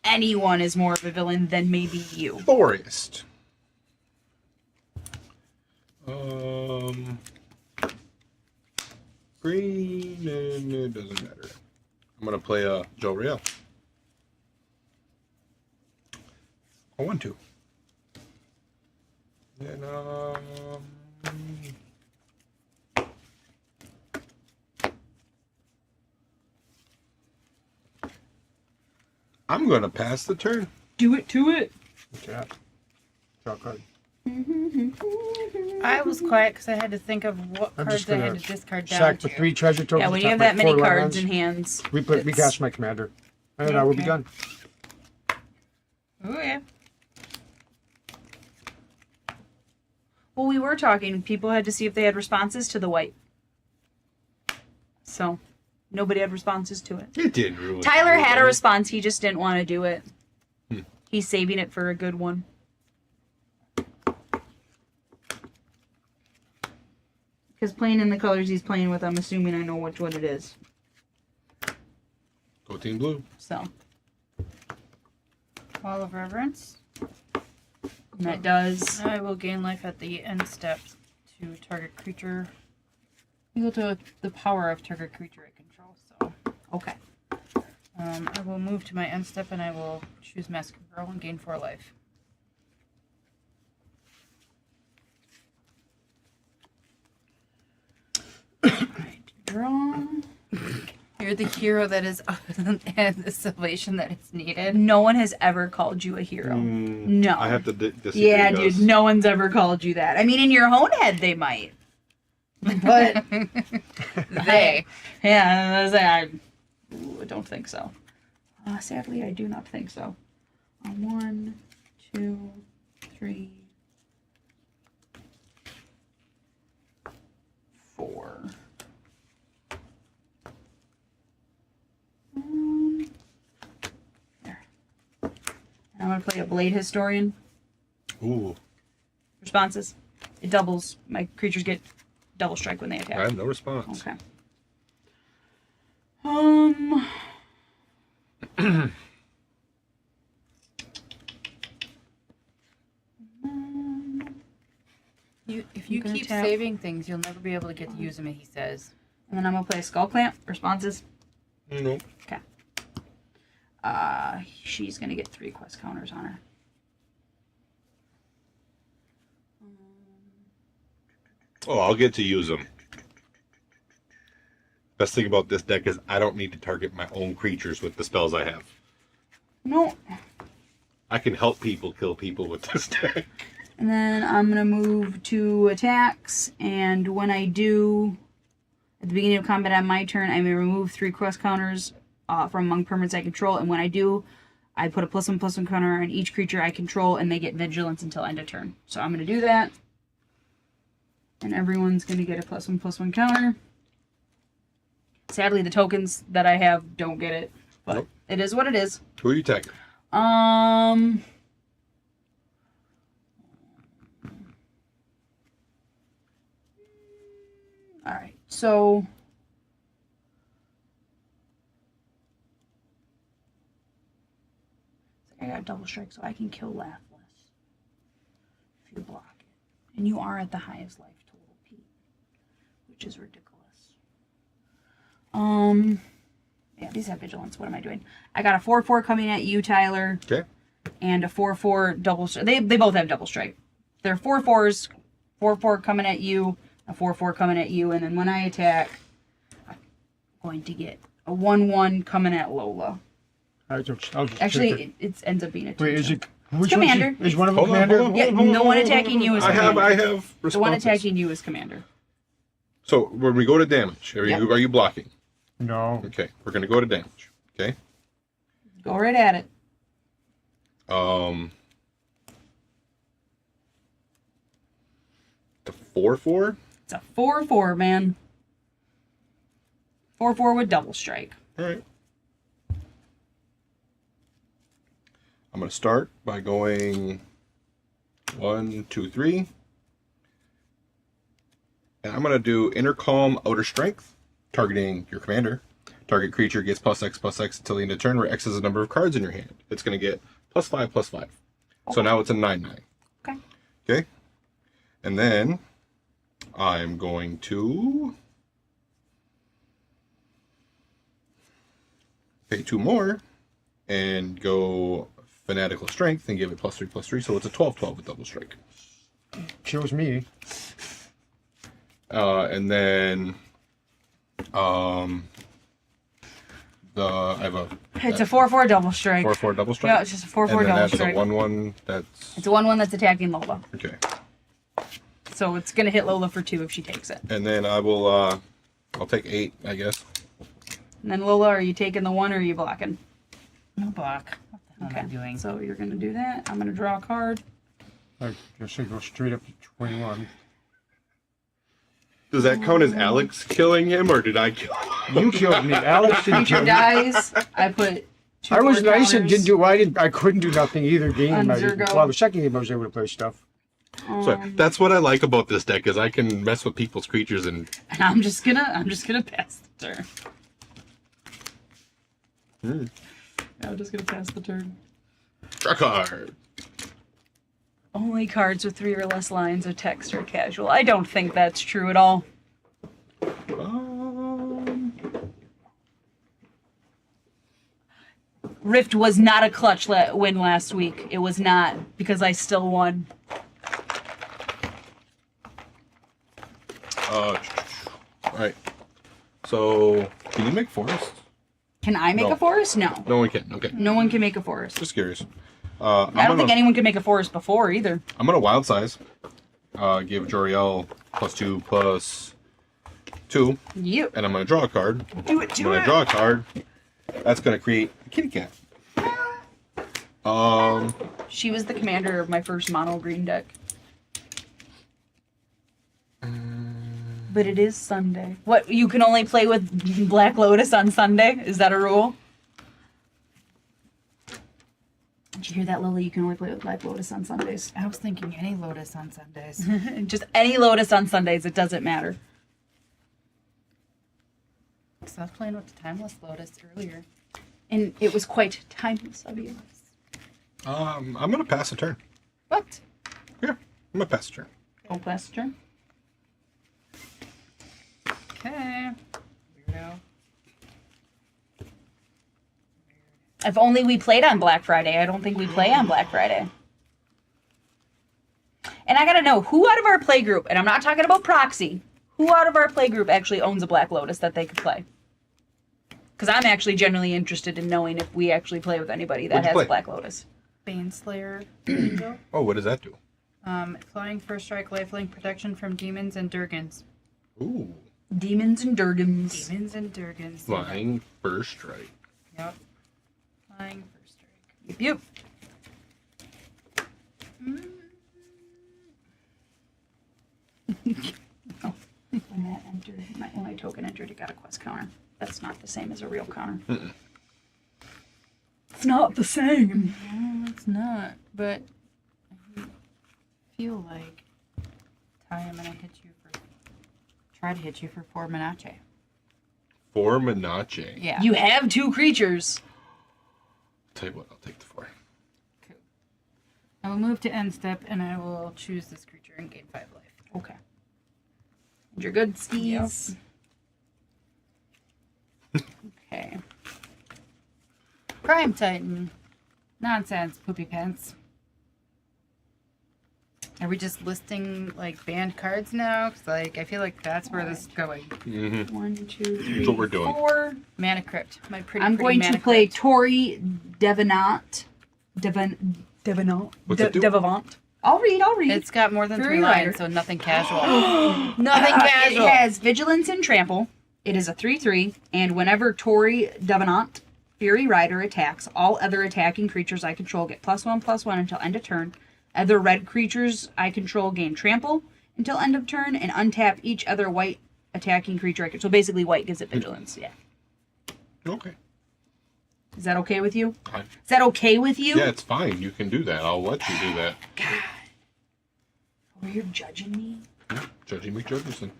anyone is more of a villain than maybe you. Forest. Green, and it doesn't matter. I'm gonna play Joe Real. I want to. And I'm gonna pass the turn. Do it to it. Tap. Draw card. I was quiet because I had to think of what I'm cards just I had gonna to discard down Sack to. with 3 treasure tokens. Yeah, when you top have that with many 4 cards lands. in hands. We it's- cast my commander. And I will be Okay. done. Ooh, yeah. Well, we were talking. People had to see if they had responses to the white. So, nobody had responses to it. It did ruin. Tyler had a everybody. response. He just didn't want to do it. He's saving it for a good one. Because playing in the colors he's playing with, I'm assuming I know which one it is. Go Team Blue. So, Wall of Reverence. and that does. I will gain life at the end step to target creature. Equal to the power of target creature I control. So, Okay. I will move to my end step and I will choose Mask of Girl and gain 4 life. Alright, draw. You're the hero that is and the salvation that is needed. No one has ever called you a hero. No. I have to disagree. Yeah, Gus. dude, no one's ever called you that. I mean, in your own head, they might. But, They. yeah, I don't think so. Sadly, I do not think so. 1, 2, 3, 4. There. And I'm going to play a Blade Historian. Ooh, Responses. It doubles. My creatures get double strike when they I attack. have no response. Okay. If you gonna keep tap. saving things, you'll never be able to get to use them, he says. And then I'm gonna play a Skull Clamp. Responses. Nope. Okay. She's gonna get 3 quest counters on her. Oh, I'll get to use them. Best thing about this deck is I don't need to target my own creatures with the spells I have. No. I can help people kill people with this deck. And then I'm gonna move to attacks, and when I do, at the beginning of combat on my turn, I may remove 3 quest counters from among permanents I control, and when I do, I put a +1/+1 counter on each creature I control, and they get vigilance until end of turn. So I'm gonna do that, and everyone's gonna get a +1/+1 counter. Sadly, the tokens that I have don't get it, but Nope. it is what it is. Who are you attacking? Alright, so I got double strike, so I can kill Laughless if you block it. And you are at the highest life total, Pete, which is ridiculous. Yeah, these have vigilance. What am I doing? I got a 4/4 coming at you, Tyler, Okay. and a 4/4 double strike. They both have double strike. They're 4/4s, 4/4 coming at you, a 4/4 coming at you, and then when I attack, I'm going to get a 1/1 coming at Lola. I'll just take it. Actually, it ends up being a 2. Wait, is it which Commander. One is one of them Hold on, commander? hold on, Yeah, hold on, the hold one on, attacking you is I have commander. responses. The one attacking you is commander. So when we go to damage, are Yep. you blocking? No. Okay, we're gonna go to damage. Okay. Go right at it. The 4/4. It's a 4/4, man. 4/4 with double strike. Alright. I'm going to start by going 1, 2, 3. And I'm going to do Inner Calm, Outer Strength, targeting your commander. Target creature gets +X/+X until the end of turn, where X is the number of cards in your hand. It's going to get +5/+5. So now it's a 9/9. Okay. Okay. And then I'm going to pay 2 more and go Fanatical Strength and give it +3/+3. So it's a 12/12 with double strike. Kills me. And then I have a It's a 4/4 double strike. 4/4 double strike. Yeah, it's just a 4/4 and then double that's strike. a 1/1. That's It's a 1/1 that's attacking Lola. okay. So it's gonna hit Lola for 2 if she takes it. And then I will I'll take 8, I guess. And then Lola, are you taking the 1 or are you blocking? No block. What the hell am I doing? So you're gonna do that. I'm gonna draw a card. I guess I go straight up to 21. Does that count as Alex killing him, or did I kill him? You killed me. Alex didn't kill Creature me. dies. I put 2 I was more nice and counters. didn't do. I couldn't do nothing either game. On I didn't. Zergo. Well, the second game I was able to play stuff. Sorry, that's what I like about this deck is I can mess with people's creatures and And I'm just gonna pass the turn. I'm just gonna pass the turn. draw a card. Only cards with 3 or less lines of text are casual. I don't think that's true at all. Rift was not a clutch win last week. It was not, because I still won. Alright. So, can you make forests? Can I make No. a forest? No. No one can. Okay. No one can make a forest. Just curious. I don't think anyone could make a forest before either. I'm gonna wild size. Give Joriel +2/+2, You. and I'm gonna draw a card. Do it, When I draw a card, that's gonna create a kitty cat. She was the commander of my first mono green deck. But it is Sunday. What, you can only play with Black Lotus on Sunday? Is that a rule? Did you hear that, Lily? You can only play with Black Lotus on Sundays. I was thinking any Lotus on Sundays. Just any Lotus on Sundays, it doesn't matter. So I was playing with the Timeless Lotus earlier. And it was quite timeless of you. I'm gonna pass a turn. What? Yeah, I'm gonna pass a turn. Don't pass the turn. Okay. Weirdo. If only we played on Black Friday. I don't think we play on Black Friday. And I gotta know, who out of our play group, and I'm not talking about proxy, who out of our play group actually owns a Black Lotus that they could play? Because I'm actually genuinely interested in knowing if we actually play with anybody that What'd you has play? a Black Lotus. Baneslayer Angel. Oh, what does that do? Flying first strike, lifelink protection from demons and Durgans. Ooh, Demons and Durgans. Demons and Durgans. flying first strike. Yep. Flying first strike. Yep, yep. Oh, when that entered, when my token entered, it got a quest counter. That's not the same as a real counter. It's not the same. No, it's not. But I feel like Ty, I'm gonna hit you for try to hit you for 4 Menache. For Menache. Yeah. You have 2 creatures. Tell you what, I'll take the 4. Cool. I will move to end step and I will choose this creature and gain 5 life. Okay. And you're good, skis. Okay. Prime Titan. Nonsense, poopy pants. Are we just listing like banned cards now? 'Cause like I feel like that's where this is going. Mm-hmm. 1, 2, 3, That's what we're doing. 4. Mana Crypt. My pretty. I'm pretty going to Mana play Crypt. Tori Devenant. Devenant? What's it do? Devavant. I'll read. It's got more than Fury 3 Rider. lines, so nothing casual. Nothing It casual. has Vigilance and Trample. It is a 3/3, and whenever Tori Devenant, Fury Rider, attacks, all other attacking creatures I control get +1/+1 until end of turn. Other red creatures I control gain Trample until end of turn, and untap each other white attacking creature I control. So basically, white gives it Vigilance. Yeah. Okay. Is that okay with you? Fine. Is that okay with you? Yeah, it's fine. You can do that. I'll let you do that. God. Were you judging me? Yeah, Judging McJudgerson.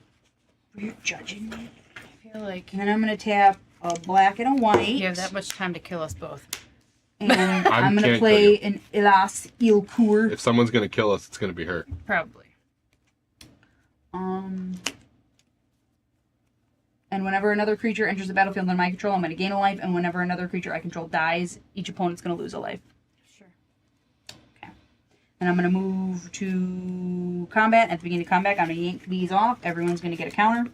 Were you judging me? I feel like And then I'm going to tap a black and a white. you have that much time to kill us both. And I'm going to can't play kill an Elas Ilkur. If someone's gonna kill us, it's gonna be her. Probably. And whenever another creature enters the battlefield under my control, I'm going to gain a life. And whenever another creature I control dies, each opponent's going to lose a life. Sure. Okay. And I'm going to move to combat. At the beginning of combat, I'm going to yank these off. Everyone's going to get a counter.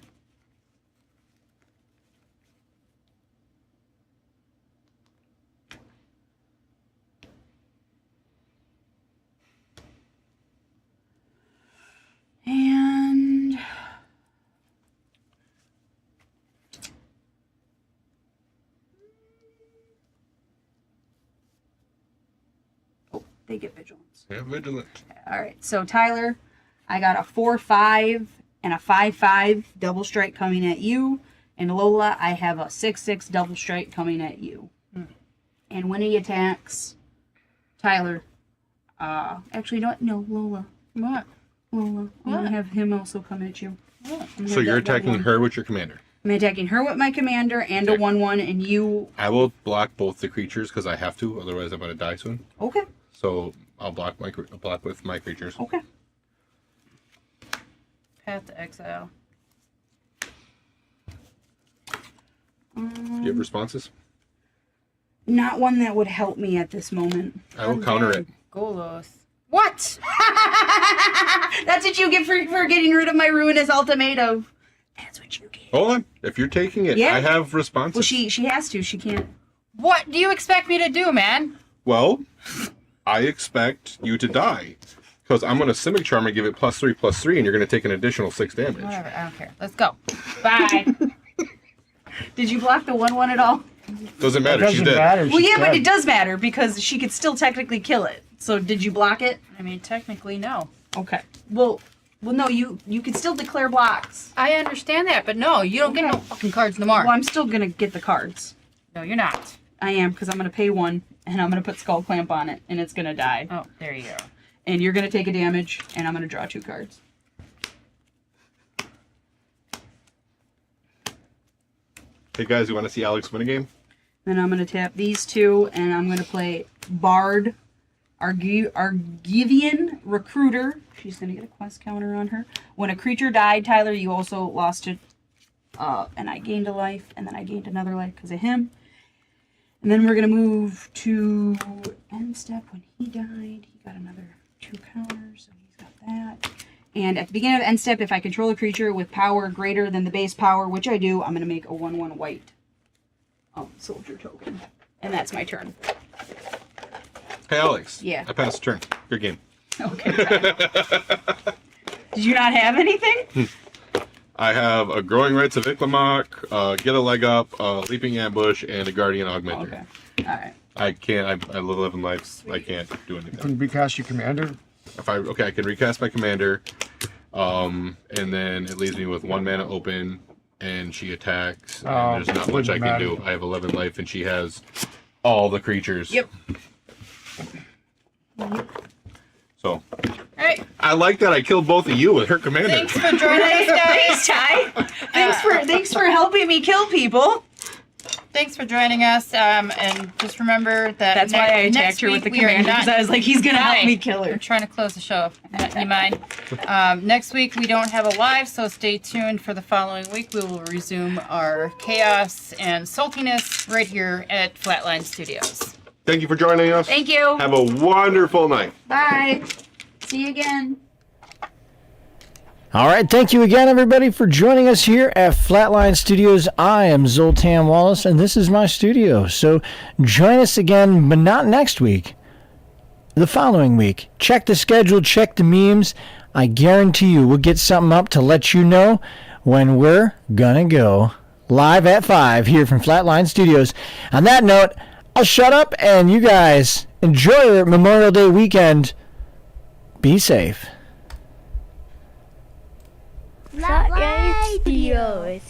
And they get vigilance. Yeah, vigilant. All right, so Tyler, I got a 4/5 and a 5/5 double strike coming at you, and Lola, I have a 6/6 double strike coming at you. And when he attacks, Tyler, actually, no, Lola, What? Lola, I'm gonna have him also come at you. What? So you're attacking her with your commander. I'm attacking her with my commander and a Okay. 1/1, and you. I will block both the creatures because I have to, otherwise I'm gonna die soon. Okay. So I'll block with my creatures. Okay. Path to exile. Do you have responses? Not one that would help me at this moment. I will counter it. Golos. What? That's what you get for getting rid of my ruinous ultimatum. That's what you get. Hold on. If you're taking it, Yeah. I have responses. Well, she has to. She can't. What do you expect me to do, man? Well, I expect you to die. Because I'm going to Simic Charm and give it +3/+3, and you're going to take an additional 6 damage. Whatever, I don't care. Let's go. Bye. Did you block the 1/1 at all? Doesn't It matter. She's doesn't dead. matter. Well, she's yeah, but dead. it does matter because she could still technically kill it. So did you block it? I mean, technically, no. Okay. Well, no. You could still declare blocks. I understand that, but no, you don't get no fucking cards no more. Well, I'm still gonna get the cards. No, you're not. I am because I'm gonna pay 1 and I'm gonna put Skull Clamp on it and it's gonna die. Oh, there you go. And you're gonna take a damage and I'm gonna draw 2 cards. Hey guys, you want to see Alex win a game? Then I'm gonna tap these 2 and I'm gonna play Bard, Argivian Recruiter. She's gonna get a quest counter on her. When a creature died, Tyler, you also lost it. And I gained a life, and then I gained another life because of him. And then we're gonna move to end step. When he died, he got another 2 counters, so he's got that. And at the beginning of end step, if I control a creature with power greater than the base power, which I do, I'm gonna make a 1/1 white soldier token, and that's my turn. Hey Alex. Yeah. I passed turn. Good game. Okay. Did you not have anything? I have a Growing Rites of Iklamok, Get a Leg Up, Leaping Ambush, and a Guardian Augmenter. Okay. All right. I can't. I live 11 lives. I can't do anything. Can recast your commander. I can recast my commander, and then it leaves me with 1 mana open, and she attacks. And there's not much I can do. I have 11 life, and she has all the creatures. Yep. So Alright, I like that I killed both of you with her commander. thanks for joining us, guys. Thanks, Ty. Thanks for helping me kill people. Thanks for joining us, and just remember that That's why I attacked her with the commander, because I was like, he's gonna help me kill We're her. trying to close the show. You mind? Next week we don't have a live, so stay tuned for the following week. We will resume our chaos and saltiness right here at Flatline Studios. Thank you for joining us. Thank you. Have a wonderful night. Bye. See you again. All right, thank you again, everybody, for joining us here at Flatline Studios. I am Zoltan Wallace, and this is my studio. So join us again, but not next week. The following week. Check the schedule, check the memes. I guarantee you we'll get something up to let you know when we're gonna go live at 5 here from Flatline Studios. On that note, I'll shut up, and you guys enjoy your Memorial Day weekend. Be safe. Flatline Studios.